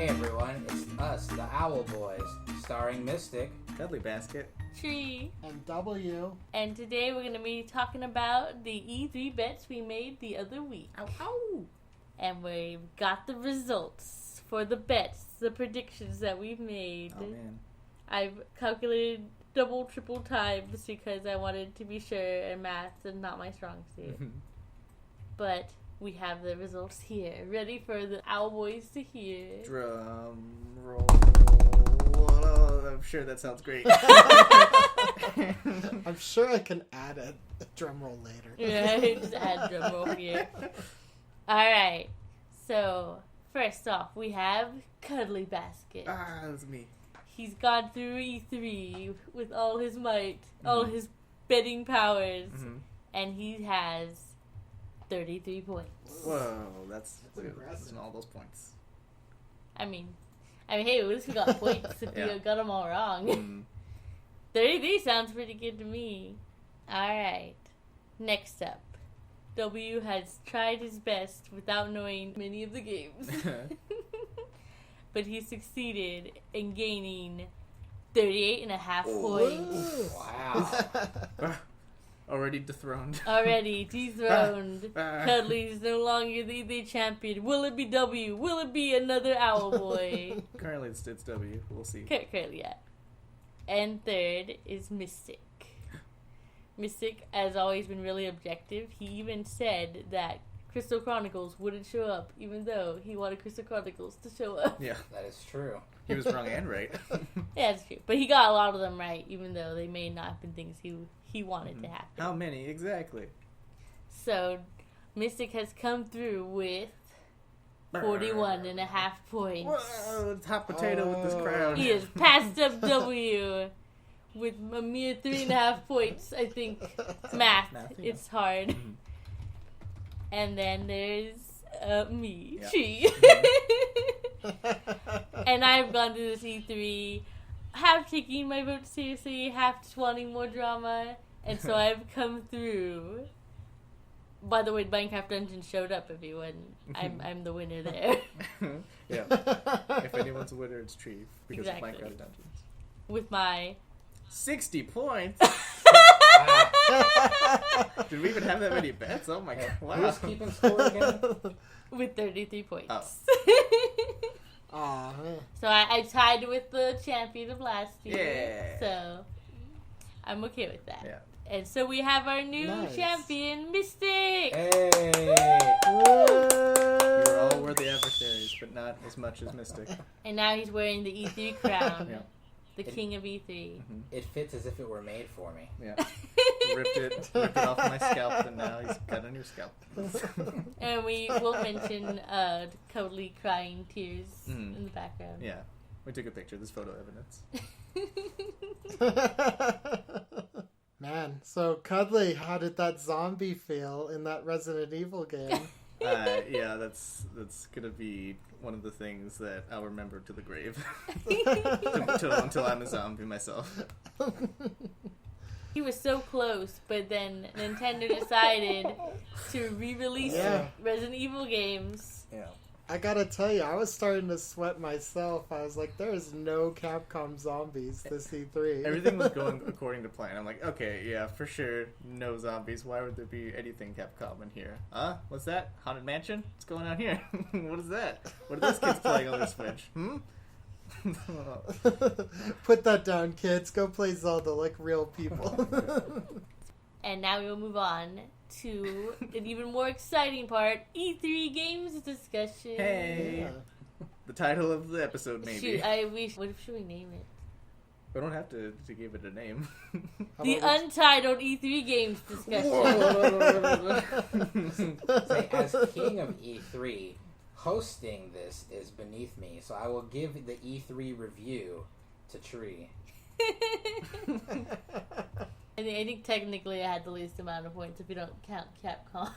Hey everyone, it's us, the Owl Boiz, starring Mystic, Cuddly Basket, Tree, and W. and today we're going to be talking about the E3 bets we made the other week. Ow, ow. And we've got the results for the bets, the predictions that we've made. Oh man. I've calculated double, triple times because I wanted to be sure, and math is not my strong suit. But we have the results here. Ready for the Owl Boiz to hear? Drum roll. Oh, I'm sure that sounds great. I'm sure I can add a drum roll later. Yeah, just add drum roll here. Alright, so first off, we have Cuddly Basket. That's me. He's gone through E3 with all his might, all his betting powers, and he has 33 points. Whoa, that's impressive. all those points. I mean, hey, at least we got points if Yeah. you got them all wrong. 33 sounds pretty good to me. Alright, next up. W has tried his best without knowing many of the games. But he succeeded in gaining 38.5 points. Wow. Already dethroned. Already dethroned. Cuddly is no longer the E3 champion. Will it be W? Will it be another Owl Boy? Currently it's W. We'll see. Currently, yeah. And third is Mystic. Mystic has always been really objective. He even said that Crystal Chronicles wouldn't show up, even though he wanted Crystal Chronicles to show up. Yeah. That is true. He was wrong and right. Yeah, that's true. But he got a lot of them right, even though they may not have been things he wanted to happen. How many exactly? So, Mystic has come through with 41.5 points. Whoa, hot potato with this crowd. He has passed up W with a mere 3.5 points, I think. Math. Yeah. It's hard. And then there's me, Yeah. She. And I've gone to this E3 half taking my vote seriously, half wanting more drama, and so I've come through. By the way, Minecraft Dungeons showed up, everyone. I'm the winner there. Yeah. If anyone's a winner, it's Tree because Exactly. of Minecraft Dungeons. With my 60 points. Wow. Did we even have that many bets? Oh my god! Wow. Who's keeping score again? with 33 points. Oh. Aw, So I tied with the champion of last year. Yeah. So I'm okay with that. Yeah. And so we have our new Nice. champion, Mystic. Hey! You were all worthy adversaries, but not as much as Mystic. And now he's wearing the E3 crown. Yeah. The king of E3. It fits as if it were made for me. Yeah. Ripped it off my scalp, and now he's got a new scalp. And we will mention Cuddly crying tears in the background. Yeah. We took a picture. There's photo evidence. Man, so Cuddly, how did that zombie feel in that Resident Evil game? Yeah, that's gonna be one of the things that I'll remember to the grave. until I'm a zombie myself. He was so close, but then Nintendo decided to re-release Yeah. Resident Evil games. Yeah. I gotta tell you, I was starting to sweat myself. I was like, there is no Capcom zombies this E3. Everything was going according to plan. I'm like, okay, yeah, for sure, no zombies. Why would there be anything Capcom in here? What's that? Haunted Mansion? What's going on here? What is that? What are those kids playing on their Switch? Put that down, kids. Go play Zelda like real people. And now we will move on to an even more exciting part, E3 games discussion. Hey. Yeah. The title of the episode, maybe. Shoot, what should we name it? We don't have to give it a name. How The about Untitled E3 games discussion. Say, as king of E3, hosting this is beneath me, so I will give the E3 review to Tree. I think technically I had the least amount of points if you don't count Capcom.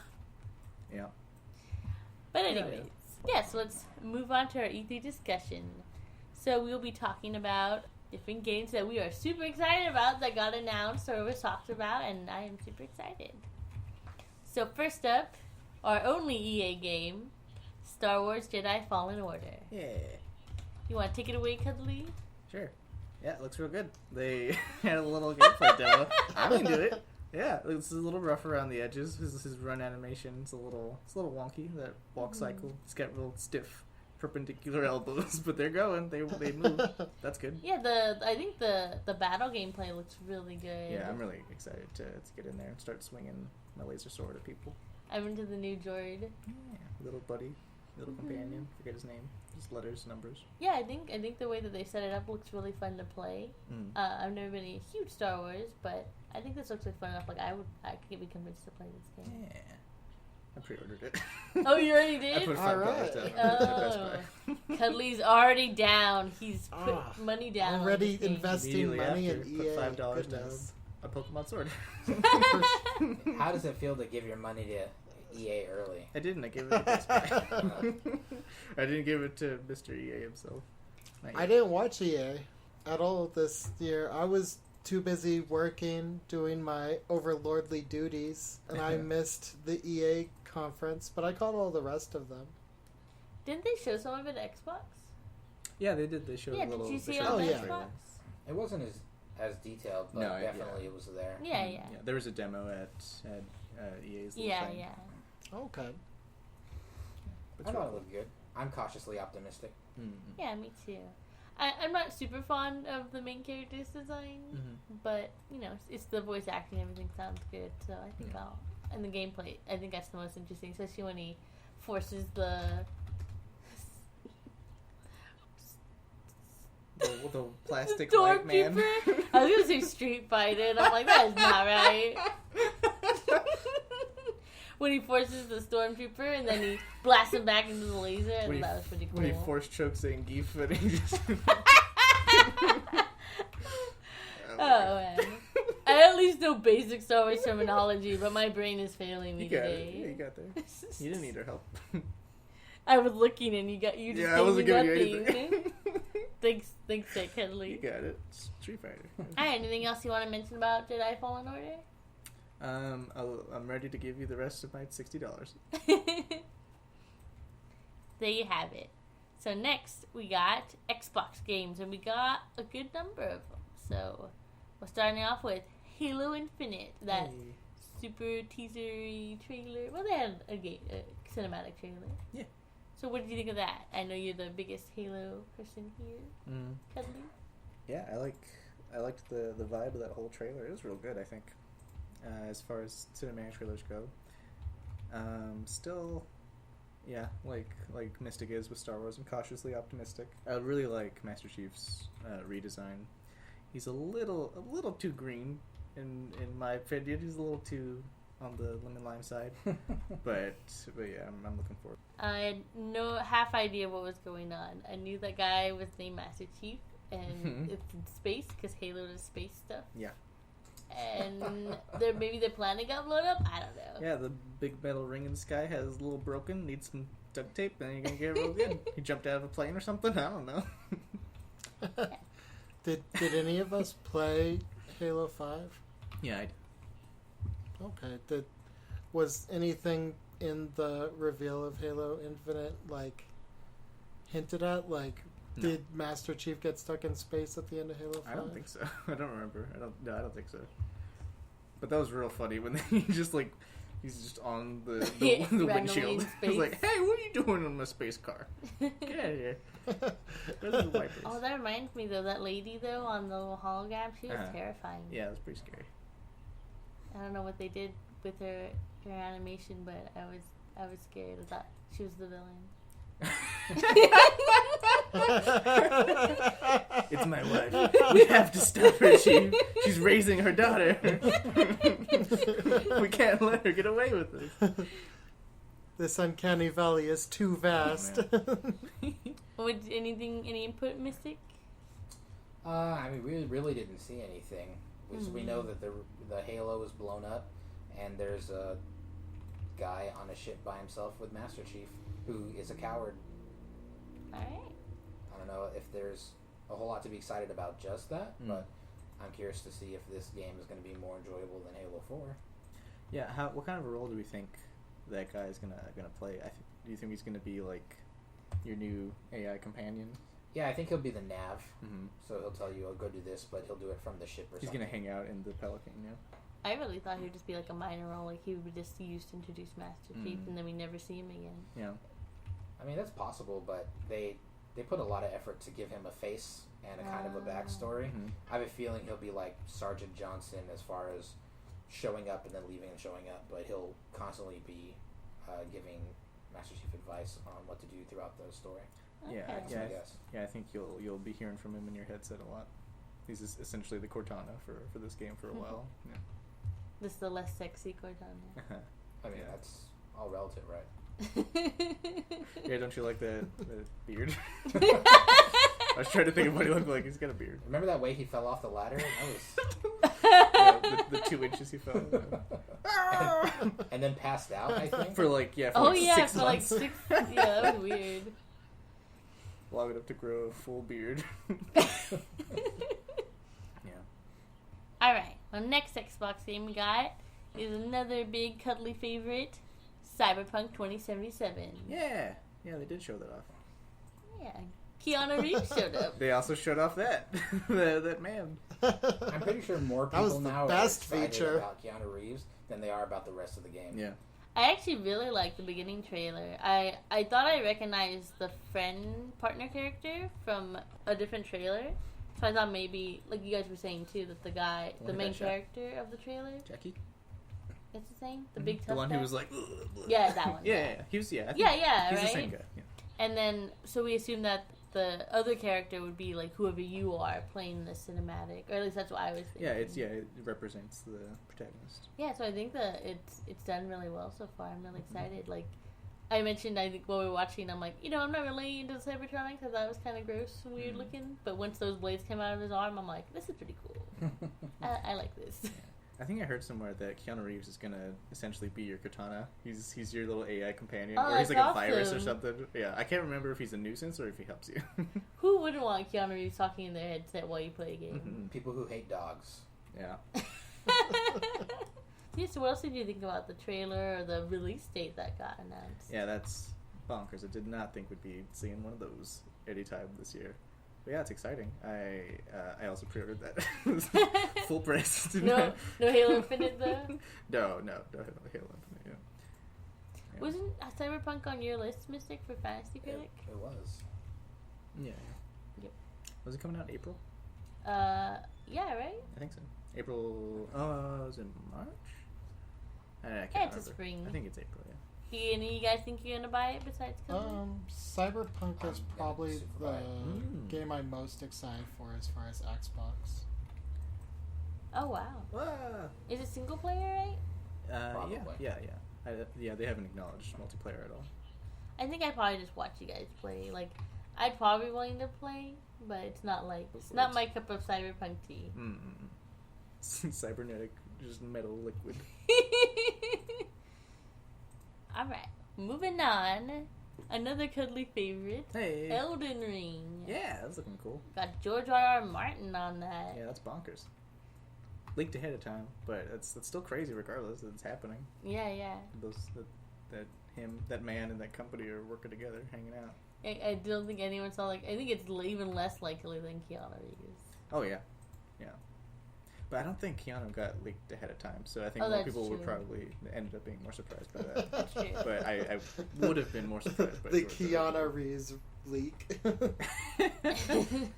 Yeah. But anyways, so let's move on to our E3 discussion. So we'll be talking about different games that we are super excited about that got announced or was talked about, and I am super excited. So first up, our only EA game, Star Wars Jedi Fallen Order. Yeah. You want to take it away, Cuddly? Sure. Yeah, it looks real good. They had a little gameplay demo. I'm into it. Yeah, it's a little rough around the edges. His run animation is a little wonky. That walk cycle, it's got real stiff, perpendicular elbows, but they're going. They move. That's good. Yeah, I think the battle gameplay looks really good. Yeah, I'm really excited to get in there and start swinging my laser sword at people. I'm into the new droid. Yeah, little buddy, little companion. Forget his name. Just letters, numbers. Yeah, I think the way that they set it up looks really fun to play. I've never been a huge Star Wars, but I think this looks like fun enough. Like I could be convinced to play this game. Yeah, I pre-ordered it. Oh, you already did? I put $5 down. Oh, Cuddly's already down. He's put money down. Already investing money in Put EA. $5 down. Goodness. A Pokemon sword. How does it feel to give your money to EA early? I didn't. I gave it to Best Buy. I didn't give it to Mr. EA himself. I didn't watch EA at all this year. I was too busy working, doing my overlordly duties, and I missed the EA conference, but I caught all the rest of them. Didn't they show some of it at Xbox? Yeah, they did. They showed a little. Did you see they it showed on a the trailer. Xbox? It wasn't as detailed, but No, definitely it was there. Yeah. There was a demo at EA's little Yeah, thing. yeah. Okay. But I sure. thought it looked good. I'm cautiously optimistic. Mm-hmm. Yeah, me too. I'm not super fond of the main character's design, but, you know, it's the voice acting, everything sounds good, so I think and the gameplay, I think that's the most interesting, especially when he forces the The plastic Stormtrooper. white man. I was gonna say Street Fighter, and I'm like, that is not right. When he forces the Stormtrooper and then he blasts him back into the laser, and that was pretty cool. When he force chokes Zangief and he just... Oh man. I at least know basic Star Wars terminology, but my brain is failing me You got today. it. Yeah, you got there. You didn't need her help. I was looking and you just I wasn't gave giving me you nothing. anything. Thanks, Dick Headley. You got it. Street Fighter. Alright, anything else you want to mention about Jedi Fallen Order? I'm ready to give you the rest of my $60. There you have it. So next, we got Xbox games, and we got a good number of them. So we're starting off with Halo Infinite, that super teasery trailer. Well, they had a cinematic trailer. Yeah. So what did you think of that? I know you're the biggest Halo person here, Cuddly. Yeah, I liked the vibe of that whole trailer. It was real good, I think. As far as cinematic trailers go, still, yeah, like Mystic is with Star Wars, I'm cautiously optimistic. I really like Master Chief's redesign. He's a little too green, in my opinion. He's a little too on the lemon lime side, but yeah, I'm looking forward. I had no half idea what was going on. I knew that guy was named Master Chief, and it's in space because Halo does space stuff. Yeah. And maybe their planet got blown up. I don't know. Yeah, the big metal ring in the sky has a little broken. Needs some duct tape, and you're gonna get it real good. He jumped out of a plane or something. I don't know. Did any of us play Halo 5? Yeah, I did. Okay. Was anything in the reveal of Halo Infinite hinted at? No. Did Master Chief get stuck in space at the end of Halo 5? I don't think so. I don't remember. I don't think so. But that was real funny when he's just on the windshield. He's like, "Hey, what are you doing in my space car? Get out of here!" Oh, that reminds me though. That lady though on the little hologram, she was terrifying. Yeah, it was pretty scary. I don't know what they did with her animation, but I was scared. I thought she was the villain. It's my wife. We have to stop her. She's raising her daughter. We can't let her get away with this. This uncanny valley is too vast. Any input, Mystic? I mean, we really didn't see anything. We know that the Halo is blown up, and there's a guy on a ship by himself with Master Chief, who is a coward. Alright. I don't know if there's a whole lot to be excited about just that, but I'm curious to see if this game is going to be more enjoyable than Halo 4. Yeah, what kind of a role do we think that guy is gonna play? Do you think he's gonna be like your new AI companion? Yeah, I think he'll be the nav. Mm-hmm. So he'll tell you, "Oh, go do this," but he'll do it from the ship or He's something. gonna hang out in the Pelican. Yeah. I really thought he would just be like a minor role, like he would be just used to introduce Master Chief, and then we never see him again. Yeah. I mean, that's possible, but they put a lot of effort to give him a face and a kind of a backstory. Mm-hmm. I have a feeling he'll be like Sergeant Johnson as far as showing up and then leaving and showing up, but he'll constantly be giving Master Chief advice on what to do throughout the story. Okay. Yeah, That's yeah, my guess. yeah. I think you'll be hearing from him in your headset a lot. He's essentially the Cortana for this game for a while. Yeah. This is the less sexy Cortana. I mean, Yeah. that's all relative, right? Yeah, don't you like the beard? I was trying to think of what he looked like. He's got a beard. Remember that way he fell off the ladder? That was... Yeah, the 2 inches he fell. and then passed out, I think. For like 6 for like months. 6. Yeah, that was weird. Long enough to grow a full beard. Yeah. Alright, well, next Xbox game we got is another big cuddly favorite, Cyberpunk 2077. Yeah, they did show that off. Yeah, Keanu Reeves showed up. They also showed off that that man. I'm pretty sure more That was people the now best are excited feature. about Keanu Reeves than they are about the rest of the game. Yeah. I actually really liked the beginning trailer. I thought I recognized the friend partner character from a different trailer. So I thought maybe, like you guys were saying too, that the one main who got shot? character of the trailer, Jackie? what's his name? The big tough The one guy? who was like... Yeah, that one. Yeah. He was, I think Yeah, he's right? the same guy. Yeah. And then, so we assume that the other character would be like whoever you are playing the cinematic, or at least that's what I was thinking. It represents the protagonist. Yeah, so I think that it's done really well so far. I'm really excited. Like I mentioned, I think while we were watching, I'm like, I'm not really into the Cybertronics. I thought it was kind of gross and weird looking. But once those blades came out of his arm, I'm like, this is pretty cool. I like this. I think I heard somewhere that Keanu Reeves is gonna essentially be your Cortana. He's your little AI companion, Oh, or he's like that's a virus or awesome. something. Yeah, I can't remember if he's a nuisance or if he helps you. Who wouldn't want Keanu Reeves talking in their headset while you play a game? People who hate dogs. Yeah. Yeah, so what else did you think about the trailer or the release date that got announced? Yeah, that's bonkers. I did not think we'd be seeing one of those anytime this year. But yeah, it's exciting. I also pre-ordered that. Full price. No Halo Infinite though? No Halo Infinite, yeah. Wasn't Cyberpunk on your list, Mystic, for Fantasy Critic? It was. Yeah. Yep. Was it coming out in April? Yeah, right? I think so. April, was it March? I can't Yeah, it's a remember. spring. I think it's April, yeah. Do any of you guys think you're gonna buy it besides Cody? Cyberpunk is I'm probably super the hyped. game I'm most excited for as far as Xbox. Oh wow. Ah. Is it single player, right? Probably. Yeah. They haven't acknowledged multiplayer at all. I think I'd probably just watch you guys play. Like, I'd probably be willing to play, but it's not my cup of Cyberpunk tea. Cybernetic, just metal liquid. Alright, moving on. Another cuddly favorite. Hey. Elden Ring. Yeah, that's looking cool. Got George R.R. Martin on that. Yeah, that's bonkers. Leaked ahead of time, but it's still crazy regardless that it's happening. Yeah. That man and that company are working together, hanging out. I don't think anyone saw, I think it's even less likely than Keanu Reeves. Oh yeah. But I don't think Keanu got leaked ahead of time, so I think Oh, more that's people would true. probably ended up being more surprised by that. That's true. But I would have been more surprised by The George Keanu Reeves leak.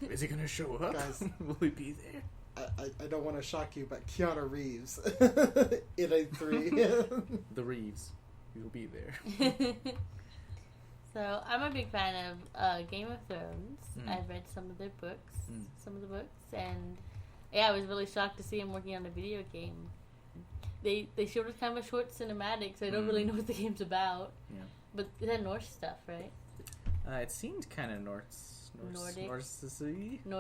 Is he gonna show up? Guys. Will he be there? I don't want to shock you, but Keanu Reeves in A3. The Reeves. He will be there. So, I'm a big fan of Game of Thrones. Mm. I've read some of the books, and yeah, I was really shocked to see him working on a video game. They showed us kind of a short cinematic, so I don't really know what the game's about. Yeah. But it had Norse stuff, right? It seemed kind of Nordic. Nordic. All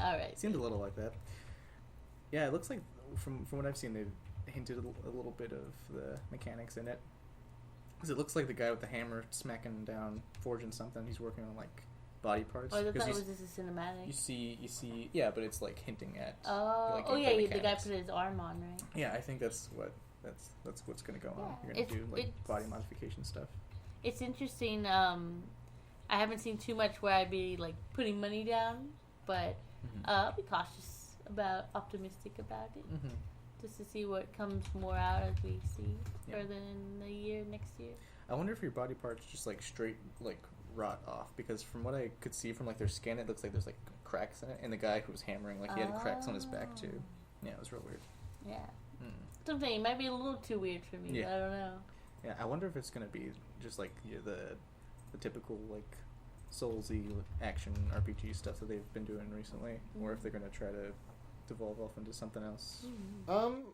Alright. It seemed a little like that. Yeah, it looks like from what I've seen, they've hinted a little bit of the mechanics in it. Because it looks like the guy with the hammer smacking down, forging something. He's working on body parts. Oh, I thought Because it was just a cinematic. You see, yeah, but it's hinting at. Oh, gameplay yeah, the guy mechanics. put his arm on, right? Yeah, I think that's what's gonna go on. Yeah, You're gonna do it's- body modification stuff. It's interesting. I haven't seen too much where I'd be like putting money down, but I'll be optimistic about it, just to see what comes more out as we see further in the year next year. I wonder if your body parts just like straight like rot off, because from what I could see from like their skin, it looks like there's like cracks in it, and the guy who was hammering, like he had cracks on his back too. Yeah, it was real weird. Yeah. Something it might be a little too weird for me. But I don't know. Yeah, I wonder if it's gonna be just like the typical like Souls-y action RPG stuff that they've been doing recently, or if they're gonna try to devolve off into something else.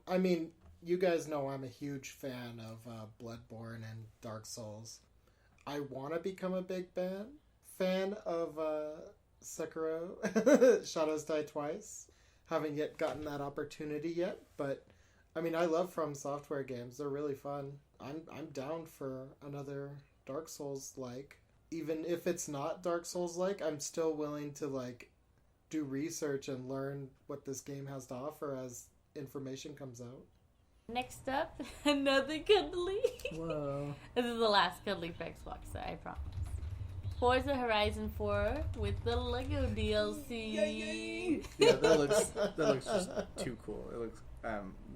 I mean, you guys know I'm a huge fan of Bloodborne and Dark Souls. I want to become a big fan of Sekiro, Shadows Die Twice. Haven't yet gotten that opportunity yet, but I mean, I love From Software games. They're really fun. I'm down for another Dark Souls-like. Even if it's not Dark Souls-like, I'm still willing to like do research and learn what this game has to offer as information comes out. Next up, another cuddly. Whoa. This is the last cuddly for Xbox, so I promise. Forza Horizon 4 with the Lego DLC. Yay! Yeah, that looks just too cool. It looks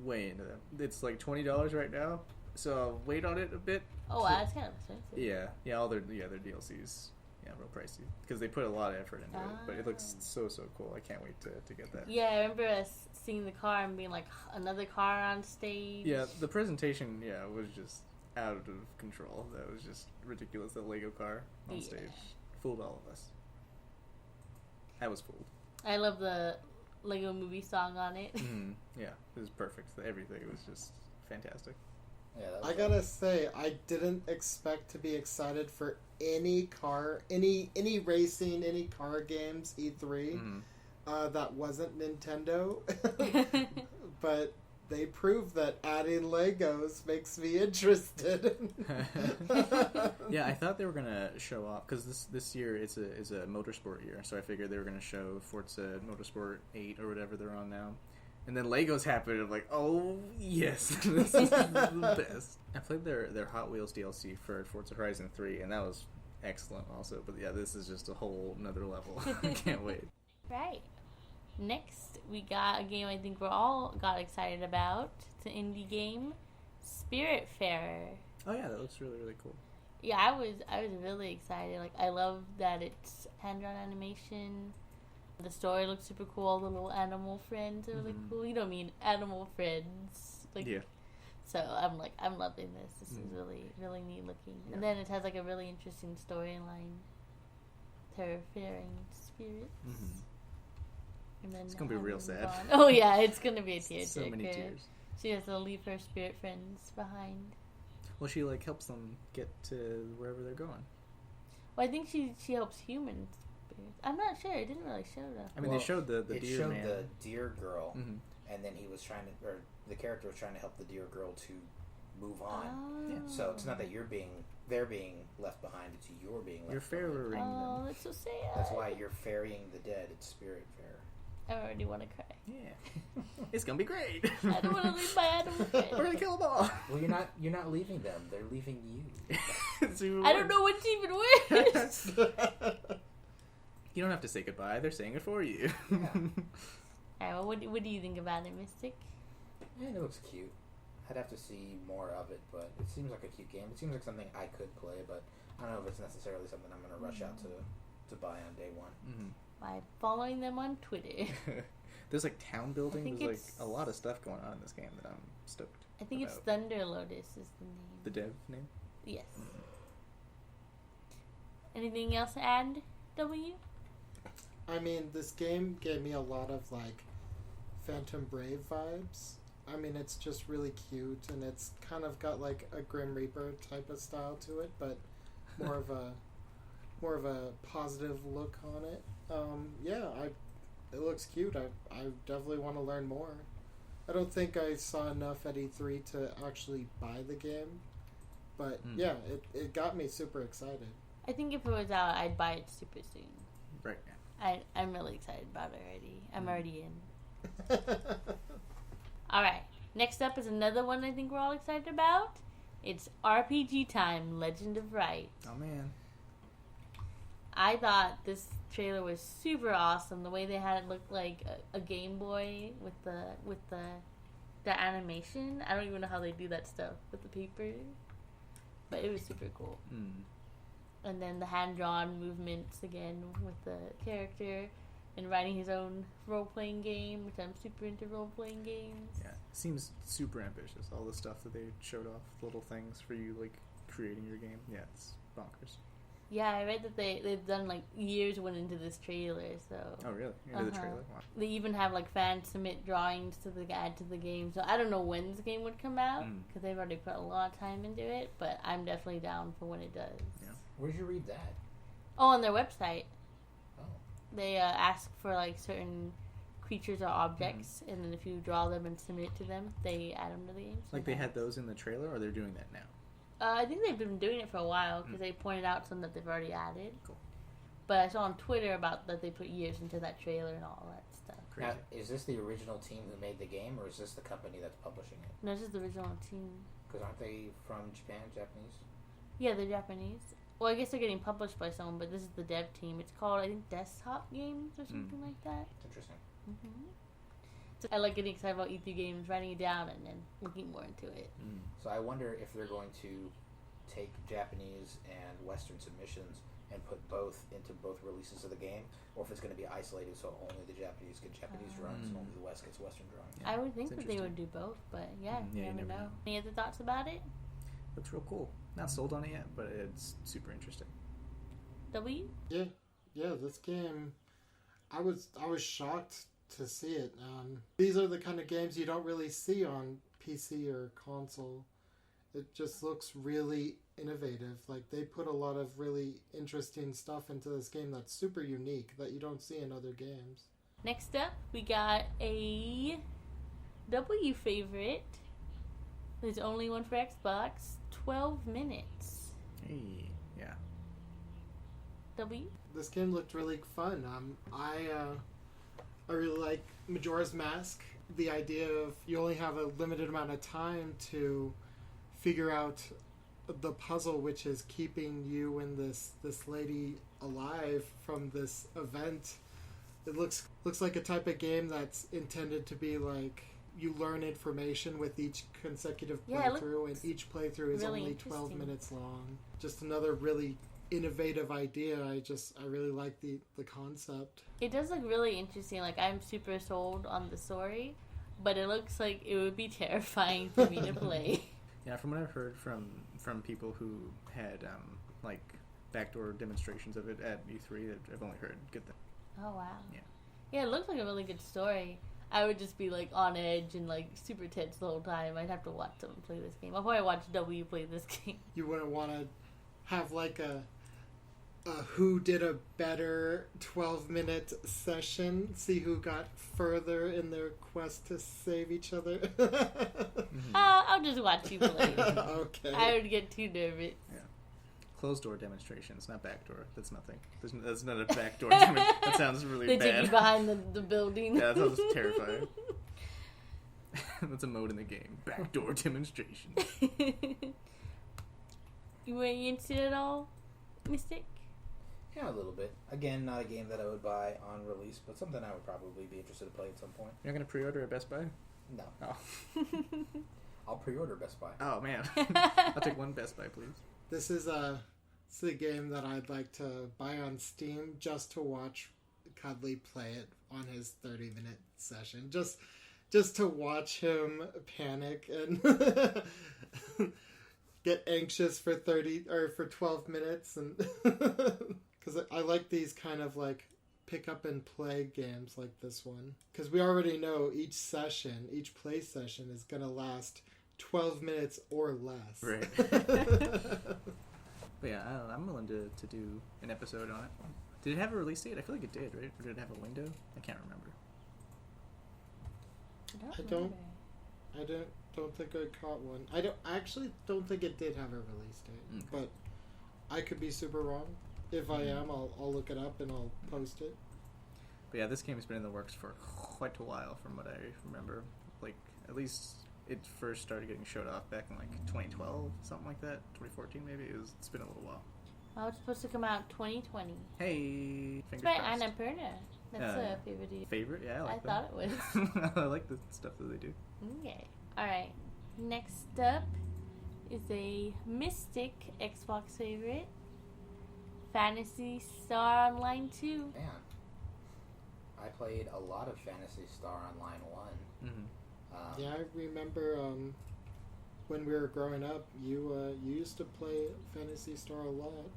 way into them. It's like $20 right now, so I'll wait on it a bit. Oh, wow, that's kind of expensive. Yeah, all their DLCs, real pricey, because they put a lot of effort into it. But it looks so cool. I can't wait to get that. Yeah, I remember us seeing the car and being like, another car on stage. Yeah, the presentation, was just out of control. That was just ridiculous. The Lego car on stage fooled all of us. I was fooled. I love the Lego Movie song on it. Yeah, it was perfect. Everything was just fantastic. Yeah, I gotta say, I didn't expect to be excited for any racing, any car games E3 that wasn't Nintendo. But they proved that adding Legos makes me interested. Yeah, I thought they were gonna show off, because this year is a motorsport year, so I figured they were gonna show Forza Motorsport 8 or whatever they're on now. And then Legos happened, and I'm like, oh, yes, this is the best. I played their Hot Wheels DLC for Forza Horizon 3, and that was excellent also. But yeah, this is just a whole nother level. I can't wait. Right. Next, we got a game I think we're all got excited about. It's an indie game, Spiritfarer. Oh yeah, that looks really cool. Yeah, I was really excited. Like, I love that it's hand-drawn animation. The story looks super cool. The little animal friends are really cool. You know what I mean? Animal friends. Like, yeah. So I'm loving this. This is really neat looking. Yeah. And then it has like a really interesting storyline. Terraforming spirits. And then it's gonna be real sad. Oh yeah, it's gonna be a tearjerker. So many tears. She has to leave her spirit friends behind. Well, she like helps them get to wherever they're going. Well, I think she helps humans. I'm not sure. It didn't really show that. I mean, they showed the deer showed man. the deer girl, and then the character was trying to help the deer girl to move on. Oh. Yeah. So it's not that they're being left behind; it's you're being left behind. You're ferrying them. Oh, that's so sad. That's why you're ferrying the dead. It's Spiritfarer. I already want to cry. Yeah, it's gonna be great. I don't want to leave my animal friends. We're gonna kill them all. Well, you're not leaving them; they're leaving you. I don't know what's even worse. You don't have to say goodbye. They're saying it for you. Yeah. Alright, well, what do you think about it, Mystic? Yeah, it looks cute. I'd have to see more of it, but it seems like a cute game. It seems like something I could play, but I don't know if it's necessarily something I'm going to rush out to buy on day one. By following them on Twitter. There's like town building. There's like a lot of stuff going on in this game that I'm stoked. I think it's Thunder Lotus is the name. The dev name? Yes. Anything else to add, W? I mean, this game gave me a lot of like Phantom Brave vibes. I mean, it's just really cute, and it's kind of got like a Grim Reaper type of style to it, but more of a positive look on it. It looks cute. I definitely want to learn more. I don't think I saw enough at E3 to actually buy the game, but yeah, it got me super excited. I think if it was out, I'd buy it super soon. Right. I'm really excited about it already. I'm already in. Alright, next up is another one I think we're all excited about. It's RPG Time, Legend of Wright. Oh man. I thought this trailer was super awesome. The way they had it look like a Game Boy with the animation. I don't even know how they do that stuff with the paper, but it was super cool. And then the hand-drawn movements again with the character and writing his own role-playing game, which I'm super into role-playing games. Yeah, seems super ambitious. All the stuff that they showed off, little things for you, like creating your game. Yeah, it's bonkers. Yeah, I read that they've done like years went into this trailer. So. Oh really? Into the trailer? Wow. They even have like fans submit drawings to add to the game. So I don't know when this game would come out because they've already put a lot of time into it. But I'm definitely down for when it does. Yeah. Where'd you read that? Oh, on their website. Oh. They ask for like certain creatures or objects, and then if you draw them and submit it to them, they add them to the game. Like they had those in the trailer, or they're doing that now? I think they've been doing it for a while because they pointed out some that they've already added. Cool. But I saw on Twitter about that they put years into that trailer and all that stuff. Crazy. Now, is this the original team who made the game, or is this the company that's publishing it? No, this is the original team. Because aren't they from Japan, Japanese? Yeah, they're Japanese. Well, I guess they're getting published by someone, but this is the dev team. It's called, I think, Desktop Games or something like that. Interesting. So I like getting excited about E3 games, writing it down, and then looking more into it. So I wonder if they're going to take Japanese and Western submissions and put both into both releases of the game, or if it's going to be isolated so only the Japanese get Japanese drawings and only the West gets Western drawings. Yeah, I would think it's that they would do both, but yeah, Yeah, you never know. Any other thoughts about it? Looks real cool. Not sold on it yet, but it's super interesting. W? Yeah, this game, I was shocked to see it. These are the kind of games you don't really see on PC or console. It just looks really innovative. Like, they put a lot of really interesting stuff into this game that's super unique that you don't see in other games. Next up, we got a W favorite. There's only one for Xbox. 12 minutes. Hey, yeah. W? This game looked really fun. I really like Majora's Mask. The idea of you only have a limited amount of time to figure out the puzzle, which is keeping you and this lady alive from this event. It looks like a type of game that's intended to be like you learn information with each consecutive playthrough, and each playthrough is really only 12 minutes long. Just another really innovative idea. I really like the concept. It does look really interesting. Like, I'm super sold on the story, but it looks like it would be terrifying for me to play. Yeah, from what I've heard from people who had like backdoor demonstrations of it at E3, I've only heard good things. Oh wow. Yeah. Yeah, it looks like a really good story. I would just be like on edge and like super tense the whole time. I'd have to watch someone play this game. I'll probably watch W play this game. You wouldn't want to have like a who did a better 12-minute session, see who got further in their quest to save each other. I'll just watch you play. Okay. I would get too nervous. Yeah. Closed door demonstrations, not backdoor. That's nothing. That's not a backdoor demonstration. That sounds really They bad. take you behind the building. Yeah, that sounds terrifying. That's a mode in the game. Backdoor demonstration. You were into it at all, Mystic? Yeah, a little bit. Again, not a game that I would buy on release, but something I would probably be interested to play at some point. You're not going to pre-order at Best Buy? No. Oh. I'll pre-order Best Buy. Oh, man. I'll take one Best Buy, please. This is a game that I'd like to buy on Steam just to watch Cuddly play it on his 30-minute session. Just to watch him panic and get anxious for 12 minutes, and because I like these kind of like pick up and play games like this one, because we already know each play session is gonna last 12 minutes or less. Right. But yeah, I don't know, I'm willing to do an episode on it. Did it have a release date? I feel like it did, right? Or did it have a window? I can't remember. I don't think I caught one. I actually don't think it did have a release date, but I could be super wrong. If I am, I'll look it up and I'll post it. But yeah, this game has been in the works for quite a while, from what I remember. Like, at least it first started getting showed off back in like 2012, something like that. 2014 maybe. It's been a little while. Oh, it's supposed to come out 2020. Hey, It's fingers by crossed. Annapurna. That's Yeah. a favorite. Favorite? Yeah, I like I that. thought it was. I like the stuff that they do. Okay. Alright. Next up is a Mystic Xbox favorite. Phantasy Star Online 2. Man, I played a lot of Phantasy Star Online 1. Mm-hmm. Yeah, I remember when we were growing up, you used to play Phantasy Star a lot.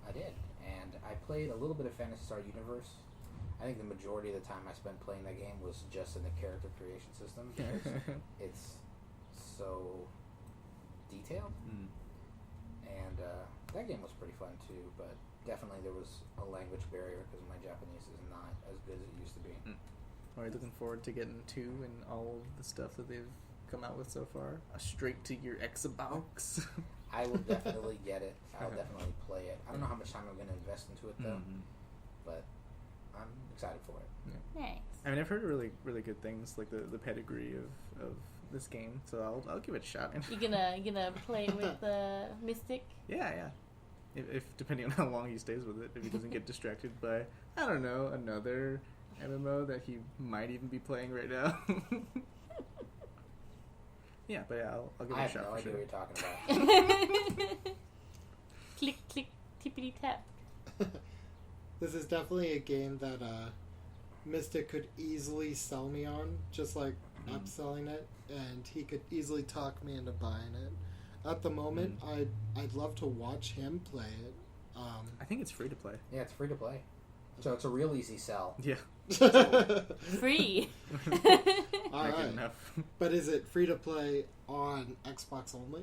I did, and I played a little bit of Phantasy Star Universe. I think the majority of the time I spent playing that game was just in the character creation system because it's so detailed. Mm. And that game was pretty fun too, but definitely there was a language barrier because my Japanese is not as good as it used to be. Are you looking forward to getting 2 and all of the stuff that they've come out with so far? Straight to your Xbox. I will definitely get it. I'll definitely play it. I don't know how much time I'm going to invest into it though, but I'm excited for it. Nice. I mean, I've heard really, really good things, like the pedigree of this game, so I'll give it a shot. You gonna play with the Mystic? Yeah. If depending on how long he stays with it, if he doesn't get distracted by, I don't know, another MMO that he might even be playing right now. Yeah, but yeah, I'll give it I a have shot no for idea sure. what you're talking about. Click, click, tippity tap. This is definitely a game that Mystic could easily sell me on, just like upselling it, and he could easily talk me into buying it. At the moment, I'd love to watch him play it. I think it's free to play. Yeah, it's free to play, so it's a real easy sell. Yeah. Free. All Make it right, enough. but is it free to play on Xbox only?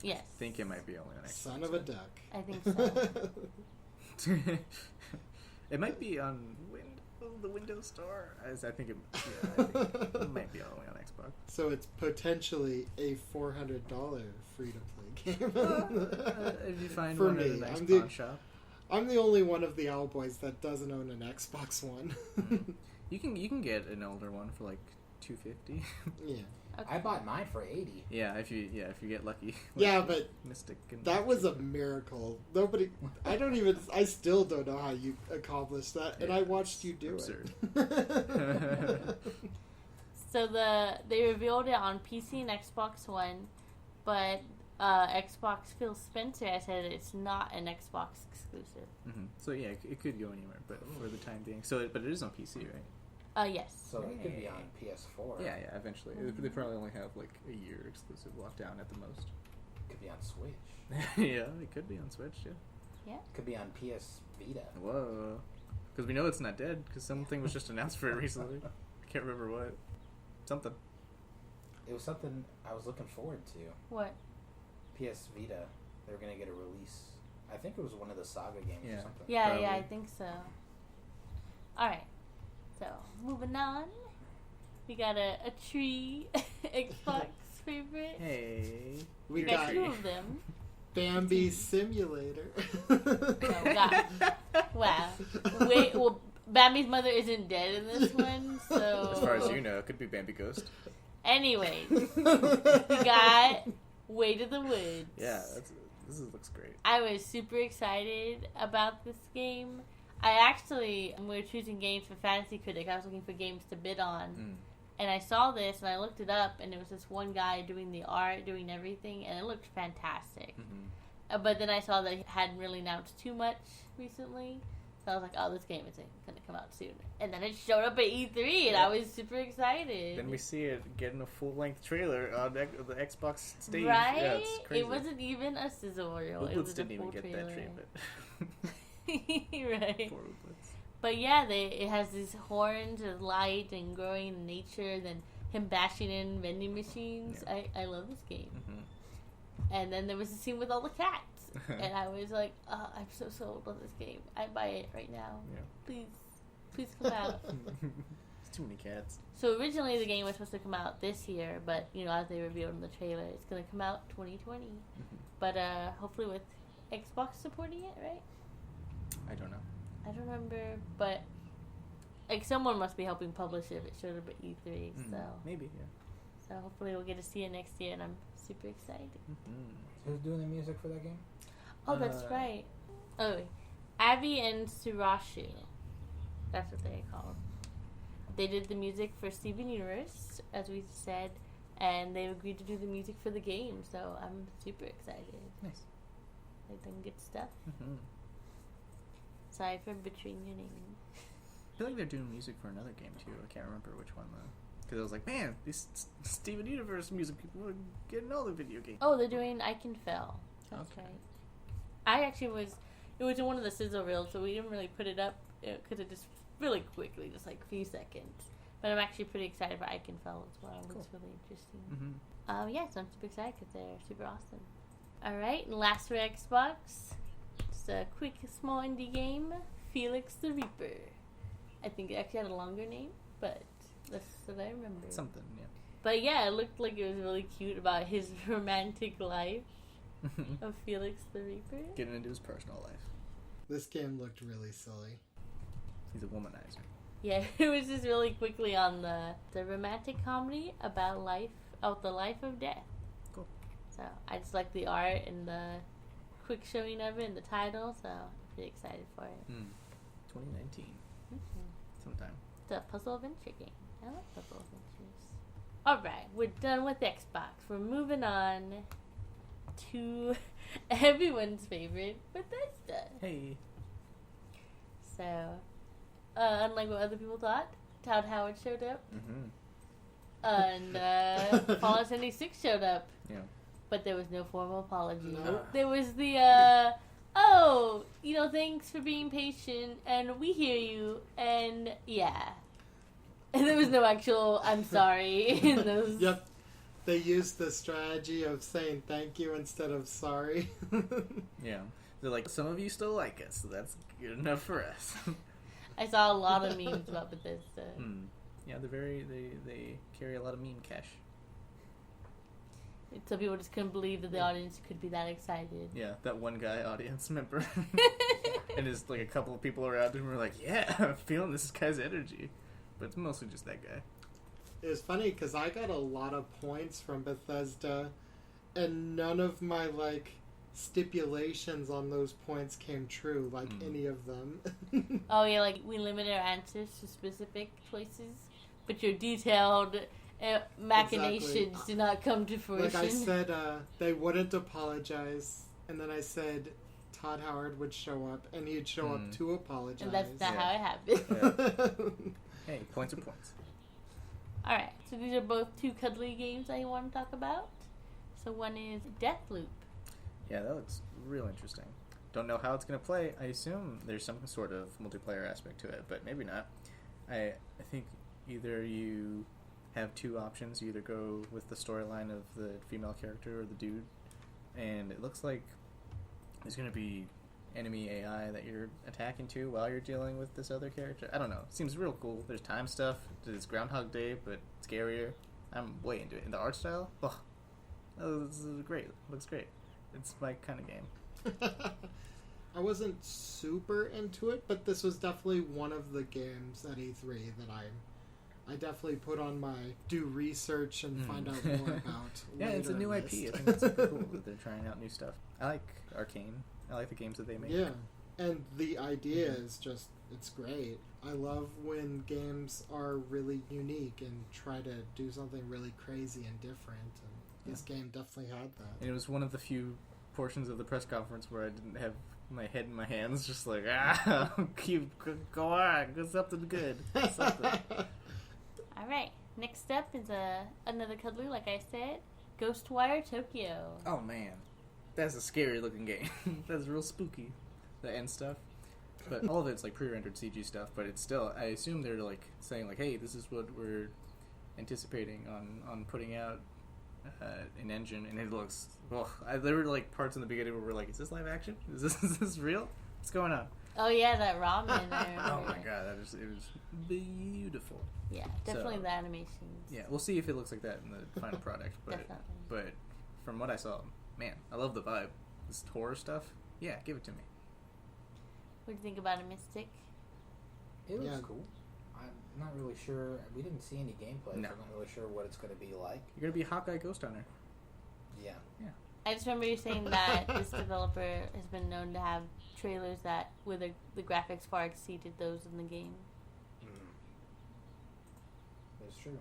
Yes. I think it might be only on Xbox. Son of a duck. I think so. It might be on the Windows Store. As I think it might be only on Xbox. So it's potentially a $400 free to play game. If you find For one at me, a nice I'm pawn shop. I'm the only one of the Owl Boys that doesn't own an Xbox One. You can get an older one for like $250. Yeah. Okay. I bought mine for $80. Yeah, if you get lucky. Yeah, but Mystic and that was a miracle. Nobody, I still don't know how you accomplished that, and Yeah, I watched you do absurd. it. So they revealed it on PC and Xbox One, but Xbox Phil Spencer has said it's not an Xbox exclusive. So yeah, it could go anywhere, but for the time being, but it is on PC, right? Yes. So it could be on PS4. Yeah, eventually. They probably only have like a year exclusive lockdown at the most. It could be on Switch. Yeah, it could be on Switch, yeah. Yeah. It could be on PS Vita. Whoa. Because we know it's not dead, because something was just announced for it recently. I can't remember what. Something. It was something I was looking forward to. What? PS Vita. They were going to get a release. I think it was one of the Saga games Yeah. or something. Yeah, Probably. I think so. Alright. So, moving on. We got a tree Xbox favorite. Hey. We We you're got got two of them. Bambi Simulator. Oh, God. Wow. Wait, well, Bambi's mother isn't dead in this one, so... As far as you know, it could be Bambi Ghost. Anyways, we got Way to the Woods. Yeah, looks great. I was super excited about this game. When we were choosing games for Fantasy Critic, I was looking for games to bid on. And I saw this, and I looked it up, and it was this one guy doing the art, doing everything, and it looked fantastic. But then I saw that he hadn't really announced too much recently. So I was like, oh, this game isn't going to come out soon. And then it showed up at E3, and I was super excited. Then we see it getting a full-length trailer on the Xbox stage. Right? Yeah, it's crazy. It wasn't even a sizzle reel. It Wooblets was didn't a even full get trailer. that treatment. Right. Poor Wooblets. But yeah, it has these horns and light and growing in nature, then him bashing in vending machines. Yeah. I love this game. And then there was a scene with all the cats. And I was like, oh, I'm so sold on this game. I'd buy it right now. Yeah. Please come out. There's too many cats. So originally the game was supposed to come out this year, but as they revealed in the trailer, it's going to come out 2020. But hopefully with Xbox supporting it, right? I don't know. I don't remember, but someone must be helping publish it if it showed up at E3. So Maybe, yeah. So hopefully we'll get to see it next year, and I'm super excited. Who's doing the music for that game? Oh, that's right. Oh, Abby and Surashi. That's what they're called. They did the music for Steven Universe, as we said, and they agreed to do the music for the game, so I'm super excited. Nice. They've done good stuff. Mm-hmm. Sorry for butchering your name. I feel like they're doing music for another game too. I can't remember which one though. Because I was like, man, these Steven Universe music people are getting all the video games. Oh, they're doing I Can Fell. That's Okay. right. I actually was... It was in one of the sizzle reels, so we didn't really put it up because it just really quickly, just like a few seconds. But I'm actually pretty excited for I Can Fell as well. Cool. It's really interesting. Mm-hmm. Yeah, so I'm super excited because they're super awesome. Alright, and last for Xbox, just a quick small indie game, Felix the Reaper. I think it actually had a longer name, but that's what I remember. Something, yeah. But yeah, it looked like it was really cute about his romantic life of Felix the Reaper. Getting into his personal life. This game looked really silly. He's a womanizer. Yeah, it was just really quickly on the romantic comedy about the life of death. Cool. So I just like the art and the quick showing of it and the title, so I'm pretty excited for it. 2019. Mm-hmm. Sometime. It's a puzzle adventure game. I like puzzle adventures. Alright, we're done with Xbox. We're moving on to everyone's favorite, Bethesda. Hey. So, unlike what other people thought, Todd Howard showed up. Mm-hmm. And Fallout 76 showed up. Yeah. But there was no formal apology. No. There was the, thanks for being patient, and we hear you, and yeah. And there was no actual, I'm sorry, in those. Yep. They used the strategy of saying thank you instead of sorry. Yeah. They're like, some of you still like us, so that's good enough for us. I saw a lot of memes about Bethesda. Yeah, they carry a lot of meme cash. So people just couldn't believe that the audience could be that excited. Yeah, that one guy audience member. And there's like a couple of people around him who were like, yeah, I'm feeling this guy's energy. But it's mostly just that guy. It was funny because I got a lot of points from Bethesda, and none of my stipulations on those points came true, any of them. Oh yeah, we limited our answers to specific choices, but your detailed machinations did not come to fruition. I said, they wouldn't apologize, and then I said Todd Howard would show up, and he'd show up to apologize. And that's not how it happened. Yeah. Hey, points are points. Alright, so these are both two cuddly games I want to talk about. So one is Deathloop. Yeah, that looks real interesting. Don't know how it's going to play. I assume there's some sort of multiplayer aspect to it, but maybe not. I think either you have two options. You either go with the storyline of the female character or the dude, and it looks like there's going to be enemy AI that you're attacking to while you're dealing with this other character. I don't know. It seems real cool. There's time stuff. It's Groundhog Day, but scarier. I'm way into it. And the art style? Oh, this is great. Looks great. It's my kind of game. I wasn't super into it, but this was definitely one of the games at E3 that I definitely put on my do research and find out more about. Yeah, it's a new IP. list. I think it's super cool that they're trying out new stuff. I like Arcane. I like the games that they make. Yeah, and the idea is just, it's great. I love when games are really unique and try to do something really crazy and different, and this game definitely had that. And it was one of the few portions of the press conference where I didn't have my head in my hands, just like, go on, go something good. Something. Alright, next up is another cuddly, like I said, Ghostwire Tokyo. Oh man, that's a scary looking game. That's real spooky, the end stuff. But all of it's pre-rendered CG stuff, but it's still, I assume they're saying hey, this is what we're anticipating on putting out an engine, and it looks, there were parts in the beginning where we're like, is this live action? Is this real? What's going on? Oh yeah, that ramen. I remember. Oh my god, it was beautiful. Yeah, definitely the animations. Yeah, we'll see if it looks like that in the final product. But from what I saw, man, I love the vibe. This horror stuff, yeah, give it to me. What do you think about a Mystic? It looks cool. I'm not really sure. We didn't see any gameplay, No. so I'm not really sure what it's going to be like. You're gonna be Hawkeye Ghost Hunter. Yeah. Yeah. I just remember you saying that this developer has been known to have trailers that where the graphics far exceeded those in the game. That's true.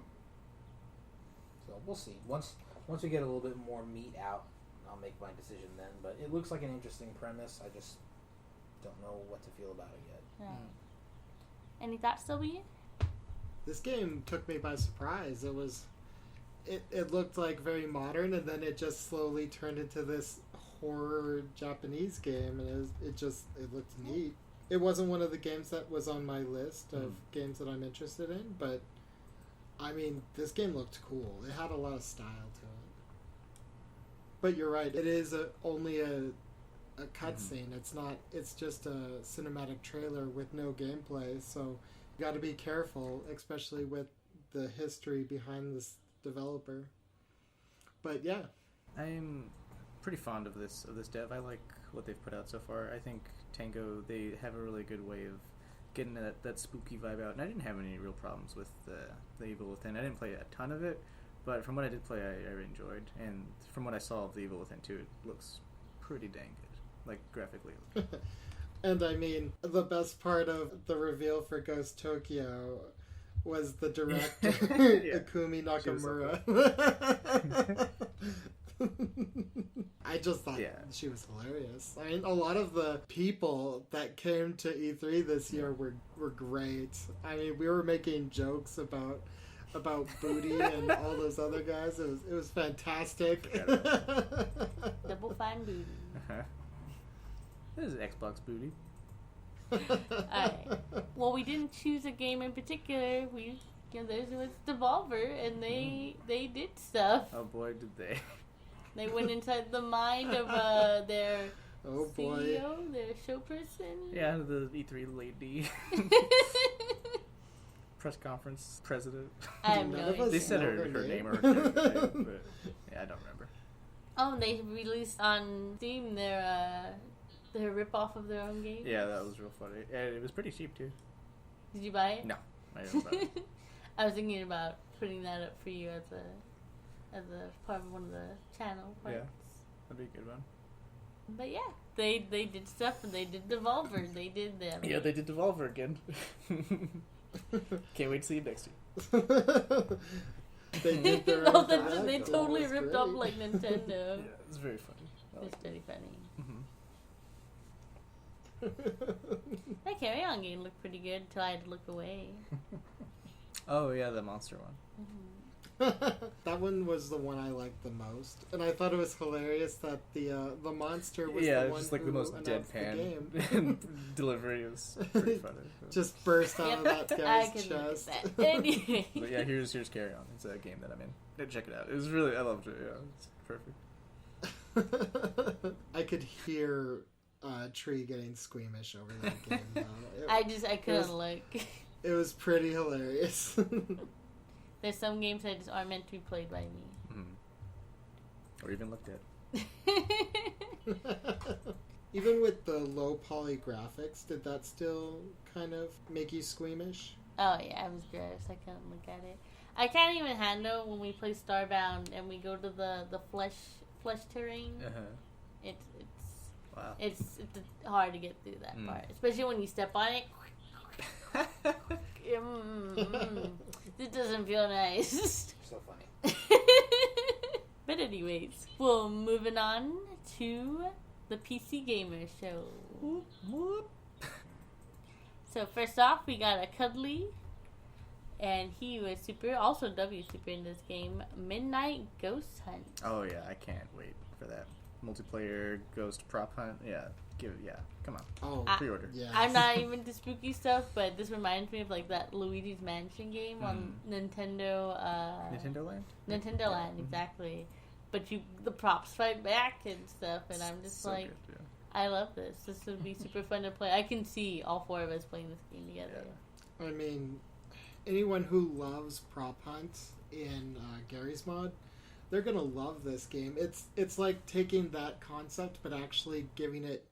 So we'll see. Once we get a little bit more meat out, I'll make my decision then. But it looks like an interesting premise. I just don't know what to feel about it yet. Right. Any thoughts, W? This game took me by surprise. It looked like very modern, and then it just slowly turned into this horror Japanese game, and it looked neat. It wasn't one of the games that was on my list of games that I'm interested in, but I mean, this game looked cool. It had a lot of style to it. But you're right, it is only a cutscene. It's just a cinematic trailer with no gameplay, so you got to be careful, especially with the history behind this developer. But yeah, I'm pretty fond of this dev. I like what they've put out so far. I think Tango, they have a really good way of getting that spooky vibe out, and I didn't have any real problems with the Evil Within. I didn't play a ton of it, but from what I did play, I really enjoyed, and from what I saw of the Evil Within 2, it looks pretty dang good, like graphically. And I mean, the best part of the reveal for Ghost Tokyo was the director, Ikumi Nakamura. I just thought she was hilarious. I mean, a lot of the people that came to E3 this year were great. I mean, we were making jokes about Booty and all those other guys. It was fantastic. Double fine Booty. This is Xbox Booty. Alright. Well, we didn't choose a game in particular. There was Devolver, and they did stuff. Oh boy, did they! They went inside the mind of their CEO, their show person. Yeah, the E3 lady. Press conference president. I have no idea. They said her name or her name, but yeah, I don't remember. Oh, they released on Steam their rip-off of their own game. Yeah, that was real funny. And it was pretty cheap, too. Did you buy it? No, I didn't buy it. I was thinking about putting that up for you as a part of one of the channel parts. Yeah, that'd be a good one. But yeah, they did stuff, and they did Devolver. They did them. Yeah, they did Devolver again. Can't wait to see you next year. They did their own they totally ripped off like Nintendo. Yeah, it was very funny. It's pretty funny. Mm-hmm. That Carry On game looked pretty good until I had to look away. Oh yeah, the monster one. That one was the one I liked the most, and I thought it was hilarious that the monster was the one just like who the most announced deadpan the game. delivery was pretty funny. Just burst out of that guy's I could chest. look at that. Anyway. But yeah, here's Carry On. It's a game that I'm in. Check it out. It was I loved it. Yeah, it's perfect. I could hear Tree getting squeamish over that game. Though. I couldn't look. It was pretty hilarious. There's some games that just aren't meant to be played by me. Or even looked at. Even with the low poly graphics, did that still kind of make you squeamish? Oh yeah, it was gross. I couldn't look at it. I can't even handle when we play Starbound and we go to the flesh terrain. Wow. It's hard to get through that part, especially when you step on it. It doesn't feel nice. So funny. But anyways, well, moving on to the PC Gamer Show. Whoop, whoop. So first off, we got a cuddly, and he was also super in this game, Midnight Ghost Hunt. Oh yeah, I can't wait for that multiplayer ghost prop hunt. Yeah, come on. Oh, pre-order. Yeah. I'm not even into spooky stuff, but this reminds me of like that Luigi's Mansion game on Nintendo. Nintendo Land. Nintendo Land, exactly. But the props fight back and stuff, and I'm just so like, good, I love this. This would be super fun to play. I can see all four of us playing this game together. I mean, anyone who loves prop hunts in Gary's mod, they're gonna love this game. It's like taking that concept but actually giving it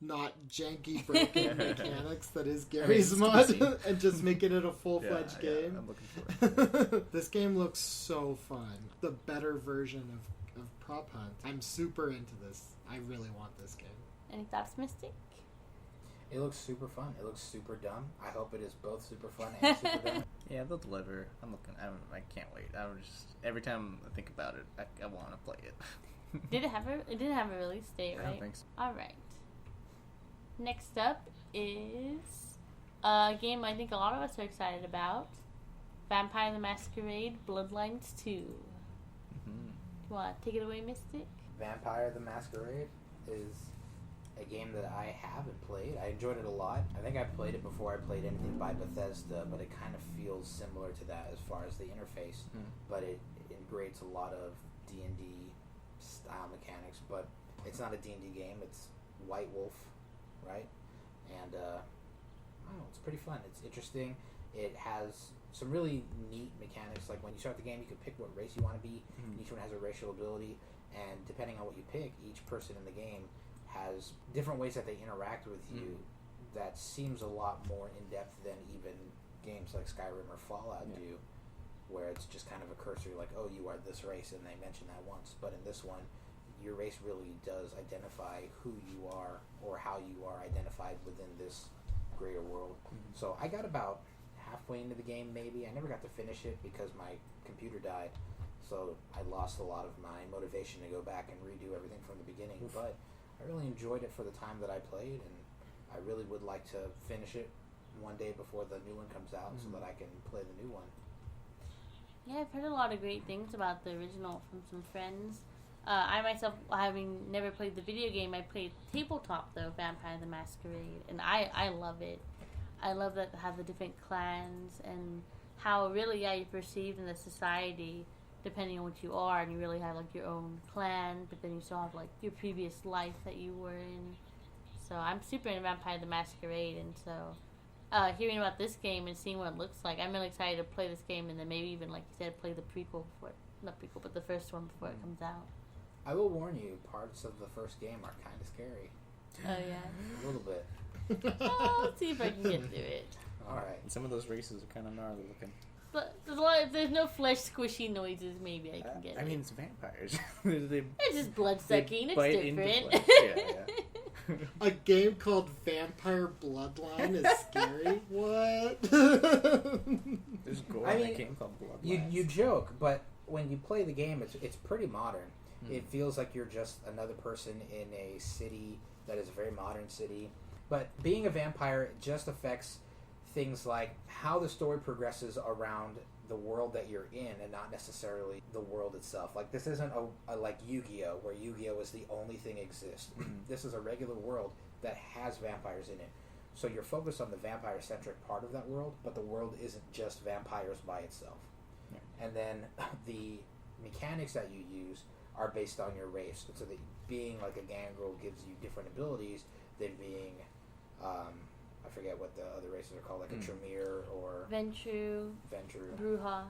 not janky broken mechanics that is Gary's mod and just making it a full-fledged game. I'm looking for it. This game looks so fun. The better version of Prop Hunt. I'm super into this. I really want this game. Any thoughts, Mystic? It looks super fun. It looks super dumb. I hope it is both super fun and super dumb. Yeah, they'll deliver. I can't wait. Every time I think about it, I want to play it. It didn't have a release date, right? I don't think so. All right. Next up is a game I think a lot of us are excited about. Vampire the Masquerade Bloodlines 2. Mm-hmm. You want to take it away, Mystic? Vampire the Masquerade is a game that I haven't played. I enjoyed it a lot. I think I played it before I played anything by Bethesda, but it kind of feels similar to that as far as the interface. But it integrates a lot of D&D style mechanics, but it's not a D&D game. It's White Wolf, right? And I don't know, it's pretty fun. It's interesting. It has some really neat mechanics. Like when you start the game, you can pick what race you want to be. And each one has a racial ability, and depending on what you pick, each person in the game has different ways that they interact with you that seems a lot more in-depth than even games like Skyrim or Fallout do, where it's just kind of a cursory, like, oh, you are this race, and they mention that once. But in this one, your race really does identify who you are or how you are identified within this greater world. So I got about halfway into the game, maybe. I never got to finish it because my computer died, so I lost a lot of my motivation to go back and redo everything from the beginning. But I really enjoyed it for the time that I played, and I really would like to finish it one day before the new one comes out so that I can play the new one. Yeah, I've heard a lot of great things about the original from some friends. I myself, having never played the video game, I played tabletop, though, Vampire the Masquerade, and I love it. I love that how the different clans and how really, you're perceived in the society depending on what you are, and you really have like your own clan, but then you still have like your previous life that you were in. So I'm super into Vampire the Masquerade, and so hearing about this game and seeing what it looks like, I'm really excited to play this game, and then maybe even, like you said, play the prequel before, not prequel, but the first one before it comes out. I will warn you, parts of the first game are kind of scary. Oh yeah, A little bit. let's see if I can get through it. Alright. And some of those races are kind of gnarly looking. But there's a lot. If there's no flesh squishy noises, maybe I can get it. I mean, it's vampires. It's just blood sucking. It's different. Yeah. A game called Vampire Bloodline is scary. What? There's gore I in mean, that game called Bloodlines. You joke, but when you play the game, it's pretty modern. It feels like you're just another person in a city that is a very modern city. But being a vampire just affects things like how the story progresses around the world that you're in, and not necessarily the world itself. Like, this isn't a like Yu-Gi-Oh, where Yu-Gi-Oh is the only thing exists. This is a regular world that has vampires in it. So you're focused on the vampire-centric part of that world, but the world isn't just vampires by itself. And then the mechanics that you use are based on your race. So that being like a gangrel gives you different abilities than being, I forget what the other races are called, like a Tremere or Ventru, Bruja.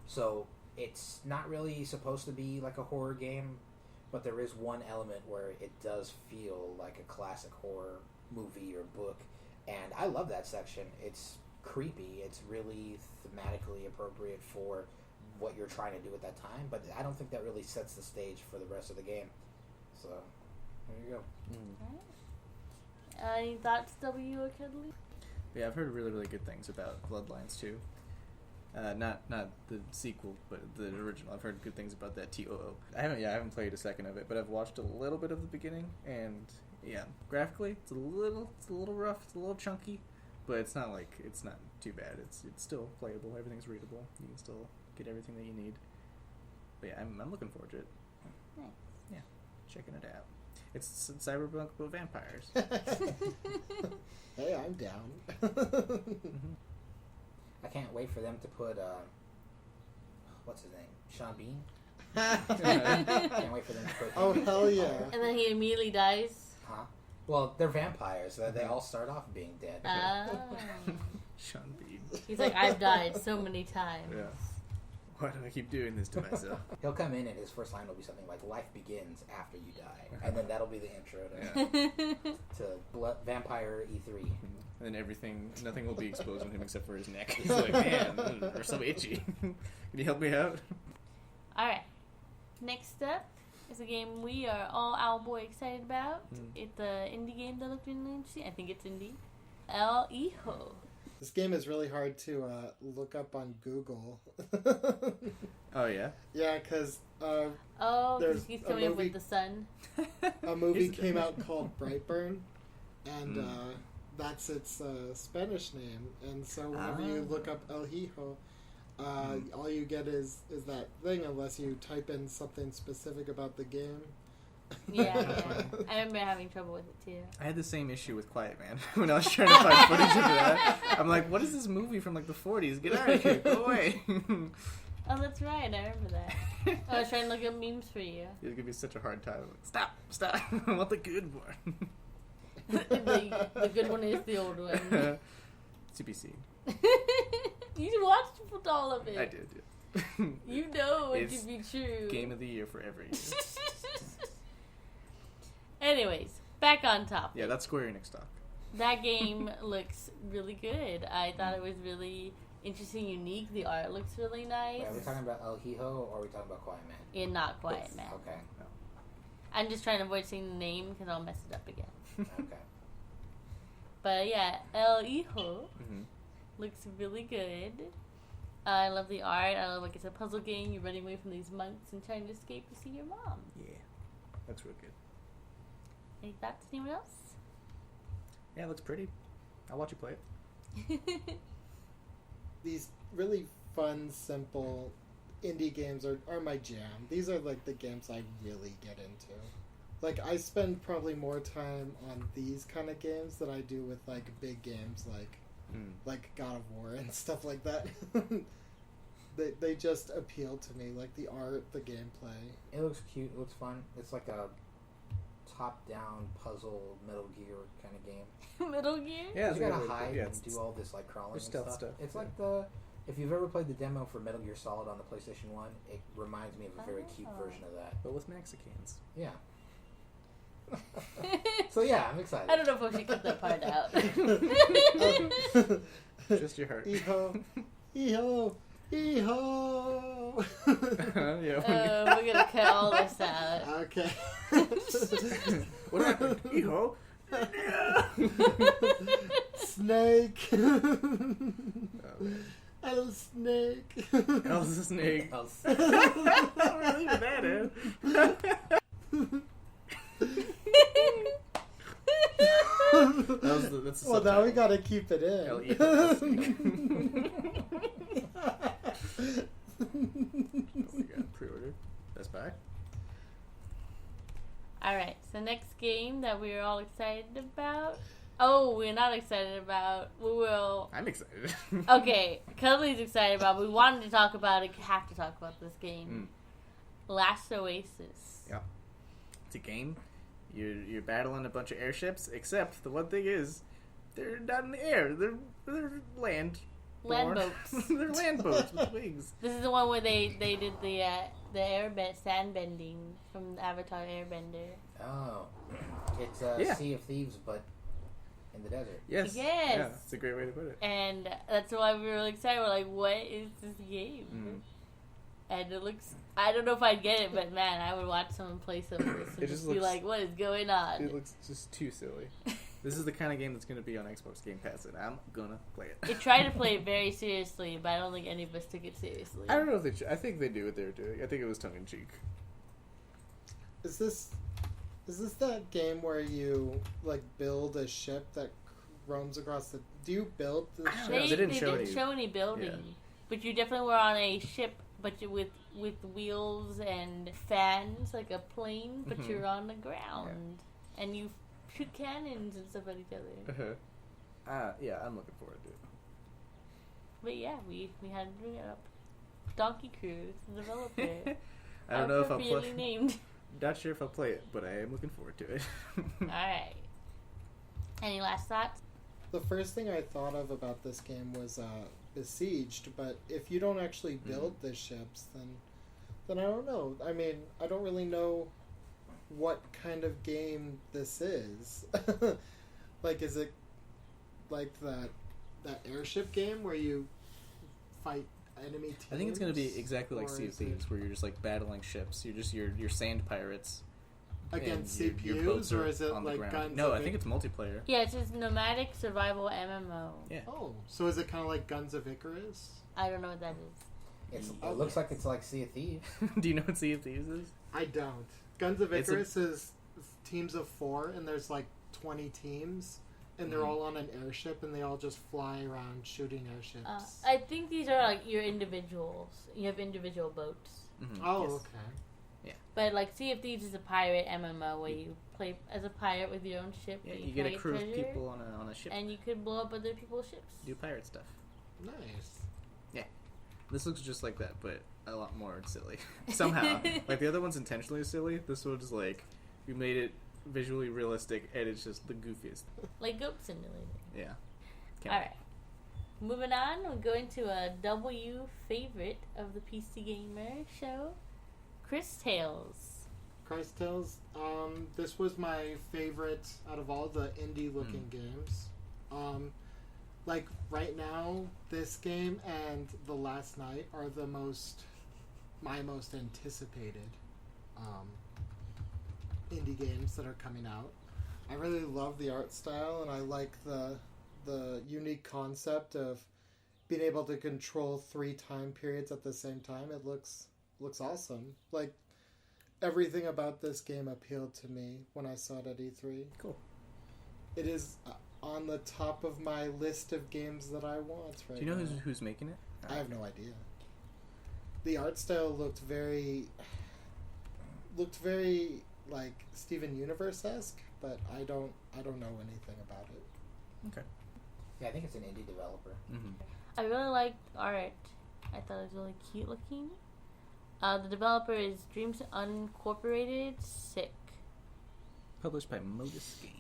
So it's not really supposed to be like a horror game, but there is one element where it does feel like a classic horror movie or book, and I love that section. It's creepy. It's really thematically appropriate for what you're trying to do at that time, but I don't think that really sets the stage for the rest of the game. So there you go. Any thoughts, W or Kedley? Yeah, I've heard really, really good things about Bloodlines 2. Not the sequel, but the original. I've heard good things about that TOO. I haven't played a second of it, but I've watched a little bit of the beginning, and yeah, graphically it's a little rough, it's a little chunky, but it's not too bad. It's still playable. Everything's readable. You can still get everything that you need. But yeah, I'm looking forward to it. Nice. Yeah, checking it out. It's Cyberpunk with vampires. Hey, I'm down. I can't wait for them to put what's his name, Sean Bean. Can't wait for them to put. Oh, hell yeah! And then he immediately dies. Huh? Well, they're vampires. So they all start off being dead. Sean Bean. He's like, I've died so many times. Yeah. Why do I keep doing this to myself? He'll come in and his first line will be something like "Life begins after you die," and then that'll be the intro to Vampire E3. And then nothing will be exposed on him except for his neck. He's like, man, they're so itchy. Can you help me out? Alright. Next up, is a game we are all Owl Boy excited about. It's an indie game that looked really interesting. I think it's indie. El Hijo. This game is really hard to look up on Google. Oh, yeah? Yeah, because Because there's he's a coming up movie- with the sun. a movie came out called Brightburn, and that's its Spanish name. And so whenever you look up El Hijo, all you get is that thing, unless you type in something specific about the game. Yeah. I remember having trouble with it too. I had the same issue with Quiet Man when I was trying to find footage of that. I'm like, what is this movie from like the 40s? Get out of here. Go away. Oh, that's right. I remember that. I was trying to look up memes for you. It's going to be such a hard time. Like, stop. I want the good one. The good one is the old one. To be seen. You watched all of it. I did. You know it It's to be true. Game of the year for every year. Anyways, back on topic. Yeah, that's Square Enix talk. That game looks really good. I thought it was really interesting, unique. The art looks really nice. Wait, are we talking about El Hijo or are we talking about Quiet Man? Yeah, not Quiet Man. Okay. I'm just trying to avoid saying the name because I'll mess it up again. Okay. But yeah, El Hijo looks really good. I love the art. I love like it's a puzzle game. You're running away from these monks and trying to escape to see your mom. Yeah, that's real good. Any thoughts? Anyone else? Yeah, it looks pretty. I'll watch you play it. These really fun, simple indie games are my jam. These are like the games I really get into. Like, I spend probably more time on these kind of games than I do with like big games like God of War and stuff like that. They just appeal to me, like the art, the gameplay. It looks cute. It looks fun. It's like a top-down puzzle Metal Gear kind of game. Metal Gear? Yeah, You gotta hide yeah, and do all this like crawling and stealth stuff. stuff, It's yeah. like if you've ever played the demo for Metal Gear Solid on the PlayStation 1, it reminds me of a very cute version of that. But with Mexicans. Yeah. So yeah, I'm excited. I don't know if I should cut that part out. Just your heart. Hijo, hijo, hijo. Yeah. We're gonna cut all this out. Okay. What happened? Hijo? Snake. Oh. El snake. El's a snake. Else. I'll leave that in. That's the Well, now we subtitle. gotta keep it El in. Hijo the snake. Oh my god, pre-order. Best Buy? Alright, so next game that we're all excited about. Oh, we're not excited about. We will. I'm excited. Okay, Cuddly's excited about. We wanted to talk about it. Have to talk about this game. Last Oasis. Yeah. It's a game. You're battling a bunch of airships, except the one thing is, they're not in the air. They're land. Land boats. They're land boats with wings. This is the one where they did the sand bending from Avatar Airbender. Oh, it's Yeah. Sea of Thieves, but in the desert. Yes. Yes. Yeah, it's a great way to put it. And that's why we were really excited. We're like, what is this game? And it looks. I don't know if I'd get it, but man, I would watch someone play some of this and It just just be looks- like, what is going on? It looks just too silly. This is the kind of game that's going to be on Xbox Game Pass, and I'm gonna play it. They tried to play it very seriously, but I don't think any of us took it seriously. I don't know if they. I think they do what they were doing. I think it was tongue in cheek. Is this that game where you like build a ship that roams across the? Do you build the I don't ship? know. They They didn't didn't show show any. any building, Yeah. but you definitely were on a ship, but with wheels and fans, like a plane, but Mhm. you're on the ground, and you shoot cannons and stuff at each other. Yeah, I'm looking forward to it. But yeah, we had to bring it up. Donkey Cruise, the developer. I don't know if I'll appropriately play. named. Not sure if I'll play it, but I am looking forward to it. All right. Any last thoughts? The first thing I thought of about this game was Besieged, but if you don't actually build the ships, then I don't know. I mean, I don't really know what kind of game this is. Like, is it like that airship game where you fight enemy teams? I think it's going to be exactly like Or Sea of is it Thieves, where you're just like battling ships. You're just your sand pirates. against and your boats CPUs, are or is it on the like ground. Guns No, of I think it's multiplayer. Yeah, it's just nomadic survival MMO. Yeah. Oh, so is it kind of like Guns of Icarus? I don't know what that is. It looks like it's like Sea of Thieves. Do you know what Sea of Thieves is? I don't. Guns of It's Icarus is teams of 4, and there's like 20 teams, and they're all on an airship, and they all just fly around shooting airships. I think these are like your individuals. You have individual boats. Mm-hmm. Oh, Yes. okay. But like Sea of Thieves is a pirate MMO where you play as a pirate with your own ship. Yeah, and you get a collect crew of treasure, people on a ship. and you could blow up other people's ships. Do pirate stuff. Nice. This looks just like that, but a lot more silly. Somehow. Like, the other one's intentionally silly. This one's like, we made it visually realistic, and it's just the goofiest. Like Goat Simulator. Yeah. All right. Moving on, we're going to a W favorite of the PC Gamer show, Chris Tales. Christ Tales, this was my favorite out of all the indie-looking games. Like, right now, this game and The Last Night are my most anticipated indie games that are coming out. I really love the art style, and I like the unique concept of being able to control 3 time periods at the same time. It looks awesome. Like, everything about this game appealed to me when I saw it at E3. Cool. It is on the top of my list of games that I want right now. Do you know who's making it? I have no idea. The art style looked very like Steven Universe-esque, but I don't know anything about it. Okay. Yeah, I think it's an indie developer. Mm-hmm. I really liked art. I thought it was really cute looking. The developer is Dreams Uncorporated. Sick. Published by Modus Games.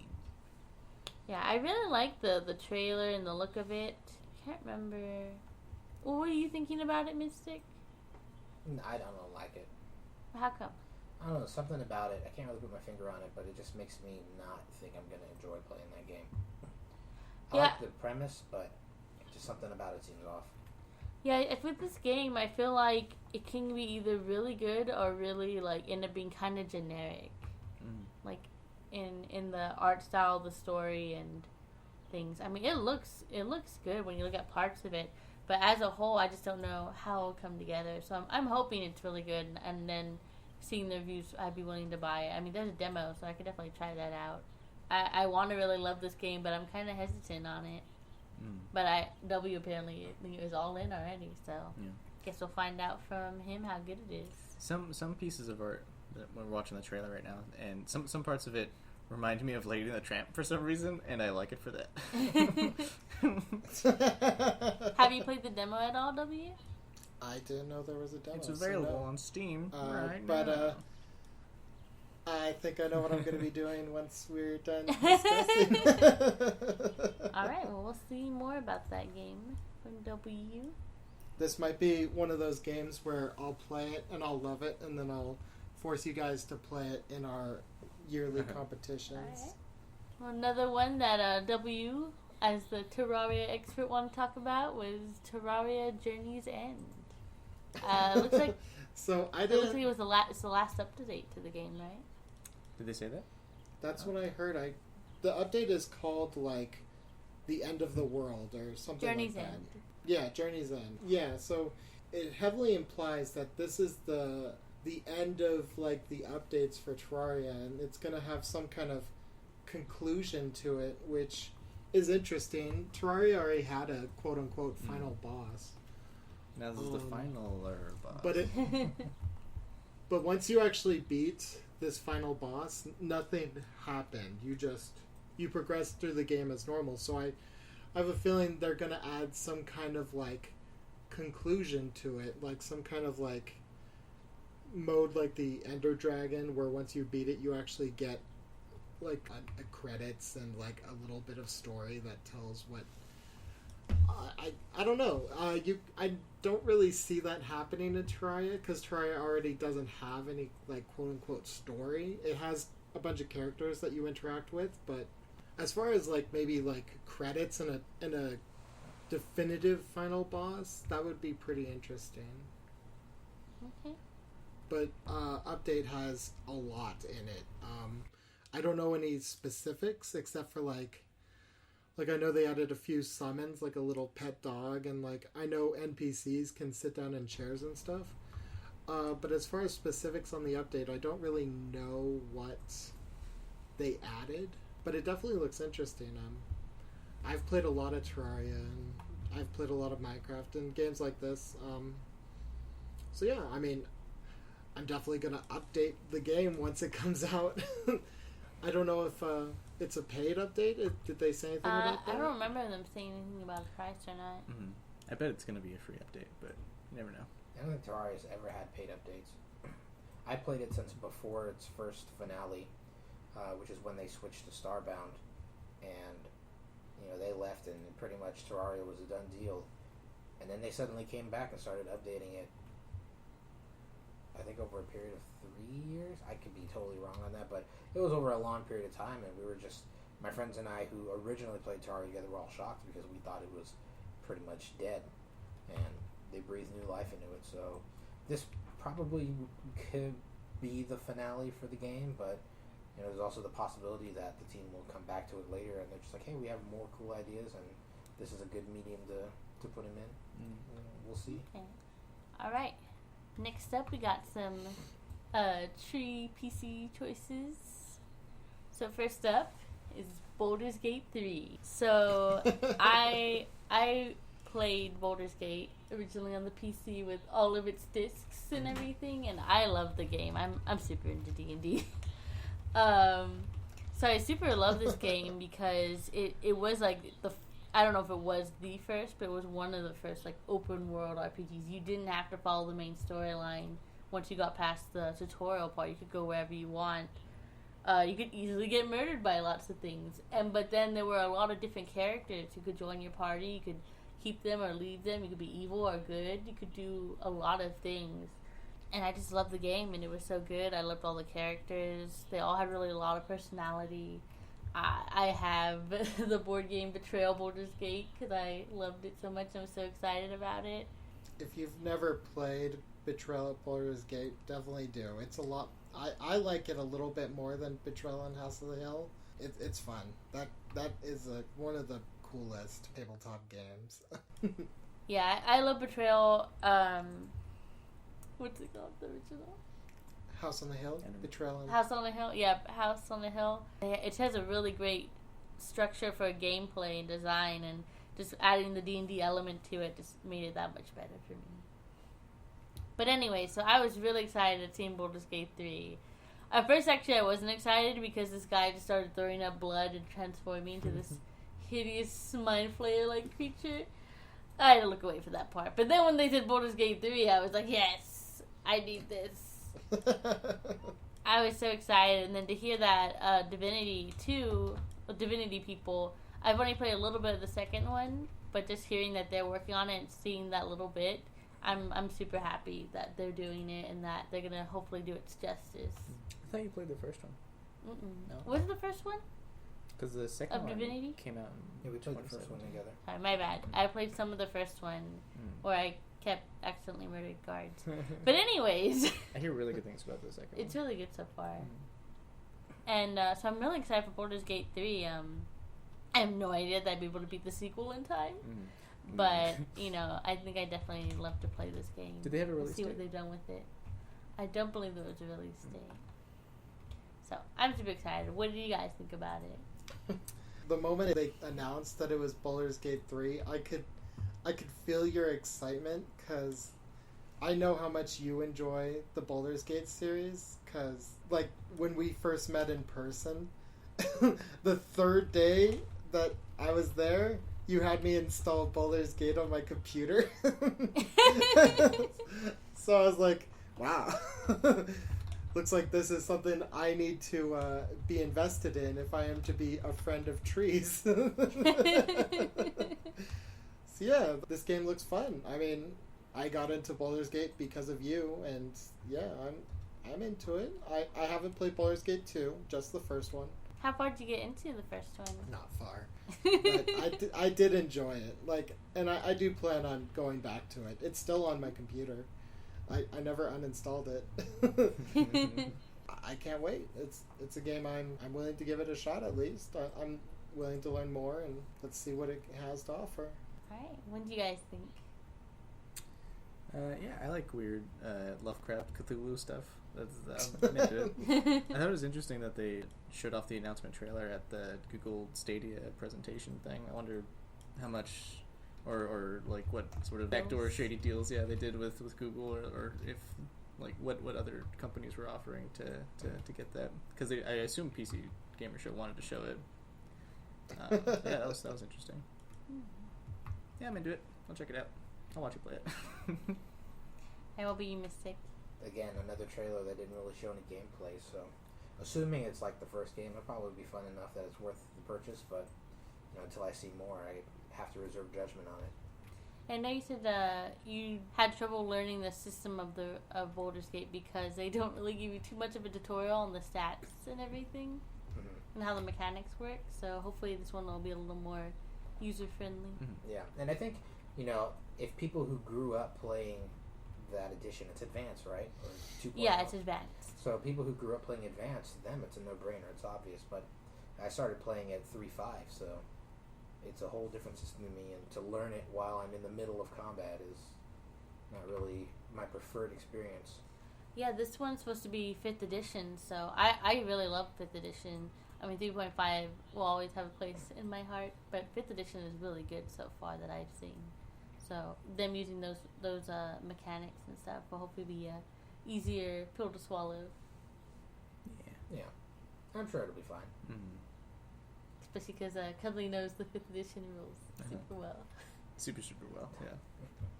Yeah, I really liked the trailer and the look of it. I can't remember. What were you thinking about it, Mystic? I don't like it. How come? I don't know, something about it. I can't really put my finger on it, but it just makes me not think I'm going to enjoy playing that game. I like the premise, but just something about it seems off. Yeah, if with this game, I feel like it can be either really good or really like end up being kind of generic. Like in the art style, the story, and things. I mean, it looks good when you look at parts of it, but as a whole, I just don't know how it'll come together. So I'm hoping it's really good, and then seeing the reviews, I'd be willing to buy it. I mean, there's a demo, so I could definitely try that out. I want to really love this game, but I'm kind of hesitant on it. But W apparently is all in already, so guess we'll find out from him how good it is. Some pieces of art that we're watching the trailer right now, and some parts of it remind me of Lady and the Tramp for some reason, and I like it for that. Have you played the demo at all, W? I didn't know there was a demo. It's available on Steam right but now. I think I know what I'm going to be doing once we're done discussing. Alright, well, we'll see more about that game from W. This might be one of those games where I'll play it and I'll love it, and then I'll force you guys to play it in our yearly competitions. Alright. Well, another one that W, as the Terraria expert, wanted to talk about was Terraria Journey's End. Looks like so I it looks didn't. like it was it's the last update to the game, right? Did they say that? That's what I heard. The update is called like the End of the World or something Journey's like that. End. Yeah, Journey's End. Yeah, so it heavily implies that this is the end of like the updates for Terraria, and it's going to have some kind of conclusion to it, which is interesting. Terraria already had a quote unquote final boss. Now this is the final boss. But once you actually beat this final boss, nothing happened. You progress through the game as normal. So I have a feeling they're going to add some kind of like conclusion to it, like some kind of like mode like the Ender Dragon, where once you beat it, you actually get like a credits and like a little bit of story that tells what. I don't know. I don't really see that happening in Terraria, because Terraria already doesn't have any like quote unquote story. It has a bunch of characters that you interact with, but as far as like maybe like credits in a definitive final boss, that would be pretty interesting. Okay. But update has a lot in it. I don't know any specifics except for like I know they added a few summons, like a little pet dog, and like I know NPCs can sit down in chairs and stuff. But as far as specifics on the update, I don't really know what they added, but it definitely looks interesting. I've played a lot of Terraria, and I've played a lot of Minecraft and games like this. So yeah, I mean, I'm definitely going to update the game once it comes out. I don't know if it's a paid update. Did they say anything about that? I don't remember them saying anything about the price or not. Mm-hmm. I bet it's going to be a free update, but you never know. I don't think Terraria's ever had paid updates. I played it since before its first finale, which is when they switched to Starbound, and they left, and pretty much Terraria was a done deal. And then they suddenly came back and started updating it. I think over a period of 3 years. I could be totally wrong on that, but it was over a long period of time, and we were just, my friends and I who originally played Terraria together were all shocked because we thought it was pretty much dead, and they breathed new life into it. So this probably could be the finale for the game, but there's also the possibility that the team will come back to it later and they're just like, hey, we have more cool ideas and this is a good medium to put them in. We'll see. Okay. All right. Next up, we got some tree PC choices. So first up is Baldur's Gate 3. So I played Baldur's Gate originally on the PC with all of its discs and everything, and I love the game. I'm super into D&D. So I super love this game because it was like I don't know if it was the first, but it was one of the first like open world RPGs. You didn't have to follow the main storyline. Once you got past the tutorial part, you could go wherever you want. You could easily get murdered by lots of things. But then there were a lot of different characters who could join your party. You could keep them or leave them. You could be evil or good. You could do a lot of things. And I just loved the game, and it was so good. I loved all the characters. They all had really a lot of personality. I have the board game Betrayal Baldur's Gate because I loved it so much. I'm so excited about it. If you've never played Betrayal at Baldur's Gate, definitely do. It's a lot. I like it a little bit more than Betrayal in House of the Hill. It's fun. That is one of the coolest tabletop games. Yeah, I love Betrayal. What's it called? The original? House on the Hill? Betrayal and... House on the Hill? Yeah, House on the Hill. It has a really great structure for gameplay and design, and just adding the D&D element to it just made it that much better for me. But anyway, so I was really excited at seeing Baldur's Gate 3. At first, actually, I wasn't excited because this guy just started throwing up blood and transforming into this hideous mind flayer-like creature. I had to look away for that part. But then when they said Baldur's Gate 3, I was like, yes, I need this. I was so excited, and then to hear that Divinity people, I've only played a little bit of the second one, but just hearing that they're working on it and seeing that little bit, I'm super happy that they're doing it and that they're gonna hopefully do its justice. I thought you played the first one. No. Was it the first one? Because the second one Divinity? came out in We played the first one together. Sorry, my bad. I played some of the first one where I kept accidentally murdered guards. But anyways. I hear really good things about the second one. It's really good so far. And so I'm really excited for Baldur's Gate 3. I have no idea that I'd be able to beat the sequel in time. But, I think I definitely love to play this game. Did they have a release date? See what they've done with it. I don't believe there was a release date. So, I'm super excited. What did you guys think about it? The moment they announced that it was Baldur's Gate 3, I could feel your excitement because I know how much you enjoy the Baldur's Gate series because, like, when we first met in person, the third day that I was there, you had me install Baldur's Gate on my computer. So I was like, wow. Looks like this is something I need to be invested in if I am to be a friend of trees. So yeah, this game looks fun. I mean, I got into Baldur's Gate because of you, and yeah, I'm into it. I haven't played Baldur's Gate 2, just the first one. How far did you get into the first one? Not far. But I did enjoy it. And I do plan on going back to it. It's still on my computer. I never uninstalled it. I can't wait. It's a game I'm willing to give it a shot at least. I'm willing to learn more, and let's see what it has to offer. Alright, what do you guys think? Yeah, I like weird Lovecraft Cthulhu stuff. I'm into it. I thought it was interesting that they showed off the announcement trailer at the Google Stadia presentation thing. I wonder how much, or like what sort of backdoor shady deals, they did with Google, or if like what other companies were offering to get that. Because I assume PC Gamer Show wanted to show it. Yeah, that was interesting. Yeah, I'm into it. I'll check it out. I'll watch you play it. And what about you, Mystic? Again, another trailer that didn't really show any gameplay, so assuming it's like the first game, it'll probably be fun enough that it's worth the purchase, but until I see more, I have to reserve judgment on it. I know you said you had trouble learning the system of Baldur's Gate because they don't really give you too much of a tutorial on the stats and everything, and how the mechanics work, so hopefully this one will be a little more user-friendly. Yeah, and I think, if people who grew up playing that edition, it's advanced, right? Or 2.0. Yeah, it's advanced. So people who grew up playing advanced, to them it's a no-brainer, it's obvious, but I started playing at 3.5, so it's a whole different system to me, and to learn it while I'm in the middle of combat is not really my preferred experience. Yeah, this one's supposed to be 5th edition, so I really love 5th edition. I mean, 3.5 will always have a place in my heart, but 5th edition is really good so far that I've seen. So them using those mechanics and stuff will hopefully be a easier pill to swallow. Yeah, I'm sure it'll be fine. Especially because Cuddly knows the 5th edition rules super well. Super well, yeah.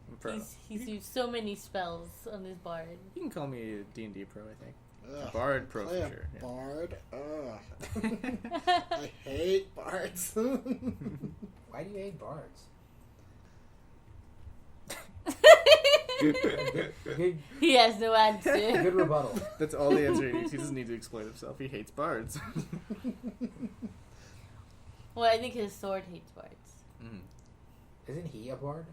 I'm pro. He's used so many spells on his bard. You can call me a D&D pro, I think. Ugh, Bard pro for play a sure. Yeah. Bard? Ugh. I hate bards. Why do you hate bards? Good He has no answer. rebuttal. That's all the answer he needs. He doesn't need to explain himself. He hates bards. Well, I think his sword hates bards. Isn't he a bard?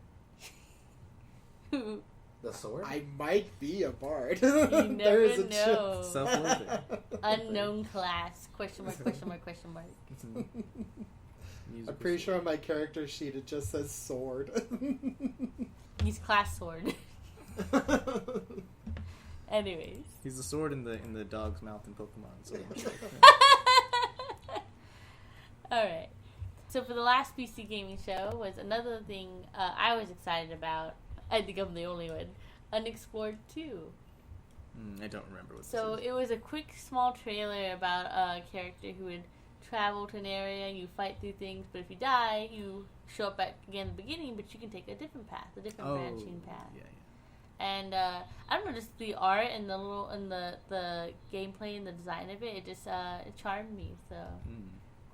Who? The sword? I might be a bard. You There never is a know. Self-loathing. Unknown class. Question mark, question mark, question mark. I'm pretty sure on my character sheet it just says sword. He's class sword. Anyways. He's the sword in the dog's mouth in Pokemon. So Alright. So for the last PC gaming show was another thing I was excited about. I think I'm the only one. Unexplored 2. I don't remember what So this is. it was a quick, small trailer about a character who would travel to an area, you fight through things, but if you die, you show up back again at the beginning, but you can take a different path, a different branching path. Yeah. And I don't know, just the art and the gameplay and the design of it, it just it charmed me. So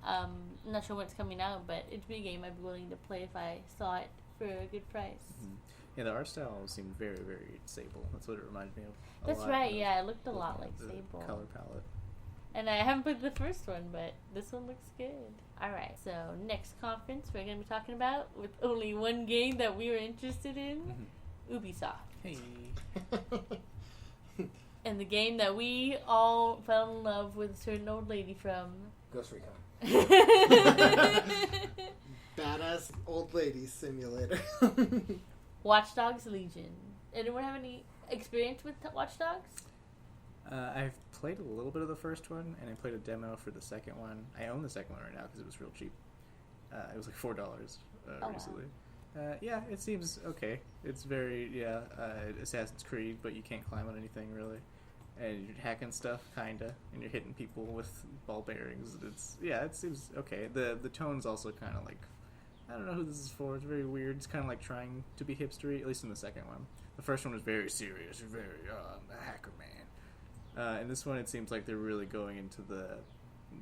I'm not sure when it's coming out, but it'd be a game I'd be willing to play if I saw it for a good price. Yeah, the art style seemed very, very Sable. That's what it reminded me of. That's right, yeah, it looked a lot like the Sable. color palette. And I haven't played the first one, but this one looks good. Alright, so next conference we're going to be talking about, with only one game that we were interested in, Ubisoft. Hey. And the game that we all fell in love with a certain old lady from. Ghost Recon. Badass old lady simulator. Watch Dogs Legion. Anyone have any experience with Watch Dogs? I've played a little bit of the first one, and I played a demo for the second one. I own the second one right now because it was real cheap. It was like $4 recently. Wow. Yeah, it seems okay. It's very, Assassin's Creed, but you can't climb on anything really. And you're hacking stuff, kinda, and you're hitting people with ball bearings. It seems okay. The tone's also kind of like, I don't know who this is for. It's very weird. It's kind of like trying to be hipstery, at least in the second one. The first one was very serious, very, a hacker man. And this one, it seems like they're really going into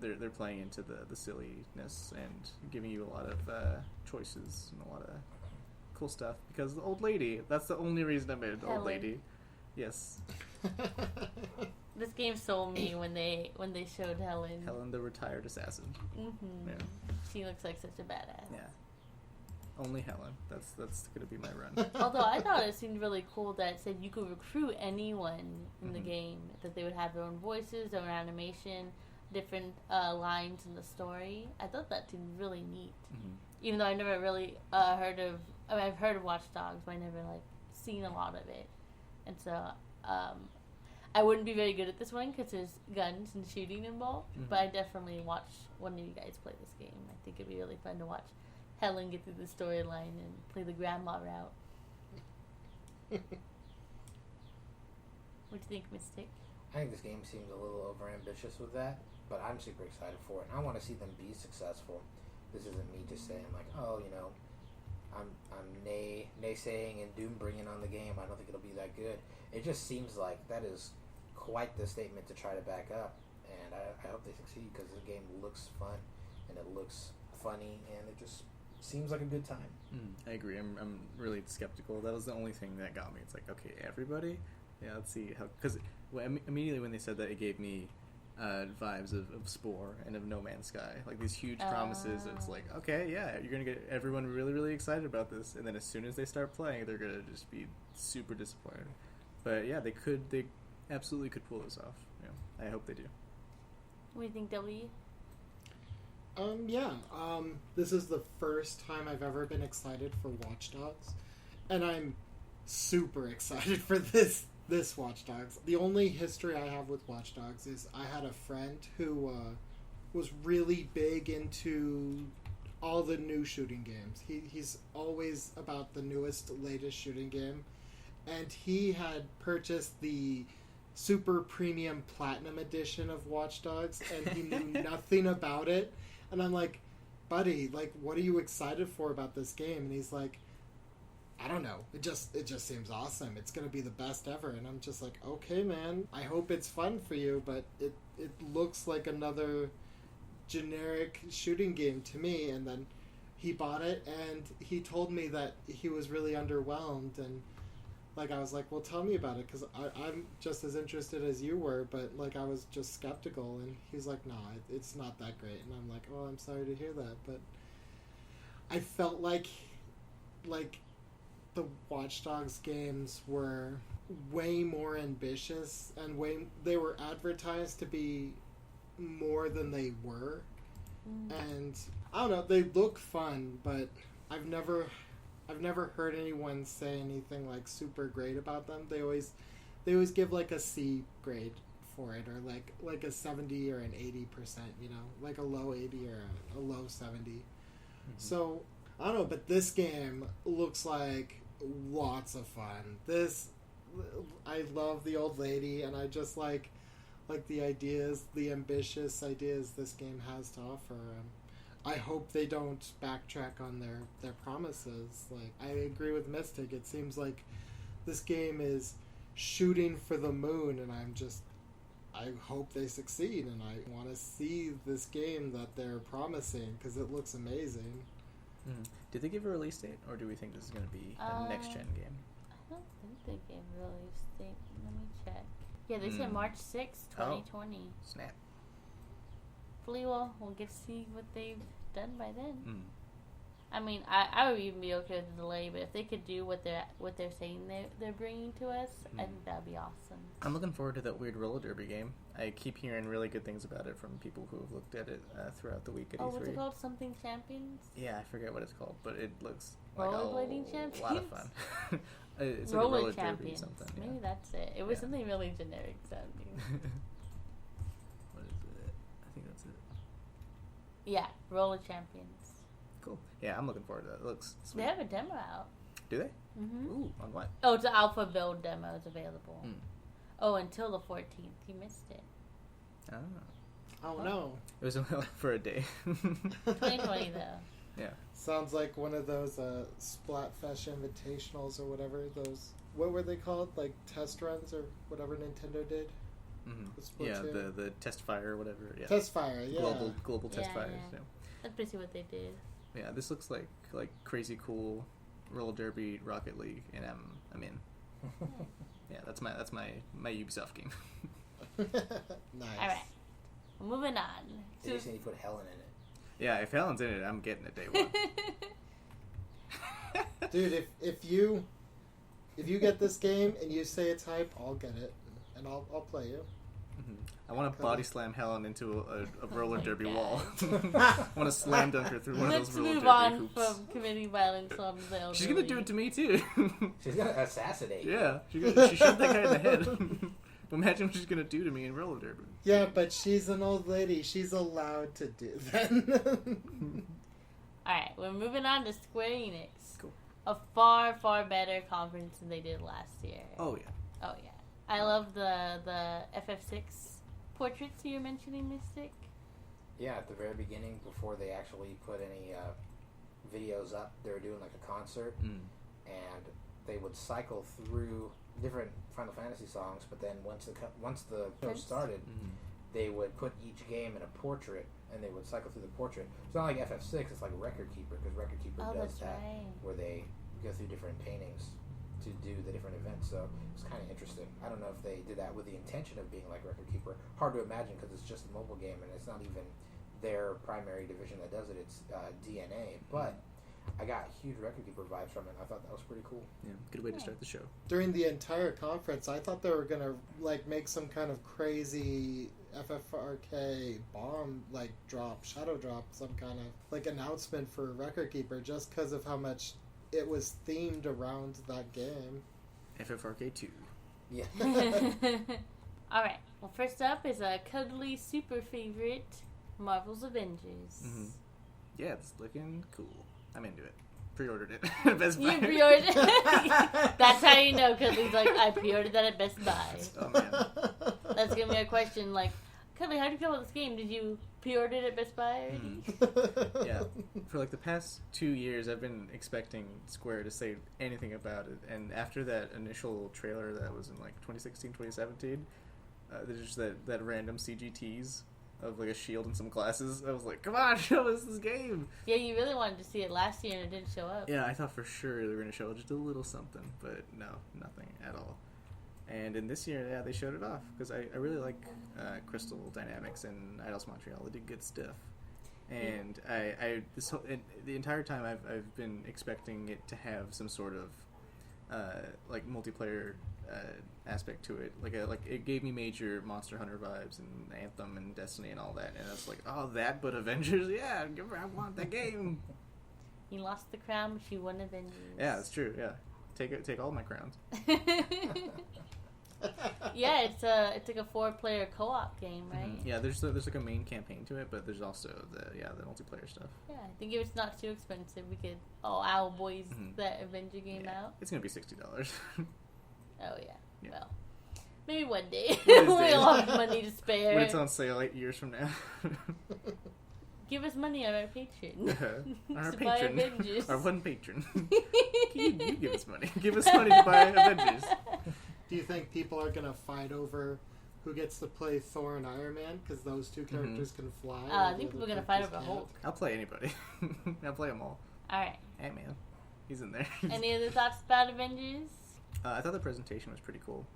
they're playing into the silliness and giving you a lot of choices and a lot of cool stuff. Because the old lady, that's the only reason I made it, the old lady. Yes. This game sold me when they showed Helen. Helen, the retired assassin. Mm-hmm. Yeah. She looks like such a badass. Yeah. Only Helen. That's gonna be my run. Although I thought it seemed really cool that it said you could recruit anyone in the game. That they would have their own voices, their own animation, different lines in the story. I thought that seemed really neat. Mm-hmm. Even though I never really heard of. I mean, I've heard of Watch Dogs, but I never seen a lot of it. And so I wouldn't be very good at this one because there's guns and shooting involved. Mm-hmm. But I definitely watch one of you guys play this game. I think it'd be really fun to watch Helen get through the storyline and play the grandma route. What do you think, Mystic? I think this game seems a little overambitious with that, but I'm super excited for it, and I want to see them be successful. This isn't me just saying like, oh, you know, I'm naysaying and doom bringing on the game. I don't think it'll be that good. It just seems like that is quite the statement to try to back up, and I hope they succeed because the game looks fun and it looks funny and it just seems like a good time. I agree. I'm really skeptical. That was the only thing that got me. It's like, okay, everybody, yeah, let's see how. Because immediately when they said that, it gave me vibes of Spore and of No Man's Sky, like these huge promises. It's like, okay, yeah, you're gonna get everyone really, really excited about this, and then as soon as they start playing, they're gonna just be super disappointed. But yeah, they absolutely could pull this off. Yeah, I hope they do. What do you think, W? This is the first time I've ever been excited for Watch Dogs, and I'm super excited for this Watch Dogs. The only history I have with Watch Dogs is I had a friend who was really big into all the new shooting games. He's always about the newest, latest shooting game, and he had purchased the super premium platinum edition of Watch Dogs, and he knew nothing about it. And I'm like, buddy, like, what are you excited for about this game? And he's like, I don't know. It just seems awesome. It's gonna be the best ever. And I'm just like, okay, man. I hope it's fun for you, but it looks like another generic shooting game to me. And then he bought it, and he told me that he was really underwhelmed. And like, I was like, well, tell me about it, because I'm just as interested as you were, but like, I was just skeptical. And he was like, nah, it's not that great. And I'm like, oh, I'm sorry to hear that. But I felt like the Watch Dogs games were way more ambitious, and they were advertised to be more than they were. And I don't know, they look fun, but I've never heard anyone say anything like super great about them. They always give like a C grade for it, or like a 70 or an 80%, you know, like a low 80 or a low 70. So I don't know, but this game looks like lots of fun. I love the old lady, and I just like the ideas, the ambitious ideas this game has to offer. I hope they don't backtrack on their promises. Like, I agree with Mystic. It seems like this game is shooting for the moon, and I hope they succeed, and I want to see this game that they're promising, because it looks amazing. Did they give a release date, or do we think this is going to be a next-gen game? I don't think they gave a release date. Let me check. Yeah, they said March 6th, 2020. Snap. Hopefully we'll get to see what they've done by then. I mean, I would even be okay with the delay, but if they could do what they're saying they're bringing to us, I think that'd be awesome. I'm looking forward to that weird roller derby game. I keep hearing really good things about it from people who have looked at it throughout the week at E3. What's it called? Something Champions? Yeah, I forget what it's called, but it looks Rollerblading Champions? A lot of fun. It's like Roller a roller Champions. derby or something. Yeah. Maybe that's it. It was something really generic sounding. What is it? I think that's it. Yeah, Roller Champions. Cool. Yeah, I'm looking forward to that. It looks sweet. They have a demo out. Do they? Mm-hmm. Ooh, on what? Oh, it's an alpha build demo is available. Oh, until the 14th. You missed it. Oh no. It was only for a day. 2020 though. Yeah. Sounds like one of those Splatfest Invitationals or whatever. Those, what were they called? Like test runs or whatever Nintendo did? Yeah, the test fire or whatever. Yeah. Test fire, yeah. Global test fires. Yeah. That's basically what they did. Yeah, this looks like crazy cool roller derby Rocket League, and I'm in. Yeah, that's my Ubisoft game. Nice. All right, moving on. They just need to put Helen in it. Yeah, if Helen's in it, I'm getting it day one. Dude, if you get this game and you say it's hype, I'll get it and I'll play you. I want to body slam Helen into a roller derby God. wall. I want to slam dunk her through one of Let's those roller move derby on hoops. from committing violence on the elderly. She's gonna do it to me too. She's gonna assassinate you. Yeah, she shot that guy in the head. Imagine what she's gonna do to me in roller derby. Yeah, but she's an old lady. She's allowed to do that. Alright, we're moving on to Square Enix. Cool. A far, far better conference than they did last year. Oh yeah. Oh, yeah. I love the FF6 portraits you were mentioning, Mystic. Yeah, at the very beginning, before they actually put any videos up, they were doing like a concert, and they would cycle through different Final Fantasy songs. But then once the show started, they would put each game in a portrait, and they would cycle through the portrait. It's not like FF6; it's like Record Keeper, because Record Keeper does that's that, right. where they go through different paintings to do the different events. So it's kind of interesting. I don't know if they did that with the intention of being like Record Keeper. Hard to imagine because it's just a mobile game and it's not even their primary division that does it. It's DNA. But I got huge Record Keeper vibes from it. I thought that was pretty cool. Yeah, good way to start the show. During the entire conference, I thought they were gonna like make some kind of crazy FFRK bomb like drop, shadow drop, some kind of like announcement for Record Keeper, just because of how much it was themed around that game. FFRK 2. Yeah. Alright, well, first up is a cuddly super favorite, Marvel's Avengers. Yeah, it's looking cool. I'm into it. Pre-ordered it at Best Buy. You pre-ordered That's how you know, Cuddly's like, I pre-ordered that at Best Buy. Oh man. That's gonna be a question like, Cuddly, how do you feel about this game? Did you pre-order it at Best Buy already? Yeah. For like the past 2 years, I've been expecting Square to say anything about it. And after that initial trailer that was in like 2016, 2017, there's just that random CG tease of like a shield and some glasses. I was like, come on, show us this game. Yeah, you really wanted to see it last year and it didn't show up. Yeah, I thought for sure they were going to show just a little something, but no, nothing at all. And in this year, yeah, they showed it off because I really like Crystal Dynamics and Eidos Montreal. They did good stuff, and the entire time I've been expecting it to have some sort of like multiplayer aspect to it. Like it gave me major Monster Hunter vibes and Anthem and Destiny and all that. And I was like, oh, that, but Avengers, yeah, I want that game. You lost the crown, but you won Avengers. Yeah, that's true. Yeah, take all my crowns. Yeah, it's like a 4-player co-op game, right? Yeah, there's like a main campaign to it, but there's also the multiplayer stuff. Yeah, I think if it's not too expensive, we could Owl Boiz that Avenger game out. It's gonna be $60. Oh yeah. Yeah. Well, maybe one day One we'll day. have money to spare. When it's on sale 8 years from now. Give us money on our Patreon. Our To buy patron, Avengers. our one patron. you give us money. Give us money to buy Avengers. Do you think people are gonna fight over who gets to play Thor and Iron Man because those two characters can fly? I think people are gonna fight over Hulk. I'll play anybody. I'll play them all. All right. Ant-Man, he's in there. Any other thoughts about Avengers? I thought the presentation was pretty cool.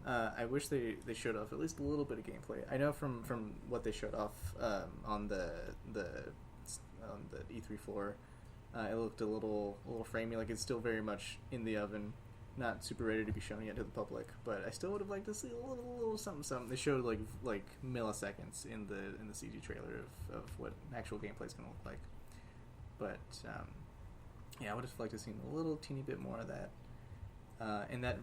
I wish they showed off at least a little bit of gameplay. I know from what they showed off on the E3 floor, it looked a little framey, like it's still very much in the oven, not super ready to be shown yet to the public. But I still would have liked to see a little something. They showed like milliseconds in the CG trailer of what actual gameplay is going to look like. But yeah, I would have liked to see a little teeny bit more of that. And that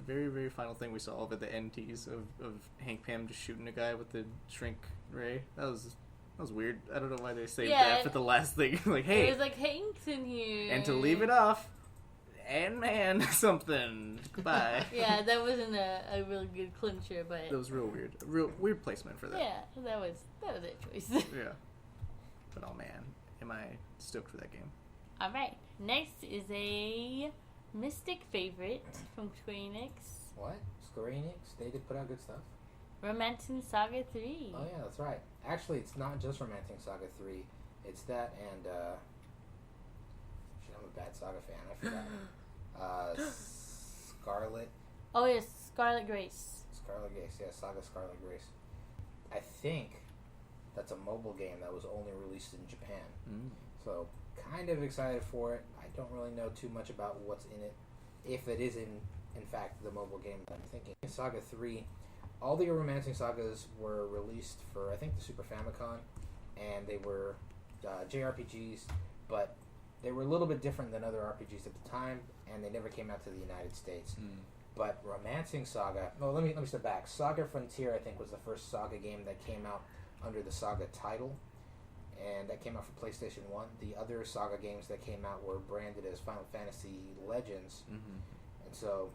very, very final thing we saw over the end tease of Hank Pym just shooting a guy with the shrink ray, that was weird. I don't know why they saved that for the last thing. Like, hey, it was like Hank's in here, and to leave it off, Ant-Man something. Goodbye. Yeah, that wasn't a really good clincher, but That was real weird placement for that. yeah, that was their choice. Yeah. But oh man, am I stoked for that game. All right, next is a Mystic favorite from Square Enix, What? Square Enix? They did put out good stuff. Romancing Saga 3. Oh yeah, that's right. Actually, it's not just Romancing Saga 3. It's that and shit, I'm a bad Saga fan. I forgot. Scarlet. Oh yes, Scarlet Grace. Scarlet Grace, yeah, Saga Scarlet Grace. I think that's a mobile game that was only released in Japan. So, kind of excited for it. I don't really know too much about what's in it, if it is in fact the mobile game that I'm thinking. Saga 3, all the Romancing Sagas were released for, I think, the Super Famicom, and they were JRPGs, but they were a little bit different than other RPGs at the time, and they never came out to the United States. But Romancing Saga... No, let me step back. Saga Frontier, I think, was the first Saga game that came out under the Saga title, and that came out for PlayStation 1. The other Saga games that came out were branded as Final Fantasy Legends. And so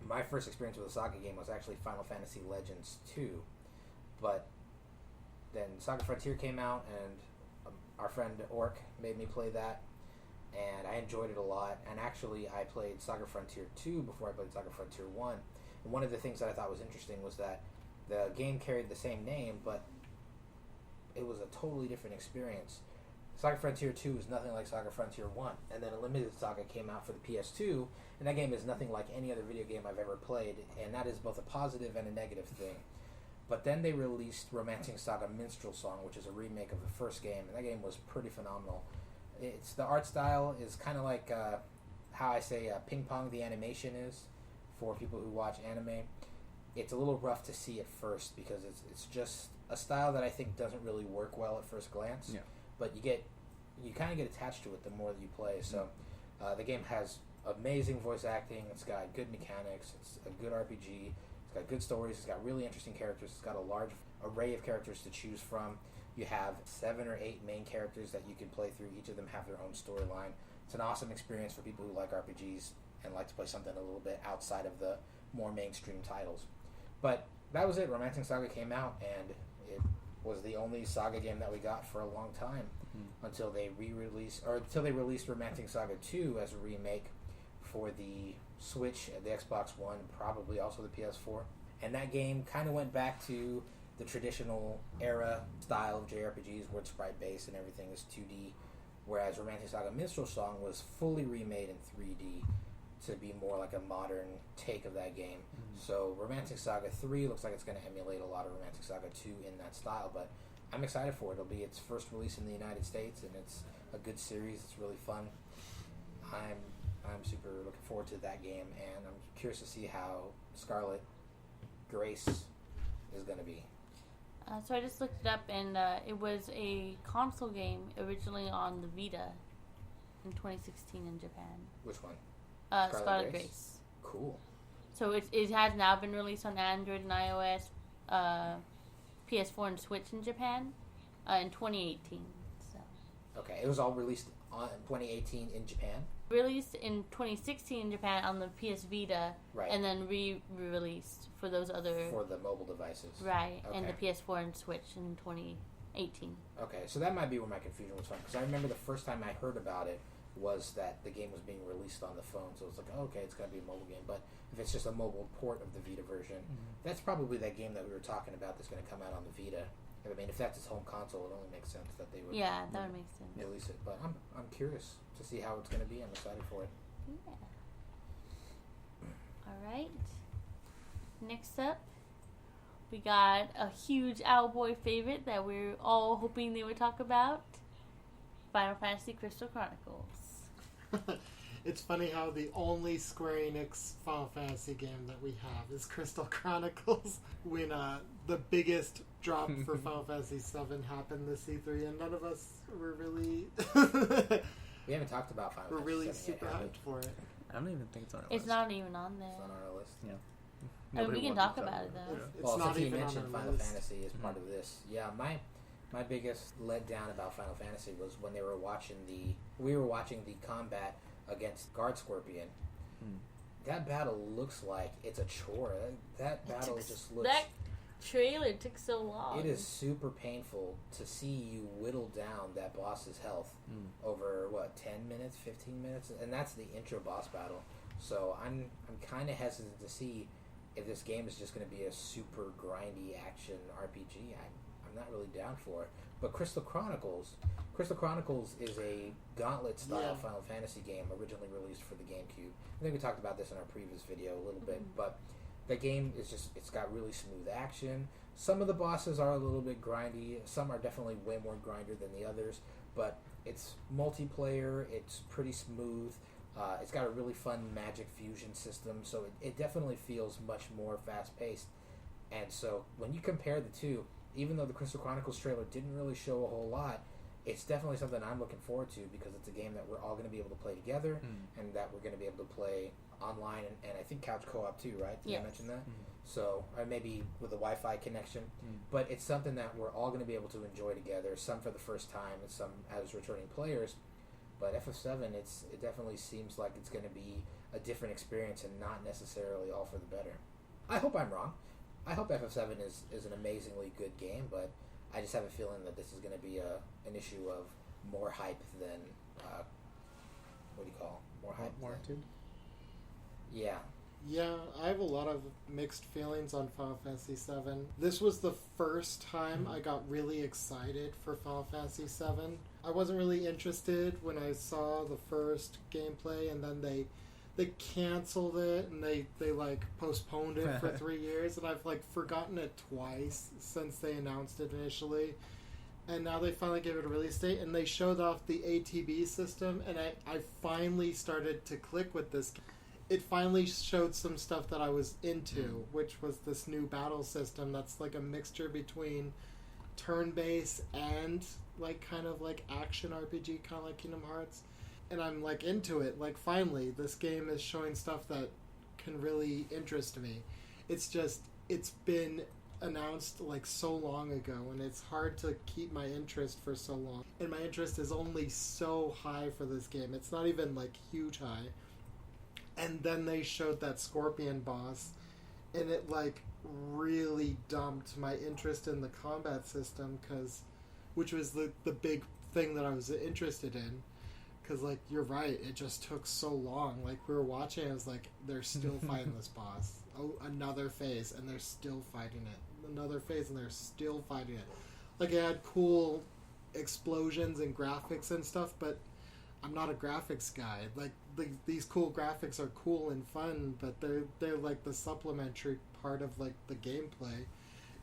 my first experience with a Saga game was actually Final Fantasy Legends 2. But then Saga Frontier came out, and our friend Orc made me play that, and I enjoyed it a lot. And actually, I played Saga Frontier 2 before I played Saga Frontier 1. And one of the things that I thought was interesting was that the game carried the same name, but it was a totally different experience. Saga Frontier 2 is nothing like Saga Frontier 1. And then a limited Saga came out for the PS2, and that game is nothing like any other video game I've ever played, and that is both a positive and a negative thing. But then they released Romancing Saga Minstrel Song, which is a remake of the first game, and that game was pretty phenomenal. The art style is kind of like how I say ping pong the animation is for people who watch anime. It's a little rough to see at first because it's just a style that I think doesn't really work well at first glance. Yeah. But you kind of get attached to it the more that you play. So the game has amazing voice acting. It's got good mechanics. It's a good RPG. It's got good stories. It's got really interesting characters. It's got a large array of characters to choose from. You have 7 or 8 main characters that you can play through. Each of them have their own storyline. It's an awesome experience for people who like RPGs and like to play something a little bit outside of the more mainstream titles. But that was it. Romancing Saga came out, and it was the only Saga game that we got for a long time until they released Romancing Saga 2 as a remake for the Switch, the Xbox One, probably also the PS4. And that game kind of went back to the traditional era style of JRPGs where it's sprite-based and everything is 2D, whereas Romancing Saga Minstrel Song was fully remade in 3D to be more like a modern take of that game. So Romancing Saga 3 looks like it's going to emulate a lot of Romancing Saga 2 in that style, but I'm excited for it. It'll be its first release in the United States, and it's a good series. It's really fun. I'm super looking forward to that game, and I'm curious to see how Scarlet Grace is going to be. So I just looked it up, and it was a console game originally on the Vita in 2016 in Japan. Which one? Scarlet Grace. Cool. So it has now been released on Android and iOS, PS4 and Switch in Japan in 2018. So. Okay, it was all released on 2018 in Japan? Released in 2016 in Japan on the PS Vita, right. And then re-released for those other... For the mobile devices. Right, okay. And the PS4 and Switch in 2018. Okay, so that might be where my confusion was from, because I remember the first time I heard about it was that the game was being released on the phone, so it was like, oh, okay, it's going to be a mobile game, but if it's just a mobile port of the Vita version, that's probably that game that we were talking about that's going to come out on the Vita. I mean, if that's its home console, it only makes sense that they would that would make sense. Release it, but I'm curious to see how it's going to be. I'm excited for it. Yeah. Alright. Next up, we got a huge Owlboy favorite that we're all hoping they would talk about. Final Fantasy Crystal Chronicles. It's funny how the only Square Enix Final Fantasy game that we have is Crystal Chronicles. When the biggest drop for Final Fantasy VII happened this E3, and none of us were really... We haven't talked about Final Fantasy We're really VII super yet, hyped for it. I don't even think it's on our list. It's not even on there. It's not on our list. Yeah. I mean, we can talk about it, though. It's Well, not since you even on mentioned our Final list. Fantasy as part of this, yeah, my biggest letdown about Final Fantasy was when we were watching the combat against Guard Scorpion. That battle looks like it's a chore. That battle just looks... That trailer took so long. It is super painful to see you whittle down that boss's health over, 10 minutes, 15 minutes? And that's the intro boss battle. So I'm kind of hesitant to see if this game is just going to be a super grindy action RPG. I'm not really down for it. But Crystal Chronicles is a gauntlet-style Final Fantasy game originally released for the GameCube. I think we talked about this in our previous video a little bit, but The game is it's got really smooth action. Some of the bosses are a little bit grindy. Some are definitely way more grinder than the others. But it's multiplayer. It's pretty smooth. It's got a really fun magic fusion system. So it definitely feels much more fast-paced. And so when you compare the two, even though the Crystal Chronicles trailer didn't really show a whole lot, it's definitely something I'm looking forward to because it's a game that we're all going to be able to play together and that we're going to be able to play online and I think couch co-op too, right? Did I mention that? So, or maybe with a Wi-Fi connection. But it's something that we're all going to be able to enjoy together, some for the first time and some as returning players. But FF7, it definitely seems like it's going to be a different experience and not necessarily all for the better. I hope I'm wrong. I hope FF7 is an amazingly good game, but I just have a feeling that this is going to be an issue of more hype than what do you call it? More hype? Warranted? Yeah. Yeah, I have a lot of mixed feelings on Final Fantasy VII. This was the first time I got really excited for Final Fantasy VII. I wasn't really interested when I saw the first gameplay, and then they canceled it, and they like postponed it for 3 years, and I've like forgotten it twice since they announced it initially. And now they finally gave it a release date, and they showed off the ATB system, and I finally started to click with this. It finally showed some stuff that I was into, which was this new battle system that's like a mixture between turn-based and like kind of like action RPG, kind of like Kingdom Hearts. And I'm like into it. Like finally, this game is showing stuff that can really interest me. It's just, it's been announced like so long ago, and it's hard to keep my interest for so long. And my interest is only so high for this game. It's not even like huge high. And then they showed that Scorpion boss, and it like really dumped my interest in the combat system, which was the big thing that I was interested in. Because, like, you're right, it just took so long. Like, we were watching, I was like, they're still fighting this boss. Oh, another phase, and they're still fighting it. Another phase, and they're still fighting it. Like, it had cool explosions and graphics and stuff, but I'm not a graphics guy. Like, these cool graphics are cool and fun, but they're like, the supplementary part of, like, the gameplay.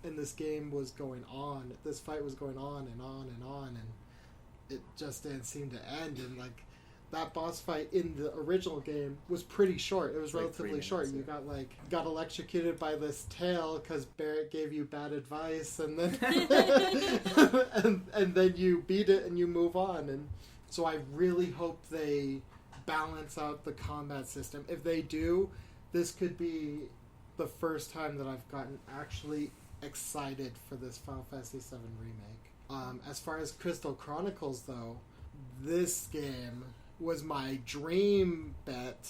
And this game was going on. This fight was going on and on and on, and it just didn't seem to end. And like that boss fight in the original game was pretty short. It was like relatively short. You got electrocuted by this tail because Barrett gave you bad advice, and then and then you beat it and you move on. And so I really hope they balance out the combat system. If they do, this could be the first time that I've gotten actually excited for this Final Fantasy VII remake. As far as Crystal Chronicles, though, this game was my dream bet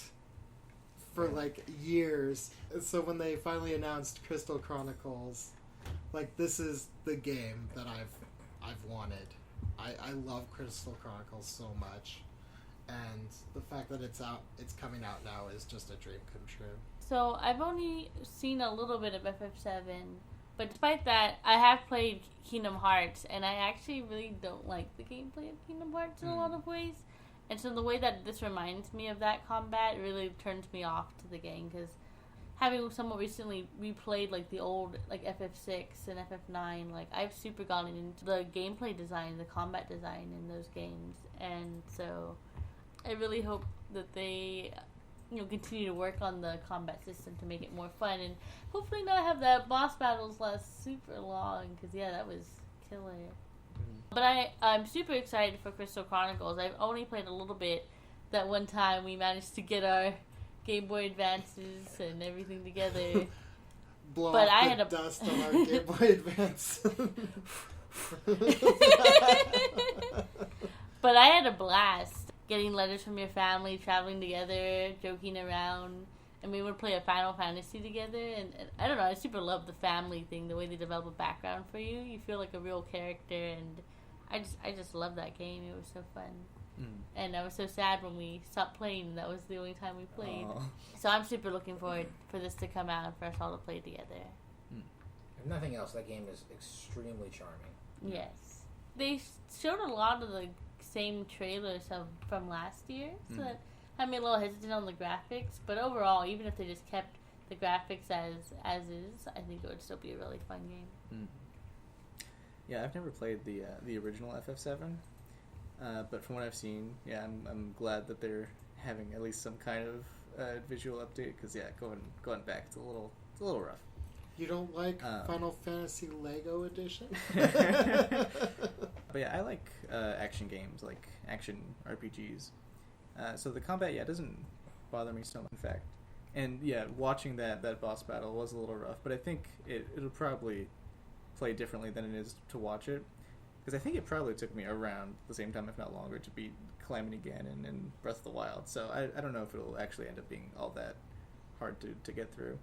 for like years. So when they finally announced Crystal Chronicles, like this is the game that I've wanted. I love Crystal Chronicles so much, and the fact that it's coming out now is just a dream come true. So I've only seen a little bit of FF7. But despite that, I have played Kingdom Hearts, and I actually really don't like the gameplay of Kingdom Hearts in a lot of ways. And so the way that this reminds me of that combat really turns me off to the game, because having somewhat recently replayed like the old like FF6 and FF9, like I've super gotten into the gameplay design, the combat design in those games. And so I really hope that they continue to work on the combat system to make it more fun, and hopefully not have that boss battles last super long, because that was killer. But I'm super excited for Crystal Chronicles. I've only played a little bit. That one time we managed to get our Game Boy Advances and everything together. Blow but off I the had a dust on our Game Boy Advance. But I had a blast. Getting letters from your family, traveling together, joking around, and we would play a Final Fantasy together. And I don't know, I super love the family thing, the way they develop a background for you. You feel like a real character, and I just love that game. It was so fun. And I was so sad when we stopped playing. That was the only time we played. Aww. So I'm super looking forward for this to come out and for us all to play together. If nothing else, that game is extremely charming. Yes. They showed a lot of the same trailers from last year, so that had me a little hesitant on the graphics. But overall, even if they just kept the graphics as is, I think it would still be a really fun game. Yeah, I've never played the original FF7, but from what I've seen, yeah, I'm glad that they're having at least some kind of visual update, because yeah, going back, it's a little rough. You don't like Final Fantasy Lego Edition? But yeah, I like action games, like action RPGs. So the combat, yeah, doesn't bother me so much, in fact. And yeah, watching that boss battle was a little rough, but I think it'll probably play differently than it is to watch it. Because I think it probably took me around the same time, if not longer, to beat Calamity Ganon in Breath of the Wild. So I don't know if it'll actually end up being all that hard to get through.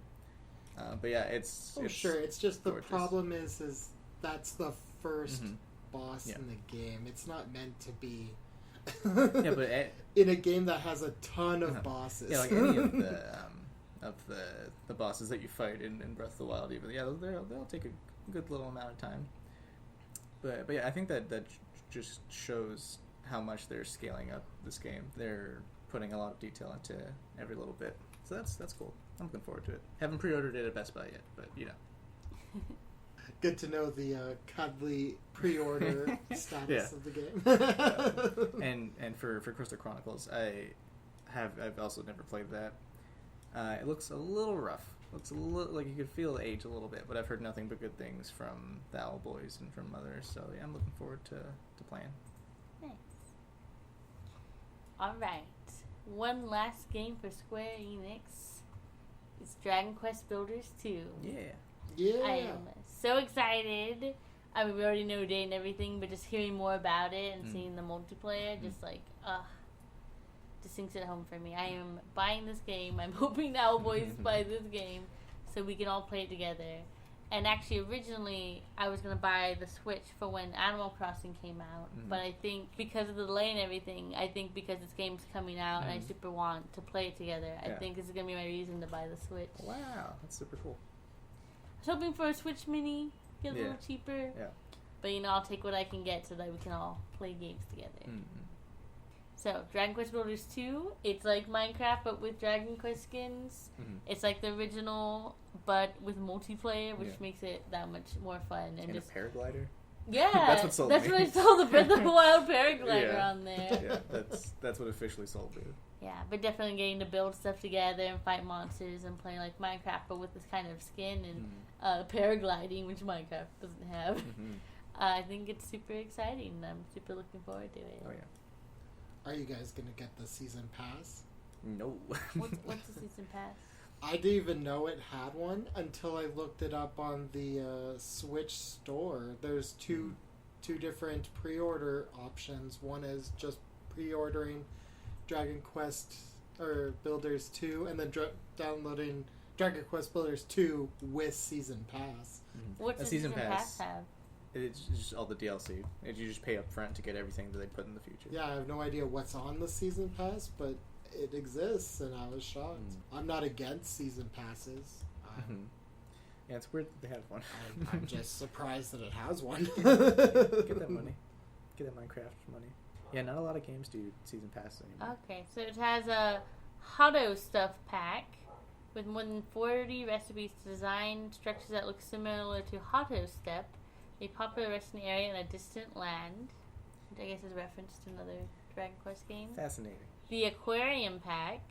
But yeah, it's sure. It's just the gorgeous. problem is that's the first boss in the game. It's not meant to be. Yeah, but in a game that has a ton of bosses. Yeah, like any of the bosses that you fight in Breath of the Wild, even they'll take a good little amount of time. But yeah, I think that just shows how much they're scaling up this game. They're putting a lot of detail into every little bit. So that's cool. I'm looking forward to it. Haven't pre-ordered it at Best Buy yet, but you know. Good to know the cuddly pre-order status of the game. And for Crystal Chronicles, I've also never played that. It looks a little rough. Looks a little like you could feel the age a little bit, but I've heard nothing but good things from the Owl Boiz and from others. So yeah, I'm looking forward to playing. Nice. All right. One last game for Square Enix is Dragon Quest Builders 2. Yeah. I am so excited. I mean, we already know date and everything, but just hearing more about it and seeing the multiplayer, just like, just sinks it home for me. I am buying this game. I'm hoping the Owl Boiz buy this game so we can all play it together. And actually, originally, I was going to buy the Switch for when Animal Crossing came out. But I think because of the delay and everything, I think because this game's coming out and I super want to play it together, I think this is going to be my reason to buy the Switch. Wow, that's super cool. I was hoping for a Switch Mini, get a little cheaper. Yeah. But, I'll take what I can get so that we can all play games together. So, Dragon Quest Builders 2, it's like Minecraft, but with Dragon Quest skins. It's like the original, but with multiplayer, which makes it that much more fun. And just a paraglider? Yeah, that's what sold me. That's what I saw the Breath of the Wild paraglider on there. Yeah, that's what officially sold me. Yeah, but definitely getting to build stuff together and fight monsters and play like Minecraft, but with this kind of skin and paragliding, which Minecraft doesn't have. I think it's super exciting. I'm super looking forward to it. Oh, yeah. Are you guys going to get the season pass? No. What's the season pass? I didn't even know it had one until I looked it up on the Switch store. There's two different pre-order options. One is just pre-ordering Dragon Quest or Builders 2 and then downloading Dragon Quest Builders 2 with Season Pass. What does Season Pass have? It's just all the DLC. You just pay up front to get everything that they put in the future. Yeah, I have no idea what's on the Season Pass, but it exists, and I was shocked. I'm not against Season Passes. Yeah, it's weird that they have one. I'm just surprised that it has one. Get that money. Get that Minecraft money. Yeah, not a lot of games do Season Passes anymore. Okay, so it has a Hotto Stuff pack with more than 40 recipes to design structures that look similar to Hotto Step, a popular resting area in a distant land, which I guess is a reference to another Dragon Quest game. Fascinating. The Aquarium Pack.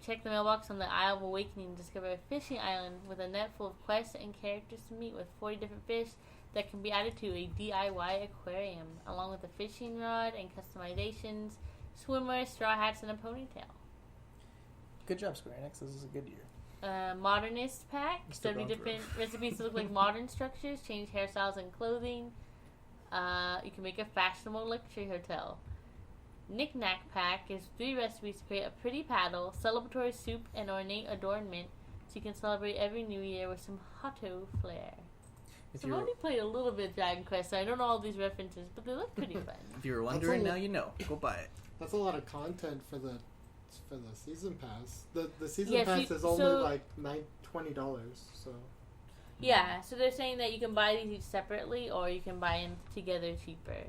Check the mailbox on the Isle of Awakening to discover a fishing island with a net full of quests and characters to meet with 40 different fish that can be added to a DIY aquarium, along with a fishing rod and customizations, swimmers, straw hats, and a ponytail. Good job, Square Enix. This is a good year. Modernist Pack. 70 different recipes to look like modern structures, change hairstyles and clothing. You can make a fashionable luxury hotel. Knick-Knack Pack is 3 recipes to create a pretty paddle, celebratory soup, and ornate adornment, so you can celebrate every new year with some Hotto flair. So I've already played a little bit of Dragon Quest, so I don't know all these references, but they look pretty fun. If you were wondering, now you know. Go buy it. That's a lot of content for the season pass. The season pass is only like $20, so. Yeah, so they're saying that you can buy these each separately, or you can buy them together cheaper.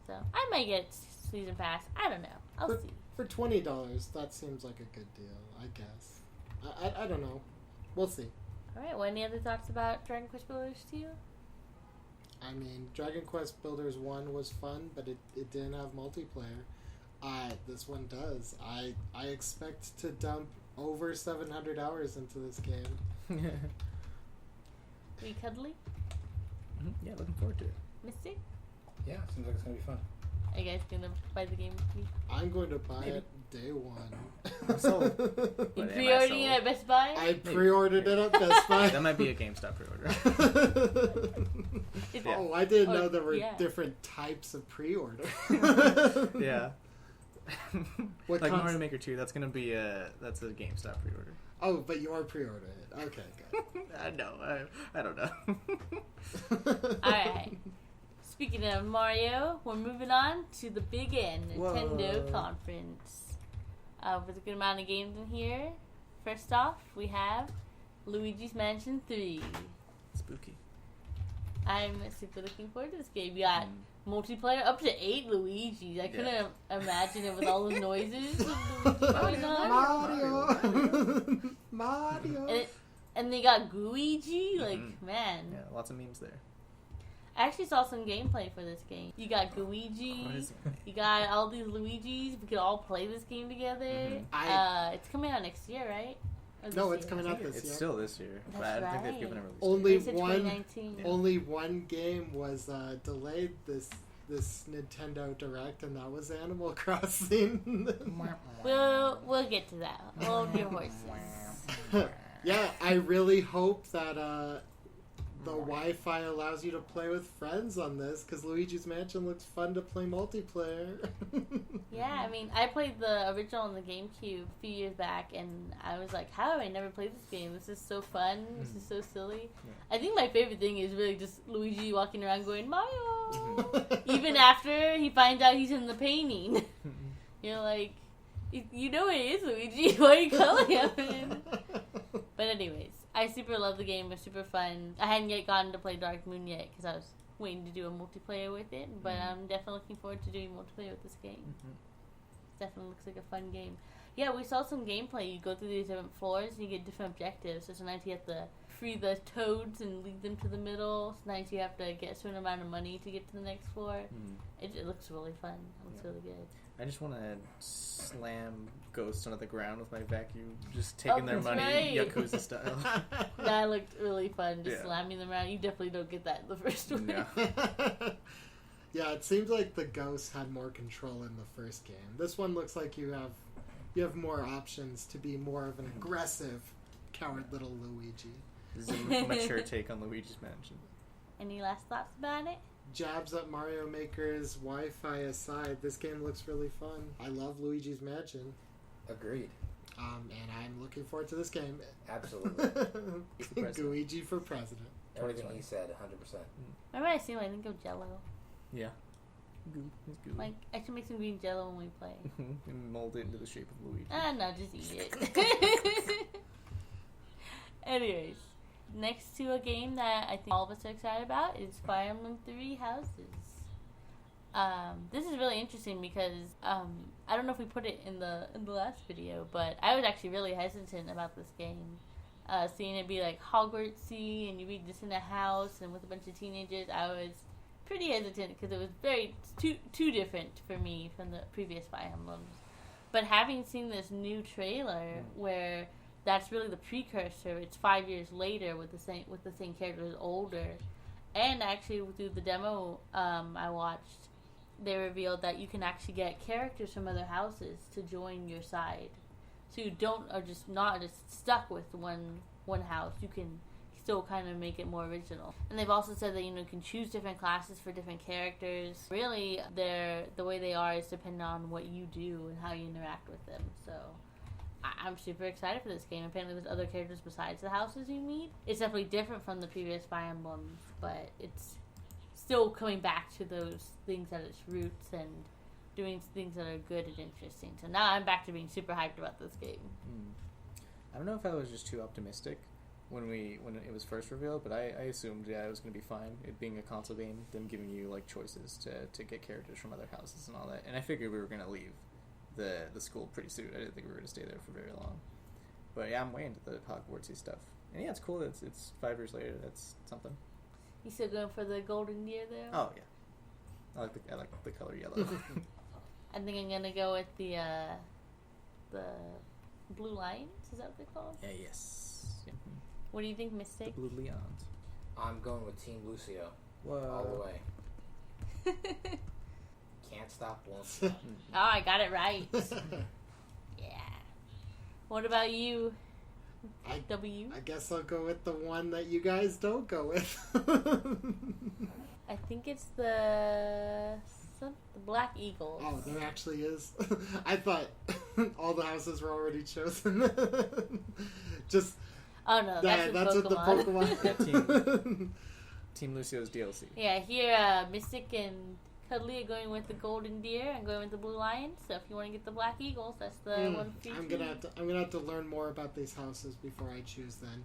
So I might get season pass. I don't know. I'll see. For $20, that seems like a good deal, I guess. I don't know. We'll see. Alright, well, any other thoughts about Dragon Quest Builders 2? I mean, Dragon Quest Builders 1 was fun, but it didn't have multiplayer. This one does. I expect to dump over 700 hours into this game. Are you cuddly? Yeah, looking forward to it. Mystic? Yeah, seems like it's gonna be fun. Are you guys gonna buy the game with me? I'm going to buy it day one. I'm sold. You But am I pre-ordering it sold? at Best Buy? I pre-ordered it at Best Buy. That might be a GameStop pre-order. It's- Oh, I didn't know there were yeah. different types of pre-order. Yeah. What like cons- Mario Maker 2, that's gonna be that's a GameStop pre-order. Oh, but you are pre-ordering it. Okay, good. I don't know. Alright. Speaking of Mario, we're moving on to the Big N Nintendo Whoa. Conference. With a good amount of games in here. First off, we have Luigi's Mansion 3. Spooky. I'm super looking forward to this game. We got multiplayer up to 8 Luigis. I couldn't imagine it with all those noises going on. Mario! Mario! And they got Gooigi. Like, man. Yeah, lots of memes there. I actually saw some gameplay for this game. You got Gooigi. What is it? You got all these Luigis. We could all play this game together. It's coming out next year, right? Or this No, it's year? coming out this It's year. still this year, but I That's don't think they've right. given a release. Only They said one, 2019. Yeah. only one game was delayed this Nintendo Direct, and that was Animal Crossing. We'll get to that. Hold your horses. Yeah, I really hope that the Wi-Fi allows you to play with friends on this, because Luigi's Mansion looks fun to play multiplayer. Yeah, I mean, I played the original on the GameCube a few years back, and I was like, how have I never played this game? This is so fun. This is so silly. I think my favorite thing is really just Luigi walking around going, Mario! Even after he finds out he's in the painting. You're like, you know it is Luigi. Why are you calling him? But anyways, I super love the game. It was super fun. I hadn't yet gotten to play Dark Moon yet because I was waiting to do a multiplayer with it. But I'm definitely looking forward to doing multiplayer with this game. Definitely looks like a fun game. Yeah, we saw some gameplay. You go through these different floors and you get different objectives. So sometimes you have to free the toads and lead them to the middle. Sometimes you have to get a certain amount of money to get to the next floor. It looks really fun. It looks really good. I just want to slam ghosts onto the ground with my vacuum, just taking their that's money, right. Yakuza style. That looked really fun, just Yeah. slamming them around. You definitely don't get that in the first one. Yeah. Yeah, it seems like the ghosts had more control in the first game. This one looks like you have more options to be more of an aggressive, coward little Luigi. This is a mature take on Luigi's Mansion. Any last thoughts about it? Jabs at Mario Maker's Wi-Fi aside, this game looks really fun. I love Luigi's Mansion, Agreed. and I'm looking forward to this game. Absolutely. Luigi for president. Everything he said, 100%. Remember I said I think of Jello. Yeah. It's good. Like, I should make some green Jello when we play. And mold it into the shape of Luigi. No, just eat it. Anyways, next to a game that I think all of us are excited about is Fire Emblem 3 Houses. This is really interesting because I don't know if we put it in the last video, but I was actually really hesitant about this game. Seeing it be like Hogwartsy and you read this in a house and with a bunch of teenagers, I was pretty hesitant because it was very too different for me from the previous Fire Emblems. But having seen this new trailer where that's really the precursor, it's 5 years later with the same characters older, and actually through the demo I watched, they revealed that you can actually get characters from other houses to join your side, so you are just not just stuck with one house. You can still kind of make it more original. And they've also said that you can choose different classes for different characters. Really, the way they are is dependent on what you do and how you interact with them. So I'm super excited for this game. Apparently there's other characters besides the houses you meet. It's definitely different from the previous Fire Emblems, but it's still coming back to those things at its roots and doing things that are good and interesting. So now I'm back to being super hyped about this game. I don't know if I was just too optimistic when it was first revealed, but I assumed it was going to be fine. It being a console game, them giving you like choices to get characters from other houses and all that. And I figured we were going to leave the school pretty soon. I didn't think we were going to stay there for very long. But yeah, I'm way into the Hogwartsy stuff. And yeah, it's cool that it's 5 years later. That's something. You still going for the golden deer there? Oh yeah, I like the color yellow. I think I'm gonna go with the blue lions. Is that what they're called? Yeah, yes. Yeah. What do you think, The Mystic? Blue Leons. I'm going with Team Lucio Whoa. all the way. Can't stop, won't stop. Oh, I got it right. Yeah. What about you, W? I guess I'll go with the one that you guys don't go with. I think it's the Black Eagles. Oh, there actually is. I thought all the houses were already chosen. Just Oh no, that's what the Pokemon. Team Lucio's DLC. Yeah, here Mystic and Cuddly are going with the golden deer. I'm going with the blue lions. So if you want to get the Black Eagles, that's the one for you. I'm gonna have to learn more about these houses before I choose. Then.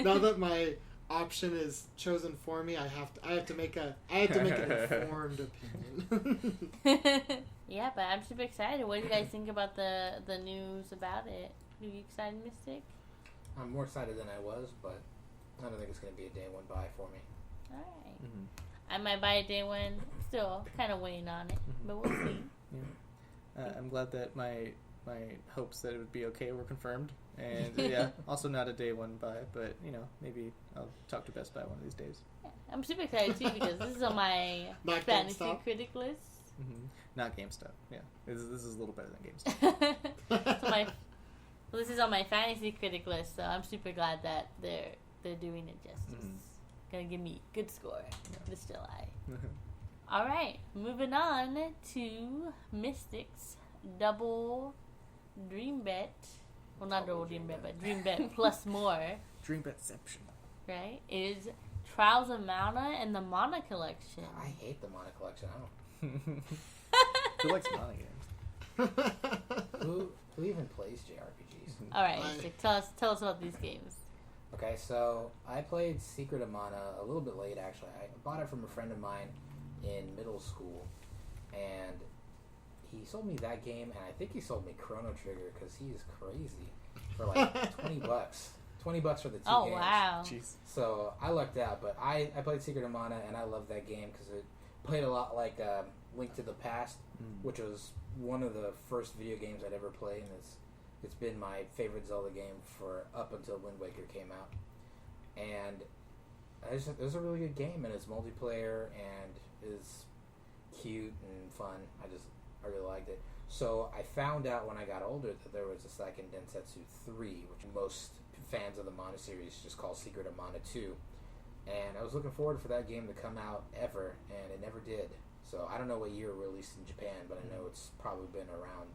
Now that my option is chosen for me, I have to make an informed opinion. Yeah, but I'm super excited. What do you guys think about the news about it? Are you excited, Mystic? I'm more excited than I was, but I don't think it's going to be a day one buy for me. Alright. Mm-hmm. I might buy it day one. Still kind of waiting on it, but we'll see. Yeah. I'm glad that my hopes that it would be okay were confirmed. And yeah, also not a day one buy, but maybe I'll talk to Best Buy one of these days. Yeah, I'm super excited too because this is on my Not fantasy GameStop? critic list. Mm-hmm. Not GameStop. Yeah, this is a little better than GameStop. This is on my fantasy critic list, so I'm super glad that they're doing it justice. Mhm. Gonna give me good score this July. Mm-hmm. All right, moving on to Mystics double dream bet. Well, not double dream bet, but dream bet plus more. Dream Betception. Right? Is Trials of Mana and the Mana collection. I hate the Mana collection. I don't. Who likes Mana games? Who even plays JRPGs? All right, Mystic, tell us about these games. Okay, so I played Secret of Mana a little bit late, actually. I bought it from a friend of mine in middle school, and he sold me that game, and I think he sold me Chrono Trigger because he's crazy for like $20. $20 for the two Oh, games. wow. Jeez. So I lucked out, but I played Secret of Mana, and I loved that game because it played a lot like Link to the Past, which was one of the first video games I'd ever played, and it's been my favorite Zelda game for up until Wind Waker came out. And it was a really good game, and it's multiplayer and is cute and fun. I really liked it. So I found out when I got older that there was a second Densetsu 3, which most fans of the Mana series just call Secret of Mana 2. And I was looking forward for that game to come out ever, and it never did. So I don't know what year it released in Japan, but I know it's probably been around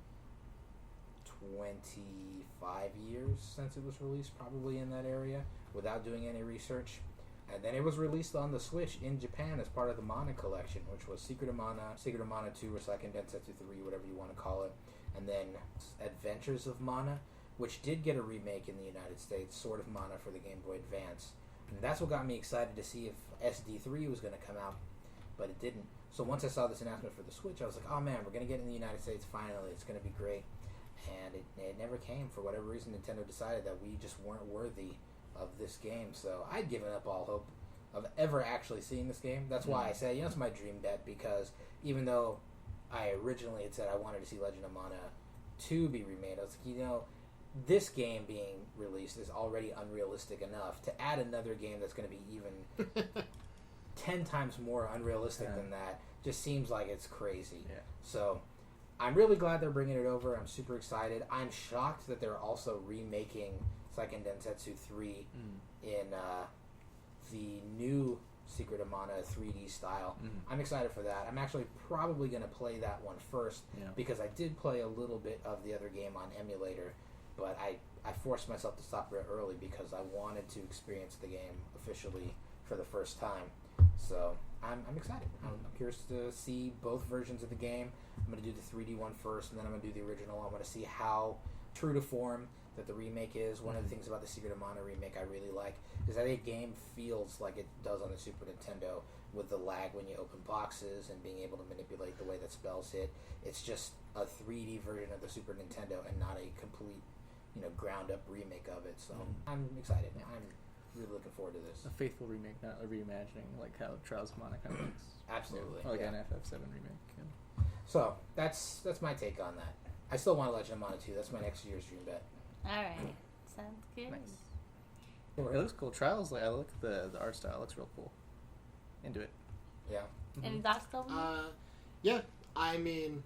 25 years since it was released, probably in that area, without doing any research. And then it was released on the Switch in Japan as part of the Mana collection, which was Secret of Mana 2, or Second Densetsu 3, whatever you want to call it. And then Adventures of Mana, which did get a remake in the United States, Sword of Mana for the Game Boy Advance. And that's what got me excited to see if SD3 was going to come out, but it didn't. So once I saw this announcement for the Switch, I was like, oh man, we're going to get it in the United States finally. It's going to be great. And it never came. For whatever reason, Nintendo decided that we just weren't worthy of this game. So I'd given up all hope of ever actually seeing this game. That's why I say, it's my dream bet, because even though I originally had said I wanted to see Legend of Mana 2 be remade, I was like, this game being released is already unrealistic enough. To add another game that's going to be even 10 times more unrealistic than that just seems like it's crazy. Yeah. So I'm really glad they're bringing it over. I'm super excited. I'm shocked that they're also remaking Second Densetsu 3 in the new Secret of Mana 3D style. I'm excited for that. I'm actually probably going to play that one first because I did play a little bit of the other game on emulator, but I forced myself to stop real early because I wanted to experience the game officially for the first time. So I'm excited. I'm curious to see both versions of the game. I'm going to do the 3D one first, and then I'm going to do the original. I want to see how true to form that the remake is. One of the things about the Secret of Mana remake I really like is that the game feels like it does on the Super Nintendo, with the lag when you open boxes and being able to manipulate the way that spells hit. It's just a 3D version of the Super Nintendo and not a complete ground up remake of it. So I'm excited. I'm really looking forward to this. A faithful remake, not a reimagining, like how Trials of Mana kind of looks. Absolutely. Like yeah. an FF7 remake. Yeah. So that's my take on that. I still want Legend of Mana 2. That's my next year's dream bet. Alright. Sounds good. Nice. It looks cool. Trials, like I look at the art style. It looks real cool. Into it. Yeah. Any thoughts, Toby? Yeah. I mean,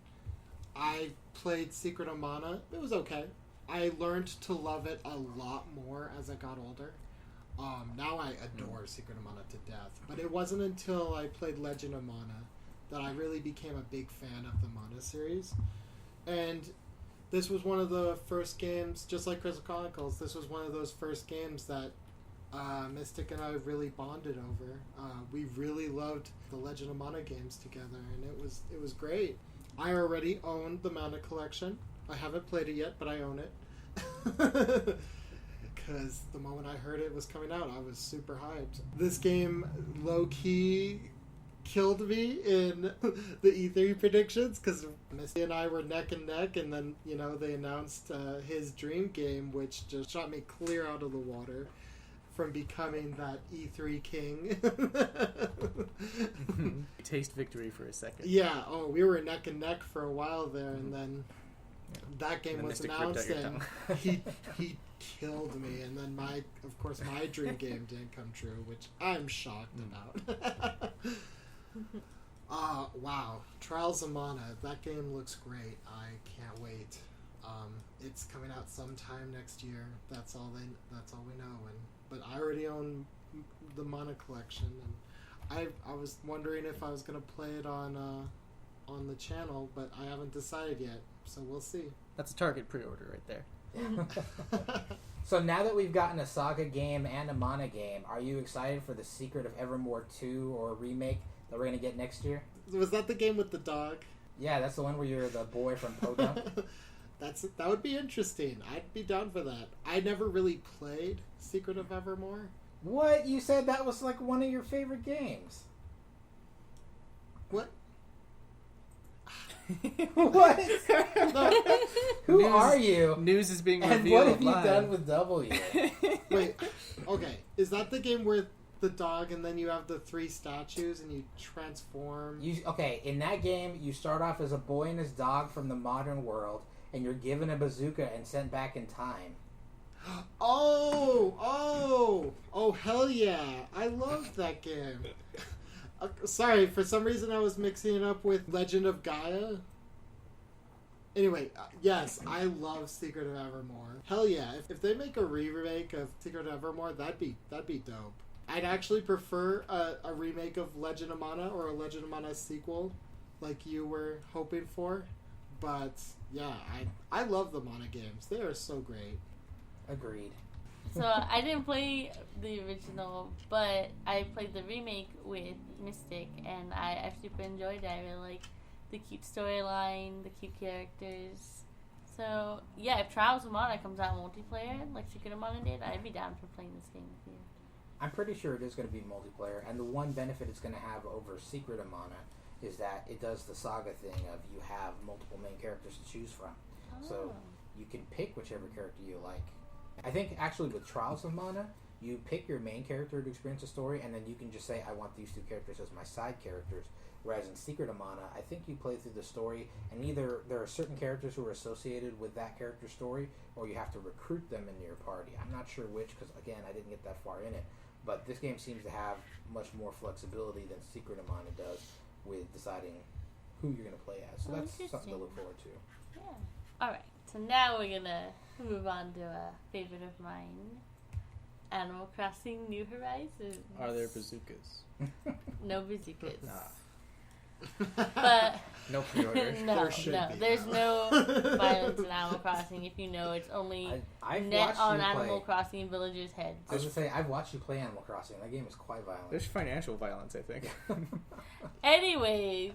I played Secret of Mana. It was okay. I learned to love it a lot more as I got older. Now I adore Secret of Mana to death. But it wasn't until I played Legend of Mana that I really became a big fan of the Mana series. And this was one of the first games, just like Crystal Chronicles, this was one of those first games that Mystic and I really bonded over. We really loved the Legend of Mana games together, and it was great. I already own the Mana collection. I haven't played it yet, but I own it. Because the moment I heard it was coming out, I was super hyped. This game low-key killed me in the E3 predictions, because Misty and I were neck and neck, and then, they announced his dream game, which just shot me clear out of the water from becoming that E3 king. Taste victory for a second. Yeah, we were neck and neck for a while there, and then that game was announced, and he killed me, and then my dream game didn't come true, which I'm shocked about. Wow. Trials of Mana. That game looks great. I can't wait. It's coming out sometime next year. That's all we know. But I already own the Mana collection, and I was wondering if I was gonna play it on the channel, but I haven't decided yet. So we'll see. That's a Target pre-order right there. So now that we've gotten a Saga game and a Mana game, are you excited for the Secret of Evermore 2 or remake that we're going to get next year? Was that the game with the dog? Yeah, that's the one where you're the boy from Podunk. That would be interesting. I'd be down for that. I never really played Secret of Evermore. What? You said that was like one of your favorite games. What? What? Who are you? News is being revealed. And what have you live. done with W? Wait, okay. Is that the game where the dog and then you have the 3 statues and you transform? In that game, you start off as a boy and his dog from the modern world, and you're given a bazooka and sent back in time. Oh, hell yeah. I loved that game. Sorry, for some reason I was mixing it up with Legend of Gaia. Anyway, yes, I love Secret of Evermore. Hell yeah, if they make a remake of Secret of Evermore, that'd be dope. I'd actually prefer a remake of Legend of Mana or a Legend of Mana sequel, like you were hoping for. But yeah, I love the Mana games. They are so great. Agreed. So I didn't play the original, but I played the remake with Mystic, and I actually enjoyed it. I really like the cute storyline, the cute characters. So yeah, if Trials of Mana comes out multiplayer, like Secret of Mana did, I'd be down for playing this game with you. I'm pretty sure it is going to be multiplayer, and the one benefit it's going to have over Secret of Mana is that it does the Saga thing of you have multiple main characters to choose from. So you can pick whichever character you like. I think actually with Trials of Mana, you pick your main character to experience a story, and then you can just say, I want these 2 characters as my side characters. Whereas in Secret of Mana, I think you play through the story, and either there are certain characters who are associated with that character's story, or you have to recruit them into your party. I'm not sure which, because again, I didn't get that far in it. But this game seems to have much more flexibility than Secret of Mana does with deciding who you're going to play as. So that's something to look forward to. Yeah. Alright, so now we're going to move on to a favorite of mine. Animal Crossing New Horizons. Are there bazookas? No bazookas. Nah. But No pre-order. There's no violence in Animal Crossing. If you know, it's only I've net watched on you Animal play. Crossing villagers' heads. I was going to say, I've watched you play Animal Crossing. That game is quite violent. There's financial violence, I think. Anyways,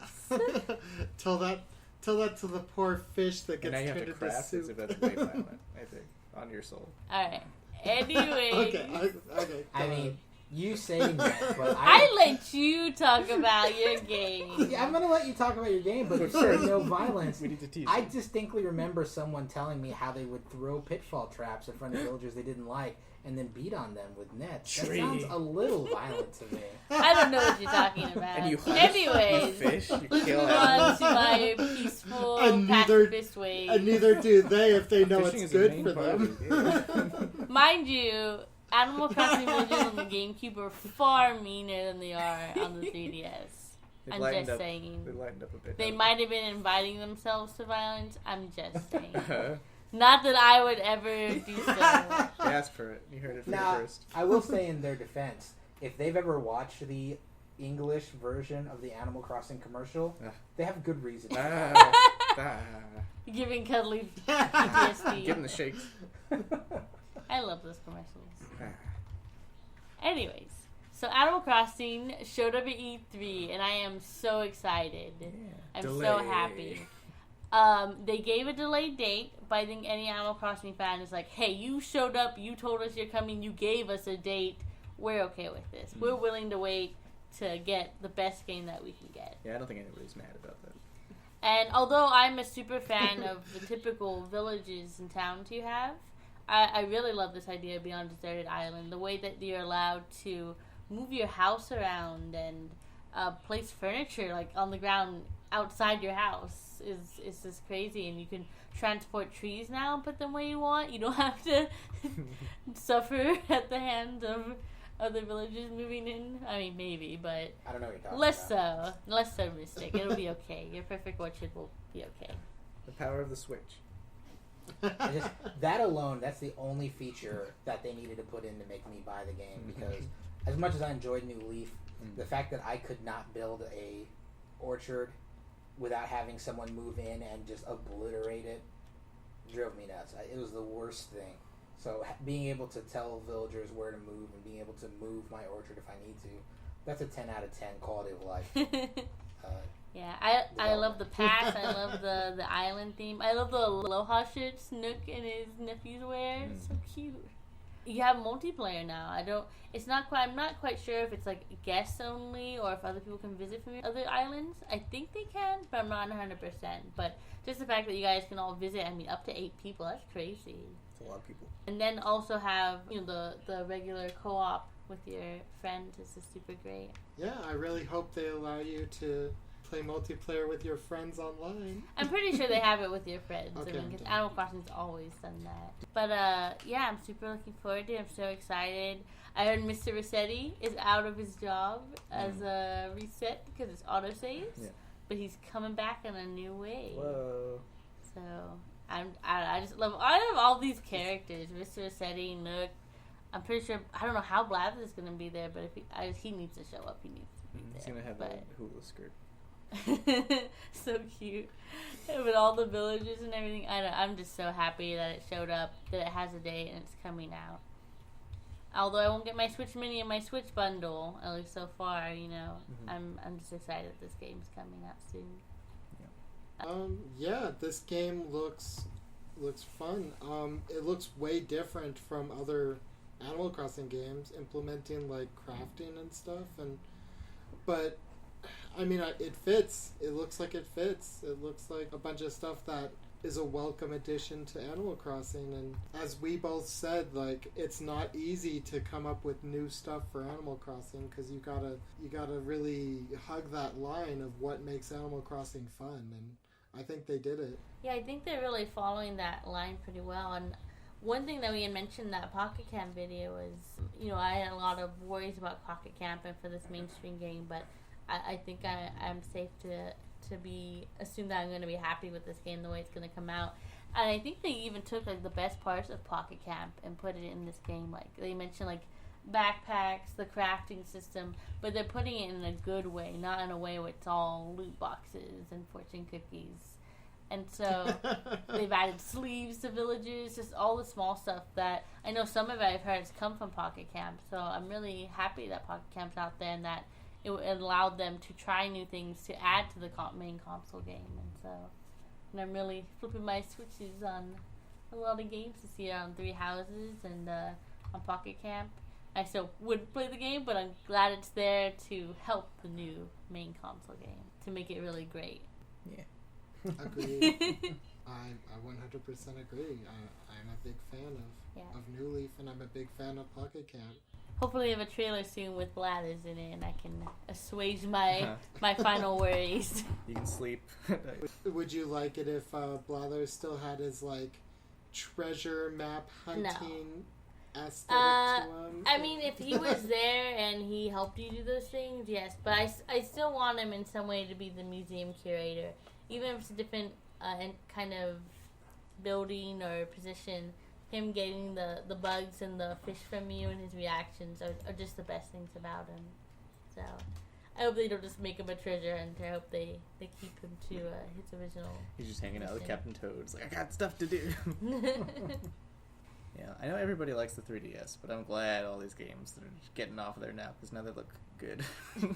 Tell that to the poor fish that And now gets you have turned to into craft as soup. if that's way violent, I think, on your soul. all right. Anyways, Okay. I mean, You say that, but I let you talk about your game. Yeah, I'm gonna let you talk about your game, but there's no violence. We need to tease. I distinctly remember someone telling me how they would throw pitfall traps in front of villagers they didn't like, and then beat on them with nets. That sounds a little violent to me. I don't know what you're talking about. And you hunt, Anyways, you fish, you let's kill move on animals. to my peaceful, And neither- pacifist ways. And neither do they if they know Fishing it's is a good main for part of them. Mind you, Animal Crossing villagers on the GameCube are far meaner than they are on the 3DS. They've I'm lightened just up- saying. They lightened up a bit. They might have been inviting themselves to violence. I'm just saying. They Not that I would ever do so. asked for it. You heard it from Now, first. I will say in their defense, if they've ever watched the English version of the Animal Crossing commercial, they have good reason. Giving cuddly PTSD. Give them the shakes. I love those commercials. Anyways, so Animal Crossing showed up at E3, and I am so excited. I'm so Delay. happy. They gave a delayed date, but I think any Animal Crossing fan is like, hey, you showed up, you told us you're coming, you gave us a date, we're okay with this. We're willing to wait to get the best game that we can get. Yeah, I don't think anybody's mad about that. And although I'm a super fan of the typical villages and towns you have, I really love this idea of being on a deserted island. The way that you're allowed to move your house around and place furniture like on the ground outside your house is just crazy. And you can transport trees now and put them where you want. You don't have to suffer at the hands of other villagers moving in. I mean, maybe, but I don't know what you're talking less about. so. Less so, Mystic. It'll be okay. Your perfect orchard will be okay. The power of the Switch. Just, that alone, that's the only feature that they needed to put in to make me buy the game, because as much as I enjoyed New Leaf, the fact that I could not build a orchard without having someone move in and just obliterate it drove me nuts. It was the worst thing. So being able to tell villagers where to move and being able to move my orchard if I need to, that's a 10 out of 10 quality of life. Yeah, I love the pass. I love the island theme. I love the Aloha shirts Nook and his nephews wear. It's so cute. You have multiplayer now. I'm not quite sure if it's like guests only or if other people can visit from other islands. I think they can, but I'm not 100%. But just the fact that you guys can all visit, I mean, up to 8 people, that's crazy. It's a lot of people. And then also have, the regular co-op with your friends. This is super great. Yeah, I really hope they allow you to play multiplayer with your friends online. I'm pretty sure they have it with your friends. Okay, I mean, 'cause okay. Animal Crossing's always done that. But yeah, I'm super looking forward to it. I'm so excited. I heard Mr. Rossetti is out of his job as a reset because it's autosaves. Yeah. But he's coming back in a new way. Whoa. So I just love all these characters. Mr. Rossetti, Nook. I'm pretty sure, I don't know how Blath is going to be there, but if he needs to show up, he needs to be He's there. going to have But- a hula skirt. so cute. With all the villages and everything. I'm just so happy that it showed up, that it has a date and it's coming out. Although I won't get my Switch Mini and my Switch bundle, at least so far, I'm just excited that this game's coming out soon. Yeah, this game looks fun. It looks way different from other Animal Crossing games, implementing like crafting and stuff, but I mean, it fits. It looks like it fits. It looks like a bunch of stuff that is a welcome addition to Animal Crossing. And as we both said, like, it's not easy to come up with new stuff for Animal Crossing because you gotta really hug that line of what makes Animal Crossing fun. And I think they did it. Yeah, I think they're really following that line pretty well. And one thing that we had mentioned in that Pocket Camp video was, I had a lot of worries about Pocket Camp and for this mainstream game, but I think I'm safe to assume that I'm going to be happy with this game the way it's going to come out. And I think they even took like the best parts of Pocket Camp and put it in this game. Like they mentioned like backpacks, the crafting system, but they're putting it in a good way, not in a way where it's all loot boxes and fortune cookies. And so they've added sleeves to villages, just all the small stuff that I know some of it I've heard has come from Pocket Camp. So I'm really happy that Pocket Camp's out there and that it allowed them to try new things to add to the main console game. And I'm really flipping my switches on a lot of games this year, on Three Houses and on Pocket Camp. I still would play the game, but I'm glad it's there to help the new main console game to make it really great. Yeah. Agreed. I 100% agree. I'm a big fan of New Leaf, and I'm a big fan of Pocket Camp. Hopefully, I have a trailer soon with bladders in it, and I can assuage my final worries. You can sleep. Would you like it if Blather still had his like treasure map hunting aesthetic to him? I mean, if he was there and he helped you do those things, yes. But I still want him in some way to be the museum curator, even if it's a different kind of building or position. Him getting the bugs and the fish from you and his reactions are just the best things about him. So I hope they don't just make him a treasure hunter. I hope they keep him to his original. He's just hanging out with mission. Captain Toad. It's like, I got stuff to do. Yeah, I know everybody likes the 3DS, but I'm glad all these games are just getting off of there now, because now they look good.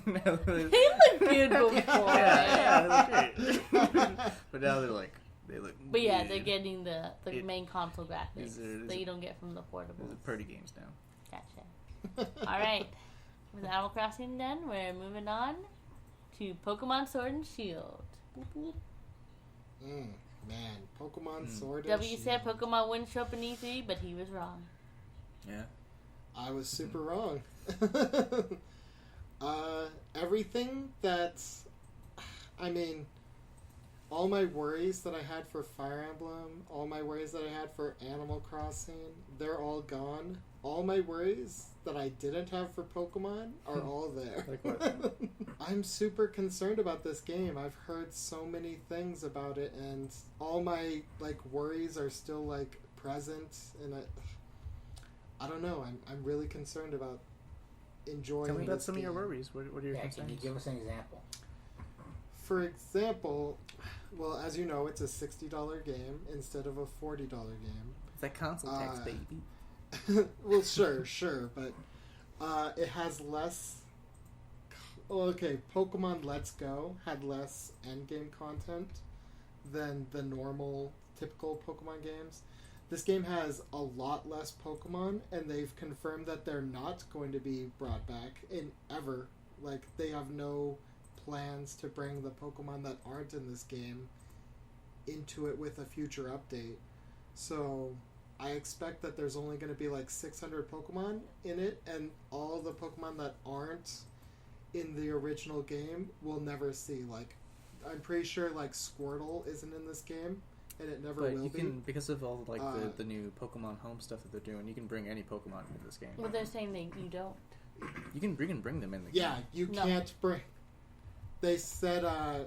They look good before. Yeah, they look great. But now they look But yeah, good. they're getting the main console graphics that you don't get from the portables. These are pretty games now. Gotcha. Alright. With Animal Crossing done, we're moving on to Pokemon Sword and Shield. Boop, boop. Man, Pokemon Sword and W Shield. said Pokemon wouldn't show up in E3, but he was wrong. Yeah. I was super wrong. Everything that's... I mean, all my worries that I had for Fire Emblem, all my worries that I had for Animal Crossing, they're all gone. All my worries that I didn't have for Pokemon are all there. Like what? I'm super concerned about this game. I've heard so many things about it, and all my like worries are still like present, and I don't know. I'm really concerned about enjoying. Tell me about this some of your game. worries. What are your Yeah, concerns? can you give us an example? For example, well, as you know, it's a $60 game instead of a $40 game. It's that console tax, baby. Well, sure, but it has less. Okay, Pokemon Let's Go had less endgame content than the normal, typical Pokemon games. This game has a lot less Pokemon, and they've confirmed that they're not going to be brought back in ever. Like, they have no plans to bring the Pokemon that aren't in this game into it with a future update. So I expect that there's only going to be like 600 Pokemon in it, and all the Pokemon that aren't in the original game we'll never see. Like, I'm pretty sure like Squirtle isn't in this game, and it never But will you be. can, because of all like the new Pokemon Home stuff that they're doing, you can bring any Pokemon into this game. Well, they're saying that you don't. You can bring them in the game. Yeah, you No. can't bring. They said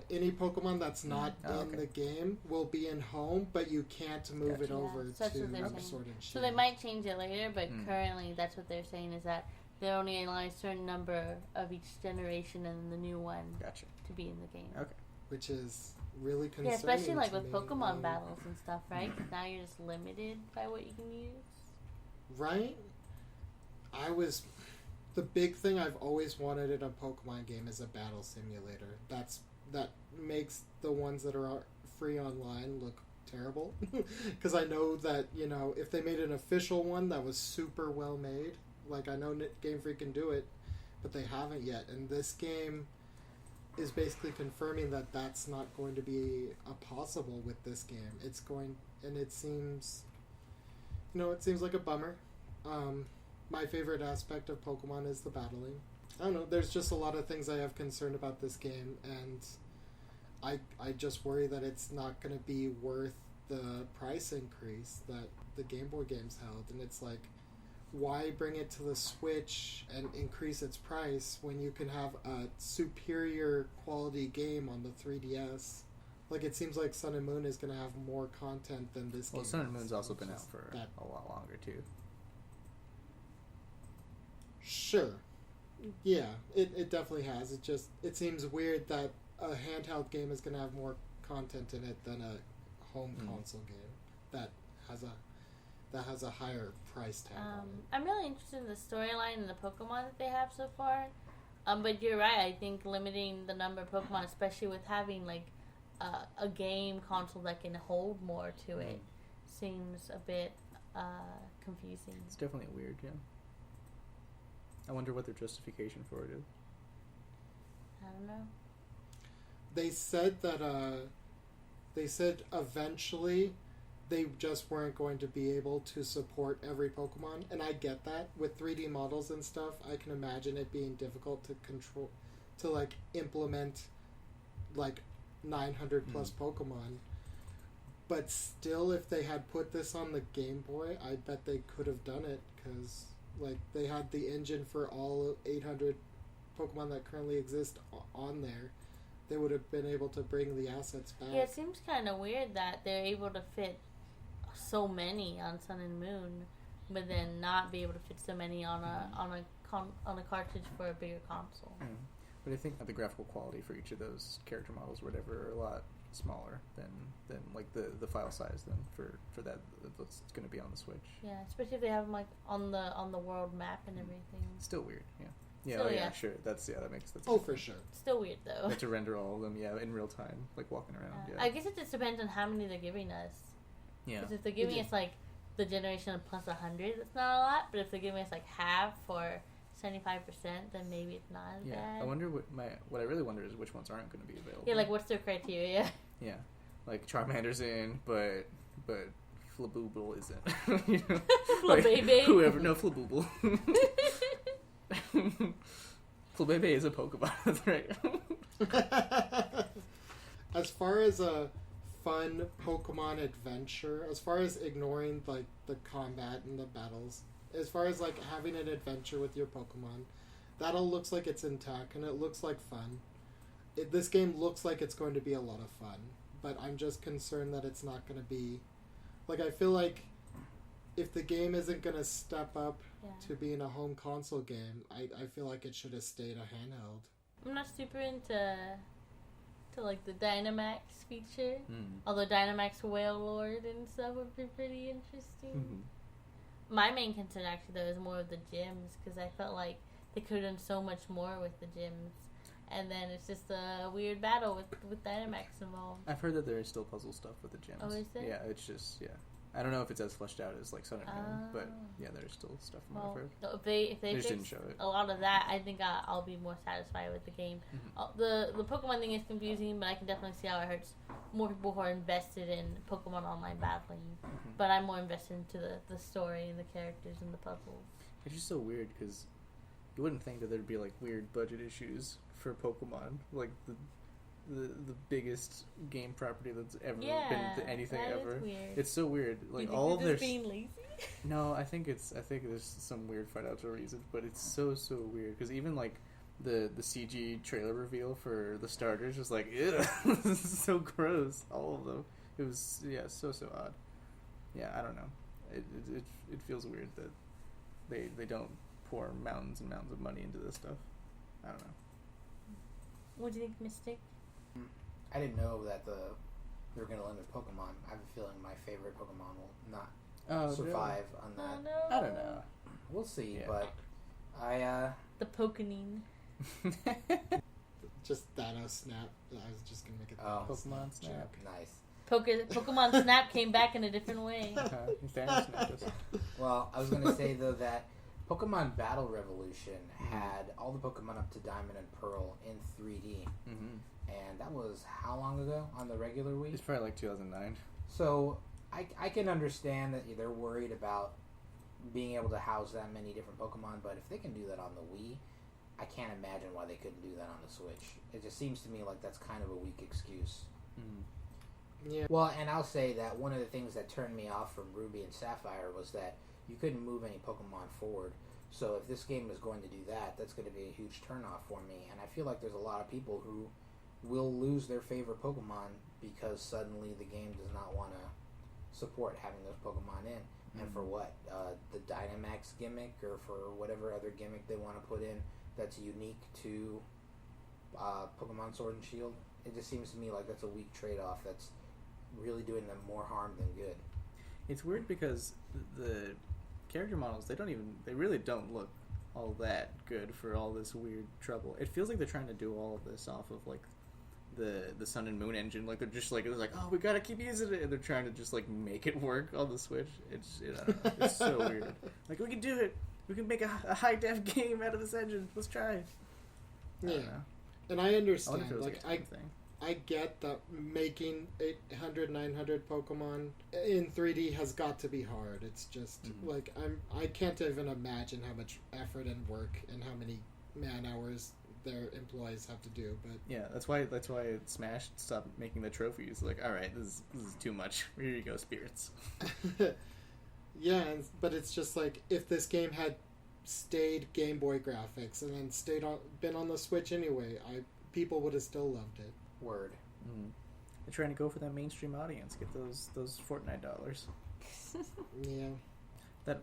any Pokemon that's not in the game will be in home, but you can't move it Gotcha. over Yeah, so that's to what they're saying. Sword and Shield. So they might change it later, but currently that's what they're saying is that they're only allowing a certain number of each generation and the new one Gotcha. to be in the game. Okay. Which is really concerning. Yeah, especially like to with me. Pokemon battles and stuff, right? 'Cause now you're just limited by what you can use. Right? The big thing I've always wanted in a Pokemon game is a battle simulator. That makes the ones that are free online look terrible. Because I know that, if they made an official one that was super well made, like I know Game Freak can do it, but they haven't yet. And this game is basically confirming that that's not going to be possible with this game. It's going, and it seems like a bummer. My favorite aspect of Pokemon is the battling. I don't know, there's just a lot of things I have concern about this game, and I just worry that it's not going to be worth the price increase that the Game Boy games held. And it's like, why bring it to the Switch and increase its price when you can have a superior quality game on the 3DS? Like, it seems like Sun and Moon is going to have more content than this game. Well, Sun and has, Moon's also which been out is for that- a lot longer too. Sure. Yeah, it definitely has. It seems weird that a handheld game is going to have more content in it than a home console game that has a higher price tag on it. I'm really interested in the storyline and the Pokemon that they have so far. But you're right. I think limiting the number of Pokemon, especially with having like a game console that can hold more to it, seems a bit confusing. It's definitely weird, yeah. I wonder what their justification for it is. I don't know. They said that eventually they just weren't going to be able to support every Pokemon, and I get that. With 3D models and stuff, I can imagine it being difficult to control, to like implement like 900 plus Pokemon. But still, if they had put this on the Game Boy, I bet they could have done it, because like they had the engine for all 800 Pokemon that currently exist on there. They would have been able to bring the assets back. Yeah, it seems kind of weird that they're able to fit so many on Sun and Moon, but then not be able to fit so many on a cartridge for a bigger console. Mm. But I think that the graphical quality for each of those character models, or whatever, are a lot smaller than like the file size than for that that's going to be on the Switch. Yeah, especially if they have them like on the world map and everything. Still weird, yeah. Yeah, Still, yeah, yeah. sure. That makes sense. Oh, for sure. Still weird though. Like to render all of them, yeah, in real time, like walking around. Yeah. I guess it just depends on how many they're giving us. Yeah. Because if they're giving us like the generation plus 100, that's not a lot. But if they're giving us like half for 75%, then maybe it's not as bad. I wonder what I really wonder is which ones aren't going to be available. Yeah, like what's their criteria? Yeah, like Charmander's in, but Flabooble isn't. You know? Flabebe. Whoever, no Flabooble. Flabebe is a Pokemon. That's right. As far as a fun Pokemon adventure, as far as ignoring like the combat and the battles, as far as like having an adventure with your Pokemon, that all looks like it's intact and it looks like fun. This game looks like it's going to be a lot of fun, but I'm just concerned that it's not going to be like, I feel like if the game isn't going to step up to being a home console game, I feel like it should have stayed a handheld. I'm not super into like the Dynamax feature, although Dynamax Whale Lord and stuff would be pretty interesting. Mm-hmm. My main concern actually though is more of the gyms, because I felt like they could have done so much more with the gyms, and then it's just a weird battle with Dynamax involved. I've heard that there is still puzzle stuff with the gyms. Oh, is there? Yeah, it's just I don't know if it's as fleshed out as like Sun and Moon, but yeah, there's still stuff from what I've heard. If they just fix didn't show it. a lot of that, I think I'll be more satisfied with the game. Mm-hmm. The Pokemon thing is confusing, but I can definitely see how it hurts more people who are invested in Pokemon Online battling. Mm-hmm. But I'm more invested into the story and the characters and the puzzles. It's just so weird because you wouldn't think that there'd be like weird budget issues for Pokemon, like the biggest game property that's ever been to anything ever. Is weird. It's so weird. Like you think all of their being lazy. No, I think there's some weird financial reasons, but it's so weird because even like the CG trailer reveal for the starters was like, ew, this is so gross. All of them. It was so odd. Yeah, I don't know. It feels weird that they don't pour mountains and mountains of money into this stuff. I don't know. What do you think, Mystic? I didn't know that they were going to limit Pokemon. I have a feeling my favorite Pokemon will not survive on that. Oh, no. I don't know. We'll see, Yeah. but I The Pokenine. Just Thanos Snap. I was just going to make it Pokemon Snap. joke. nice. Pokemon Snap came back in a different way. Thanos snapped us. Well, I was going to say though that Pokemon Battle Revolution had all the Pokemon up to Diamond and Pearl in 3D. Mm-hmm. And that was how long ago on the regular Wii? It's probably like 2009. So I can understand that they're worried about being able to house that many different Pokemon, but if they can do that on the Wii, I can't imagine why they couldn't do that on the Switch. It just seems to me like that's kind of a weak excuse. Mm-hmm. Yeah. Well, and I'll say that one of the things that turned me off from Ruby and Sapphire was that you couldn't move any Pokemon forward. So if this game is going to do that, that's going to be a huge turnoff for me. And I feel like there's a lot of people who will lose their favorite Pokemon because suddenly the game does not want to support having those Pokemon in. Mm-hmm. And for what? The Dynamax gimmick, or for whatever other gimmick they want to put in that's unique to Pokemon Sword and Shield. It just seems to me like that's a weak trade-off that's really doing them more harm than good. It's weird because the character models, they really don't look all that good for all this weird trouble. It feels like they're trying to do all of this off of like the Sun and Moon engine. Like they're just like, oh, we gotta keep using it, and they're trying to just like make it work on the Switch. It's I don't know. It's so weird. Like, we can do it. We can make a high def game out of this engine. Let's try. I Yeah, don't know. and I I wonder understand. if it was Like, a thing. I get that making 800, 900 Pokemon in 3D has got to be hard. It's just like I can't even imagine how much effort and work and how many man hours their employees have to do. But Yeah, that's why Smash stopped making the trophies. Like, all right, this is too much. Here you go, spirits. yeah, but it's just like if this game had stayed Game Boy graphics and then been on the Switch anyway, people would have still loved it. Word. They're trying to go for that mainstream audience. Get those Fortnite dollars. Yeah. That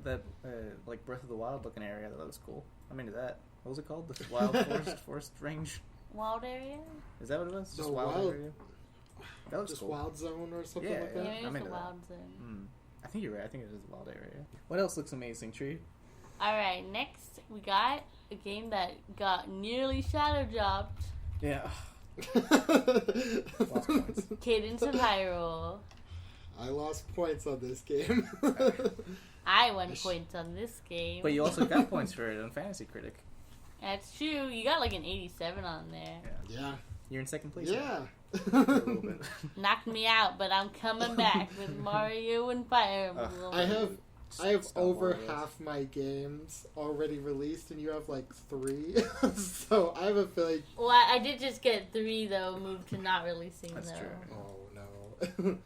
like Breath of the Wild looking area, that was cool. I'm into that. What was it called? The Wild Forest range? Wild area? Is that what it was? Just The Wild Wild- area? That looks Just cool. Wild Zone or something Yeah, like yeah. that. Maybe I'm it's into the that. wild zone. I think you're right. I think it is the wild area. What else looks amazing, Tree? Alright, next we got a game that got nearly shadow dropped. Yeah. Lost points. Cadence of Hyrule. I lost points on this game. I won points on this game. But you also got points for it on Fantasy Critic. That's true. You got like an 87 on there. Yeah. You're in second place. Yeah. Now, for a little bit. Knocked me out, but I'm coming back with Mario and Fire Emblem. I have Stop over all this. half my games already released, and you have like 3. So I have a feeling. Well, I did just get 3 though. Moved to not releasing That's though. true. Oh no.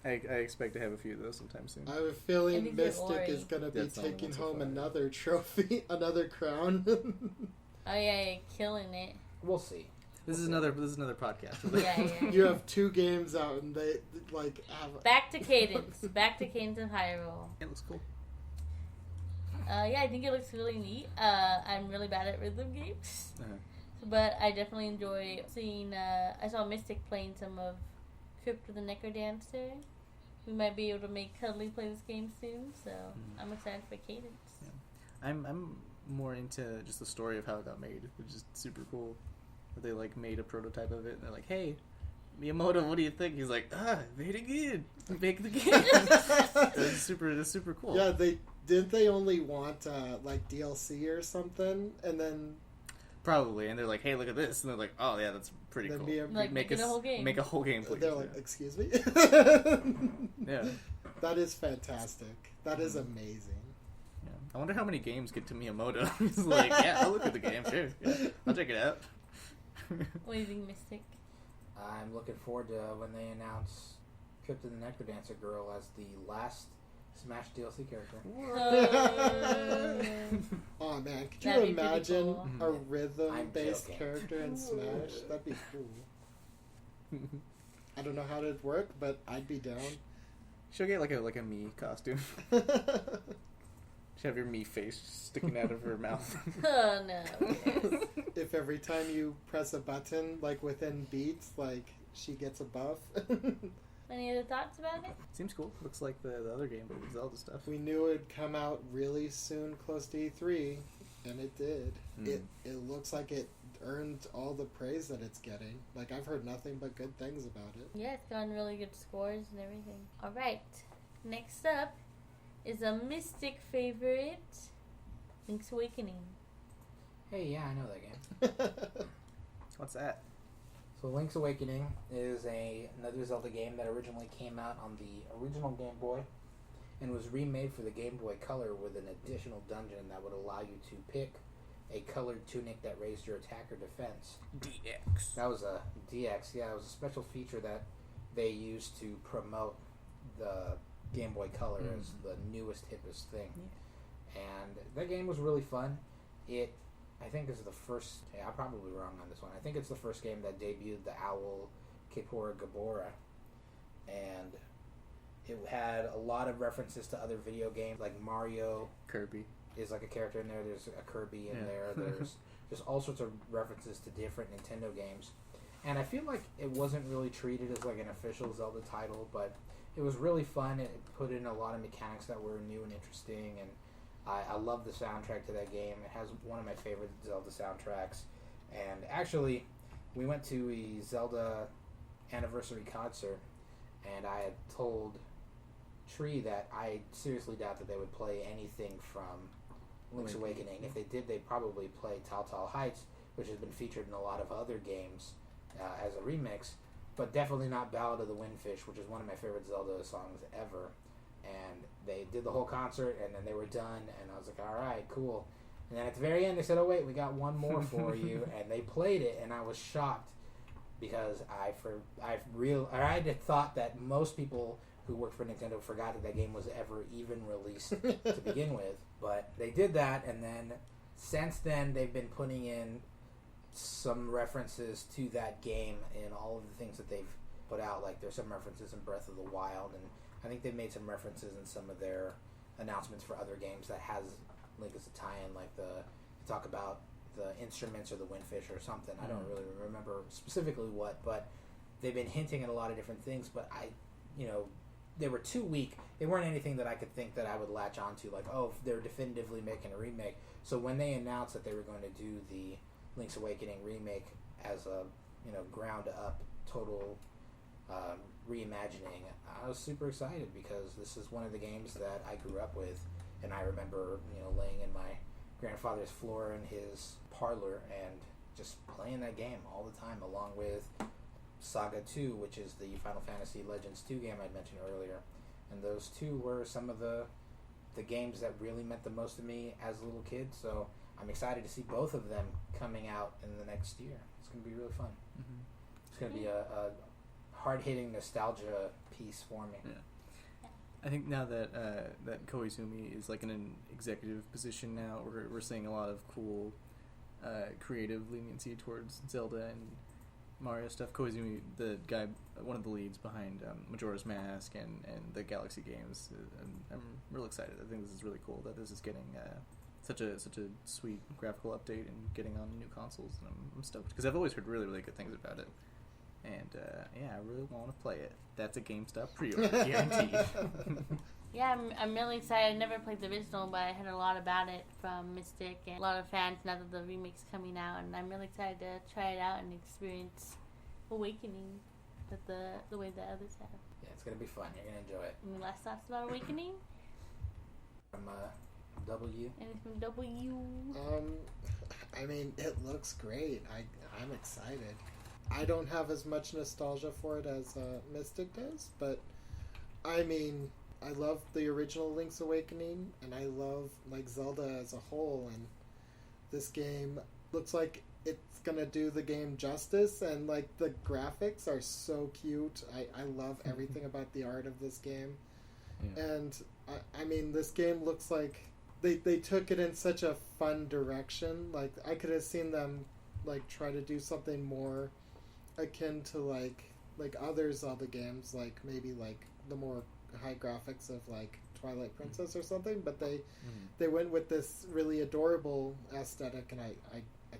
I expect to have a few of those sometime soon. I have a I feeling think you're Mystic Ori. is gonna be That's the only taking one so home far. another trophy, another crown. Oh yeah, you're killing it. We'll see. This is another podcast. Yeah. You have 2 games out, and they like have. Back to Cadence. Back to Cadence of Hyrule. It looks cool. Yeah, I think it looks really neat. I'm really bad at rhythm games. Uh-huh. But I definitely enjoy seeing. I saw Mystic playing some of Crypt of the Necrodancer. We might be able to make Cuddly play this game soon, so I'm excited for Cadence. Yeah. I'm more into just the story of how it got made, which is super cool. They like made a prototype of it, and they're like, "Hey, Miyamoto, what do you think?" He's like, made it good. Make the game." It's super cool. Yeah, they only want like DLC or something, and then Probably, and they're like, "Hey, look at this," and they're like, "Oh yeah, that's pretty then cool." Like, make it a whole game. Make a whole game, please. they're Yeah. like, "Excuse me." Yeah. That is fantastic. That is amazing. Yeah. I wonder how many games get to Miyamoto. He's like, "Yeah, I'll look at the game, sure. Yeah, I'll check it out." What do you think, Mystic? I'm looking forward to when they announce Crypt of the Necrodancer girl as the last Smash DLC character. Oh man, could That'd you be pretty imagine cool. a rhythm-based joking. character in Smash? That'd be cool. I don't know how it'd work, but I'd be down. She'll get like a Mii costume. She'll have your Mii face sticking out of her mouth. Oh no. If every time you press a button, like within beats, like she gets a buff. Any other thoughts about it? Seems cool. Looks like the other game, but with Zelda stuff. We knew it'd come out really soon, close to E3, and it did. Mm. It looks like it earned all the praise that it's getting. Like, I've heard nothing but good things about it. Yeah, it's gotten really good scores and everything. Alright, next up is a Mystic favorite, Link's Awakening. Hey, yeah, I know that game. What's that? So Link's Awakening is another Zelda game that originally came out on the original Game Boy and was remade for the Game Boy Color with an additional dungeon that would allow you to pick a colored tunic that raised your attack or defense. DX. That was a DX, yeah, it was a special feature that they used to promote the Game Boy Color as the newest, hippest thing. Yeah. And that game was really fun. I think this is the first, I'm probably wrong on this one, I think it's the first game that debuted the Owl Kapora Gabora. And it had a lot of references to other video games, like Mario Kirby. is like a character in there, there's a Kirby in Yeah. there, there's just all sorts of references to different Nintendo games. And I feel like it wasn't really treated as like an official Zelda title, but it was really fun. It put in a lot of mechanics that were new and interesting, and I love the soundtrack to that game. It has one of my favorite Zelda soundtracks. And actually, we went to a Zelda anniversary concert, and I had told Tree that I seriously doubt that they would play anything from Link's Awakening. If they did, they'd probably play Tal Heights, which has been featured in a lot of other games as a remix, but definitely not Ballad of the Windfish, which is one of my favorite Zelda songs ever. And they did the whole concert, and then they were done, and I was like, all right, cool. And then at the very end, they said, oh, wait, we got one more for you, and they played it, and I was shocked because I had thought that most people who worked for Nintendo forgot that game was ever even released to begin with. But they did that, and then since then, they've been putting in some references to that game in all of the things that they've put out. Like, there's some references in Breath of the Wild, and I think they've made some references in some of their announcements for other games that has Link as a tie-in, like they talk about the instruments or the windfish or something. I don't really remember specifically what, but they've been hinting at a lot of different things. But they were too weak. They weren't anything that I could think that I would latch onto, like, oh, they're definitively making a remake. So when they announced that they were going to do the Link's Awakening remake as a ground up total reimagining, I was super excited because this is one of the games that I grew up with, and I remember laying in my grandfather's floor in his parlor and just playing that game all the time, along with Saga 2, which is the Final Fantasy Legends 2 game I mentioned earlier. And those two were some of the games that really meant the most to me as a little kid, so I'm excited to see both of them coming out in the next year. It's going to be really fun. Mm-hmm. It's going to be a hard-hitting nostalgia piece for me. Yeah. I think now that that Koizumi is like in an executive position now, we're seeing a lot of cool creative leniency towards Zelda and Mario stuff. Koizumi, the guy, one of the leads behind Majora's Mask and the Galaxy games, I'm real excited. I think this is really cool that this is getting such a sweet graphical update and getting on new consoles, and I'm stoked because I've always heard really, really good things about it. And, I really want to play it. That's a GameStop pre-order, guaranteed. Yeah, I'm really excited. I never played the original, but I heard a lot about it from Mystic and a lot of fans now that the remake's coming out. And I'm really excited to try it out and experience Awakening the way that others have. Yeah, it's going to be fun. You're going to enjoy it. Any last thoughts about Awakening? From W? And from W? I mean, it looks great. I'm excited. I don't have as much nostalgia for it as Mystic does, but I mean, I love the original Link's Awakening, and I love Zelda as a whole, and this game looks like it's gonna do the game justice, and the graphics are so cute. I love everything about the art of this game. Yeah. And I mean, this game looks like they took it in such a fun direction. I could have seen them try to do something more akin to other Zelda games, maybe the more high graphics of Twilight Princess or something, but they went with this really adorable aesthetic, and I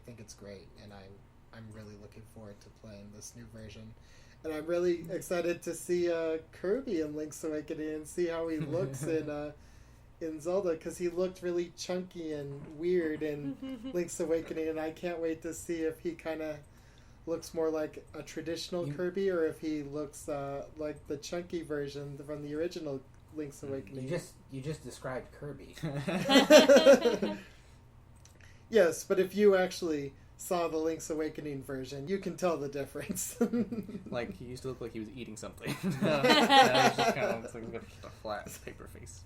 think it's great, and I'm really looking forward to playing this new version. And I'm really excited to see Kirby in Link's Awakening and see how he looks in Zelda, because he looked really chunky and weird in Link's Awakening, and I can't wait to see if he kind of looks more like a traditional Kirby, or if he looks like the chunky version from the original Link's Awakening. You just described Kirby. Yes, but if you actually saw the Link's Awakening version, you can tell the difference. He used to look like he was eating something. Now he's just kind of looks like a flat paper face.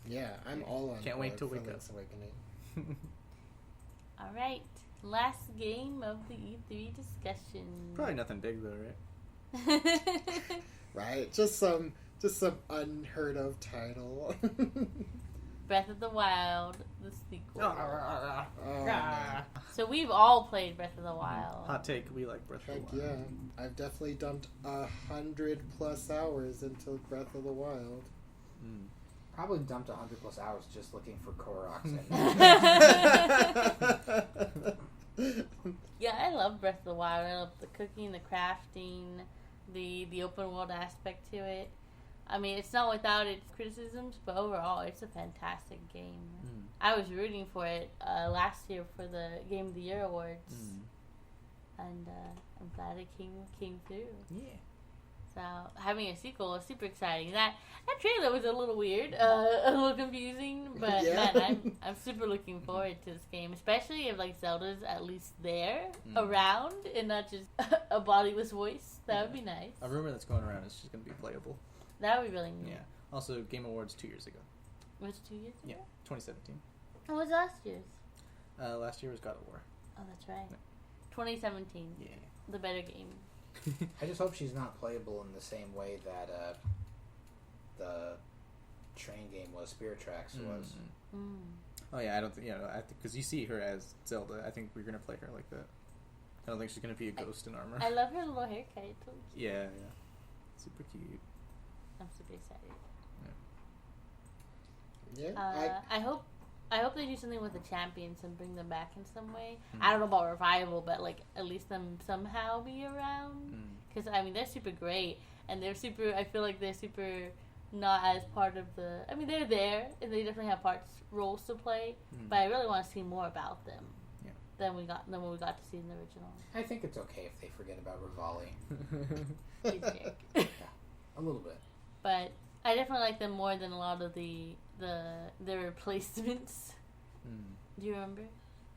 Yeah, I'm all on. Can't wait to wake up. Link's Awakening. All right. Last game of the E3 discussion. Probably nothing big though, right? Right, just some unheard of title. Breath of the Wild, the sequel. Man. So we've all played Breath of the Wild. Hot take: we like Breath of the Wild. Yeah, I've definitely dumped 100+ hours into Breath of the Wild. Probably dumped 100+ hours just looking for Koroks. Yeah, I love Breath of the Wild. I love the cooking, the crafting, the open world aspect to it. I mean, it's not without its criticisms, but overall, it's a fantastic game. I was rooting for it last year for the Game of the Year awards, and I'm glad it came through. Yeah. without having a sequel is super exciting. That trailer was a little weird, a little confusing, but Yeah. man, I'm super looking forward to this game, especially if like Zelda's at least there, around, and not just a bodiless voice. That would be nice. A rumor that's going around is she's going to be playable. That would be really neat. Yeah. Also, Game Awards 2 years ago. Was it 2 years ago? Yeah, 2017. What was last year's? Last year was God of War. Oh, that's right. Yeah. 2017. Yeah. The better game. I just hope she's not playable in the same way that the train game was, Spirit Tracks was. Mm. Oh yeah, I don't think because you see her as Zelda. I think we're gonna play her like that. I don't think she's gonna be a ghost in armor. I love her little haircut. It's so cute. Yeah, super cute. I'm super excited. Yeah. I hope they do something with the champions and bring them back in some way. I don't know about revival, but like at least them somehow be around. Because I mean they're super great and they're super. I feel like they're super not as part of the. I mean they're there and they definitely have roles to play. But I really want to see more about them. Yeah. Than what we got to see in the original. I think it's okay if they forget about Rivali. He's a jerk. Yeah, a little bit. But I definitely like them more than a lot of the replacements. Do you remember?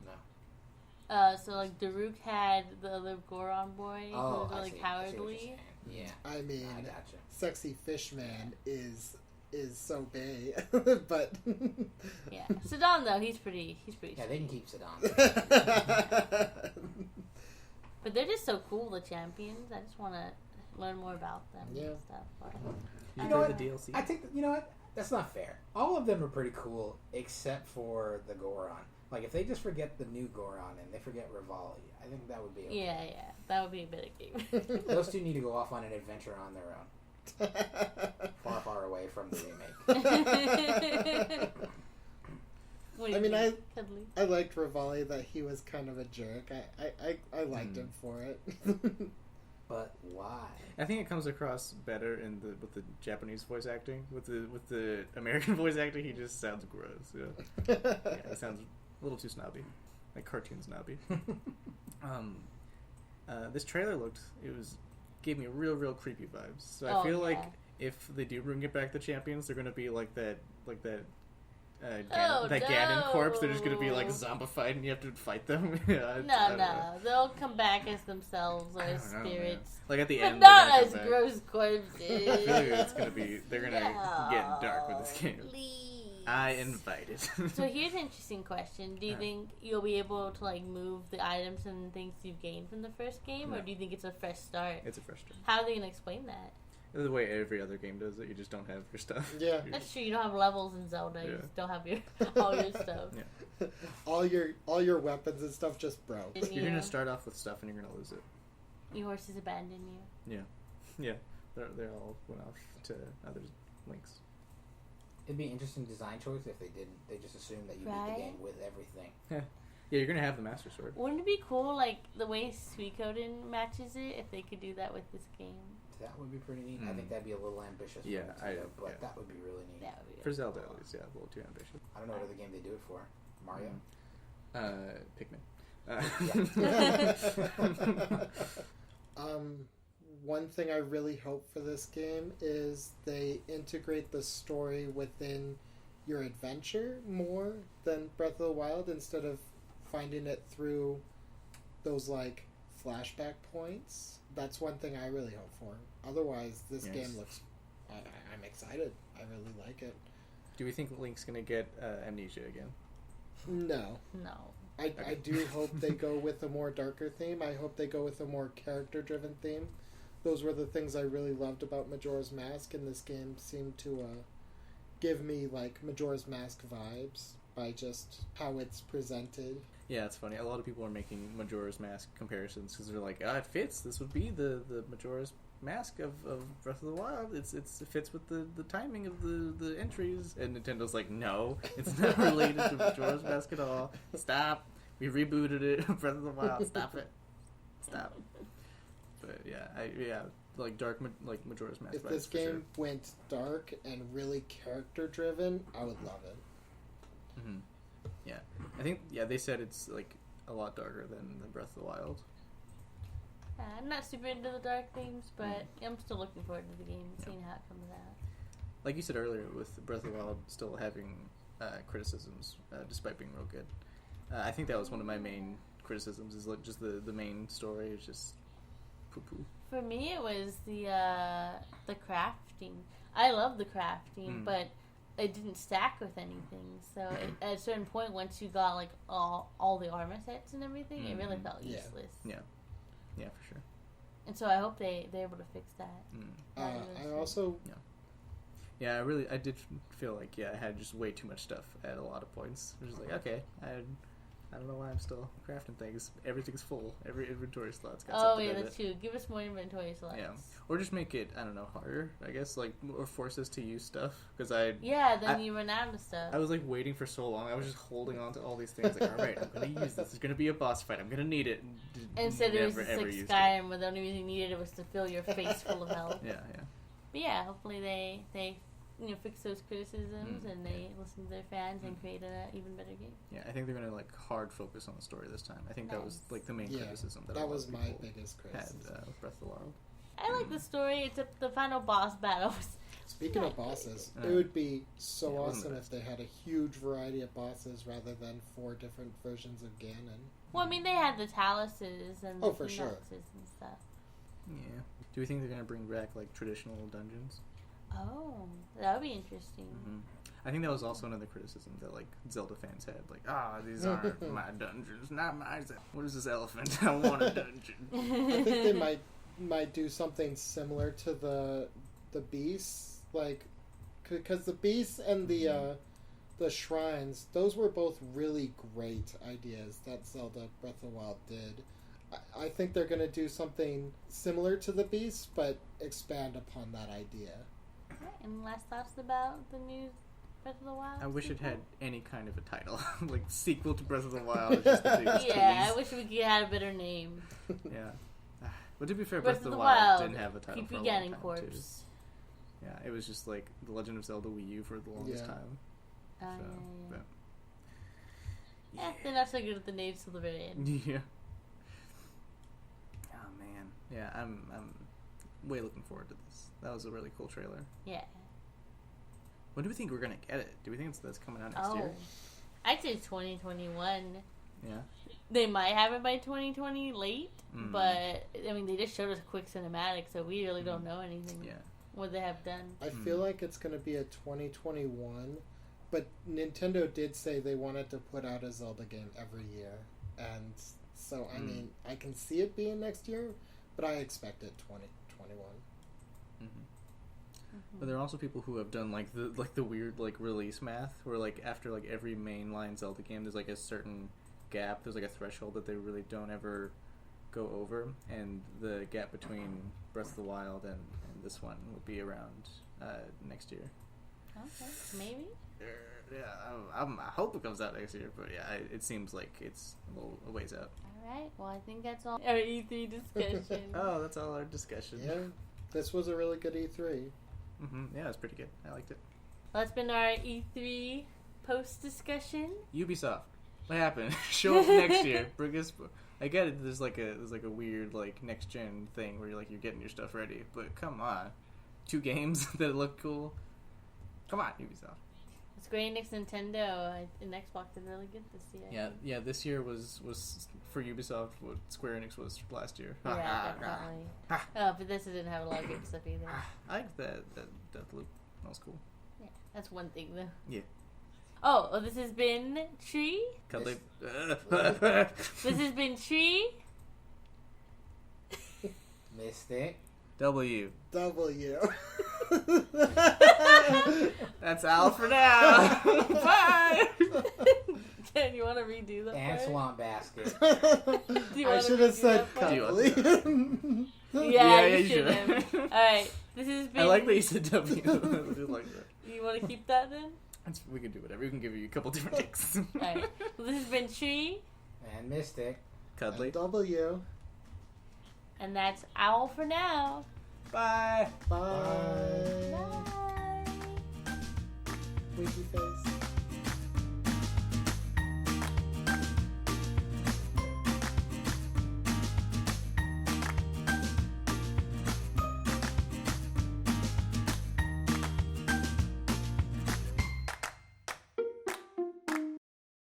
No. So like Daruk had the other Goron boy who was I really see what cowardly. you're saying. Yeah. I mean, I gotcha. Sexy Fishman is so bae, but Yeah, Sidon though he's pretty. Yeah, they can keep Sidon. But they're just so cool, the champions. I just want to learn more about them Yeah. and stuff. But You You know know the what? DLC. I think you know what? That's not fair. All of them are pretty cool, except for the Goron. Like if they just forget the new Goron and they forget Rivali, I think that would be okay. yeah, that would be a better game. Those two need to go off on an adventure on their own, far, far away from the remake. What do I you mean, think, Cuddly? I liked Rivali that he was kind of a jerk. I liked him for it. But why? I think it comes across better with the Japanese voice acting. With the American voice acting, he just sounds gross. Yeah, he sounds a little too snobby, like cartoon snobby. This trailer gave me real creepy vibes. So I feel like if they do bring it back the champions, they're gonna be like that Ganon corpse. They're just gonna be like zombified, and you have to fight them. I don't know. They'll come back as themselves or I as don't know, spirits. man. Like at the But end, not they're as gonna come back. gross corpses. I feel like it's gonna be. They're gonna get dark with this game. Please. I invite it. So here's an interesting question. Do you think you'll be able to like move the items and things you've gained from the first game, or No. do you think it's a fresh start? It's a fresh start. How are they gonna explain that? The way every other game does it, you just don't have your stuff. Yeah. You're That's true. You don't have levels in Zelda. You Yeah. just don't have all your stuff. Yeah. all your weapons and stuff just broke. And You're gonna start off with stuff and you're gonna lose it. Your horses abandon you. Yeah, they all went off to other links. It'd be an interesting design choice if they didn't. They just assumed that you beat Right? the game with everything. Yeah, you're gonna have the Master Sword. Wouldn't it be cool, like the way Suikoden matches it, if they could do that with this game? That would be pretty neat. I think that'd be a little ambitious. Yeah, for Nintendo, but yeah. that would be really neat. That would be For Zelda, at least, yeah, a little too ambitious. I don't know what other game they do it for. Mario. Pikmin. One thing I really hope for this game is they integrate the story within your adventure more than Breath of the Wild, instead of finding it through those like flashback points. That's one thing I really hope for. Otherwise, this game looks. I'm excited. I really like it. Do we think Link's gonna get amnesia again? No. No. I do hope they go with a more darker theme. I hope they go with a more character-driven theme. Those were the things I really loved about Majora's Mask, and this game seemed to give me like Majora's Mask vibes by just how it's presented. Yeah, it's funny. A lot of people are making Majora's Mask comparisons because they're like, it fits. This would be the Majora's Mask of Breath of the Wild. It fits with the timing of the entries. And Nintendo's like, no, it's not related to Majora's Mask at all. Stop. We rebooted it. Breath of the Wild. Stop it. Stop. But like dark, like Majora's Mask. If this game went dark and really character-driven, I would love it. Mm-hmm. Yeah, I think they said it's like a lot darker than Breath of the Wild. I'm not super into the dark themes, but I'm still looking forward to the game and seeing how it comes out. Like you said earlier, with Breath of the Wild still having criticisms, despite being real good. I think that was one of my main criticisms, is like just the main story is just poo-poo. For me, it was the crafting. I love the crafting, but it didn't stack with anything. So at a certain point, once you got like all the armor sets and everything, it really felt useless. Yeah, for sure. And so I hope they're able to fix that. I also... Yeah, I did feel like, I had just way too much stuff at a lot of points. It was just like, okay, I don't know why I'm still crafting things. Everything's full. Every inventory slot's got something in it. That's true. Give us more inventory slots. Yeah. Or just make it, I don't know, harder, I guess, like, or force us to use stuff. Because then you run out of stuff. I was, like, waiting for so long. I was just holding on to all these things. Like, alright, I'm going to use this. There's going to be a boss fight. I'm going to need it. Instead it was just like Skyrim, where the only reason you needed it was to fill your face full of health. Yeah. But yeah, hopefully they fix those criticisms and they listen to their fans and create an even better game. Yeah, I think they're going to, like, hard focus on the story this time. I think that was, like, the main criticism. That was my biggest criticism. Had with Breath of the Wild. I like the story, except the final boss battle was... Speaking of bosses, it would be so awesome if they had a huge variety of bosses rather than 4 different versions of Ganon. Well, I mean, they had the Taluses and the Noxes and stuff. Yeah. Do we think they're going to bring back, like, traditional dungeons? Oh, that would be interesting. I think that was also another criticism that, like, Zelda fans had. Like, these aren't my dungeons, not my... What is this elephant? I want a dungeon. I think they might do something similar to the beasts, like, because the beasts and the shrines, those were both really great ideas that Zelda Breath of the Wild did. I think they're going to do something similar to the beasts, but expand upon that idea. And last thoughts about the new Breath of the Wild? I wish it had any kind of a title. Like, sequel to Breath of the Wild. Is just the biggest tease. I wish we could have a better name. Yeah. But to be fair, Breath of the Wild didn't have a title for a long time, too. Yeah, it was just like The Legend of Zelda Wii U for the longest time. They're not so good at the names till the very end. Yeah. Oh, man. Yeah, I'm way looking forward to this. That was a really cool trailer. Yeah. When do we think we're going to get it? Do we think that's coming out next year? I'd say 2021. Yeah. They might have it by 2020 late, but, I mean, they just showed us a quick cinematic, so we really don't know anything. Yeah. What they have done. I feel like it's going to be a 2021, but Nintendo did say they wanted to put out a Zelda game every year, and so, I mean, I can see it being next year, but I expect it 2021. But there are also people who have done like the weird like release math, where like after like every mainline Zelda game, there's like a certain gap. There's like a threshold that they really don't ever go over, and the gap between Breath of the Wild and this one would be around next year. Okay, maybe. I hope it comes out next year, but it seems like it's a little a ways out. All right. Well, I think that's all our E3 discussion. That's all our discussion. Yeah, this was a really good E3. Yeah, it was pretty good. I liked it. Well, that's been our E3 post discussion. Ubisoft, what happened? Show up next year. Bring us. I get it. There's like a weird like next gen thing where you're getting your stuff ready, but come on, 2 games that look cool. Come on, Ubisoft. Square Enix, Nintendo, and Xbox did really good this year. Yeah. This year was for Ubisoft what Square Enix was last year. Yeah, definitely. But this didn't have a lot of good stuff either. I like that Deathloop. That was cool. Yeah, that's one thing though. Yeah. Oh, well, this has been Tree. Cuddly. This has been Tree. Mystic. W. That's all for now. Bye. Ken, you want to redo that? And Swamp Basket. I should have said cuddly. Yeah, you should have. Alright, this has been... I like that you said W. I do like that. You want to keep that then? We can do whatever. We can give you a couple different takes. Alright, well, this has been Tree. And Mystic. Cuddly. And W. And that's Owl for now. Bye. Bye. Bye. Winky face.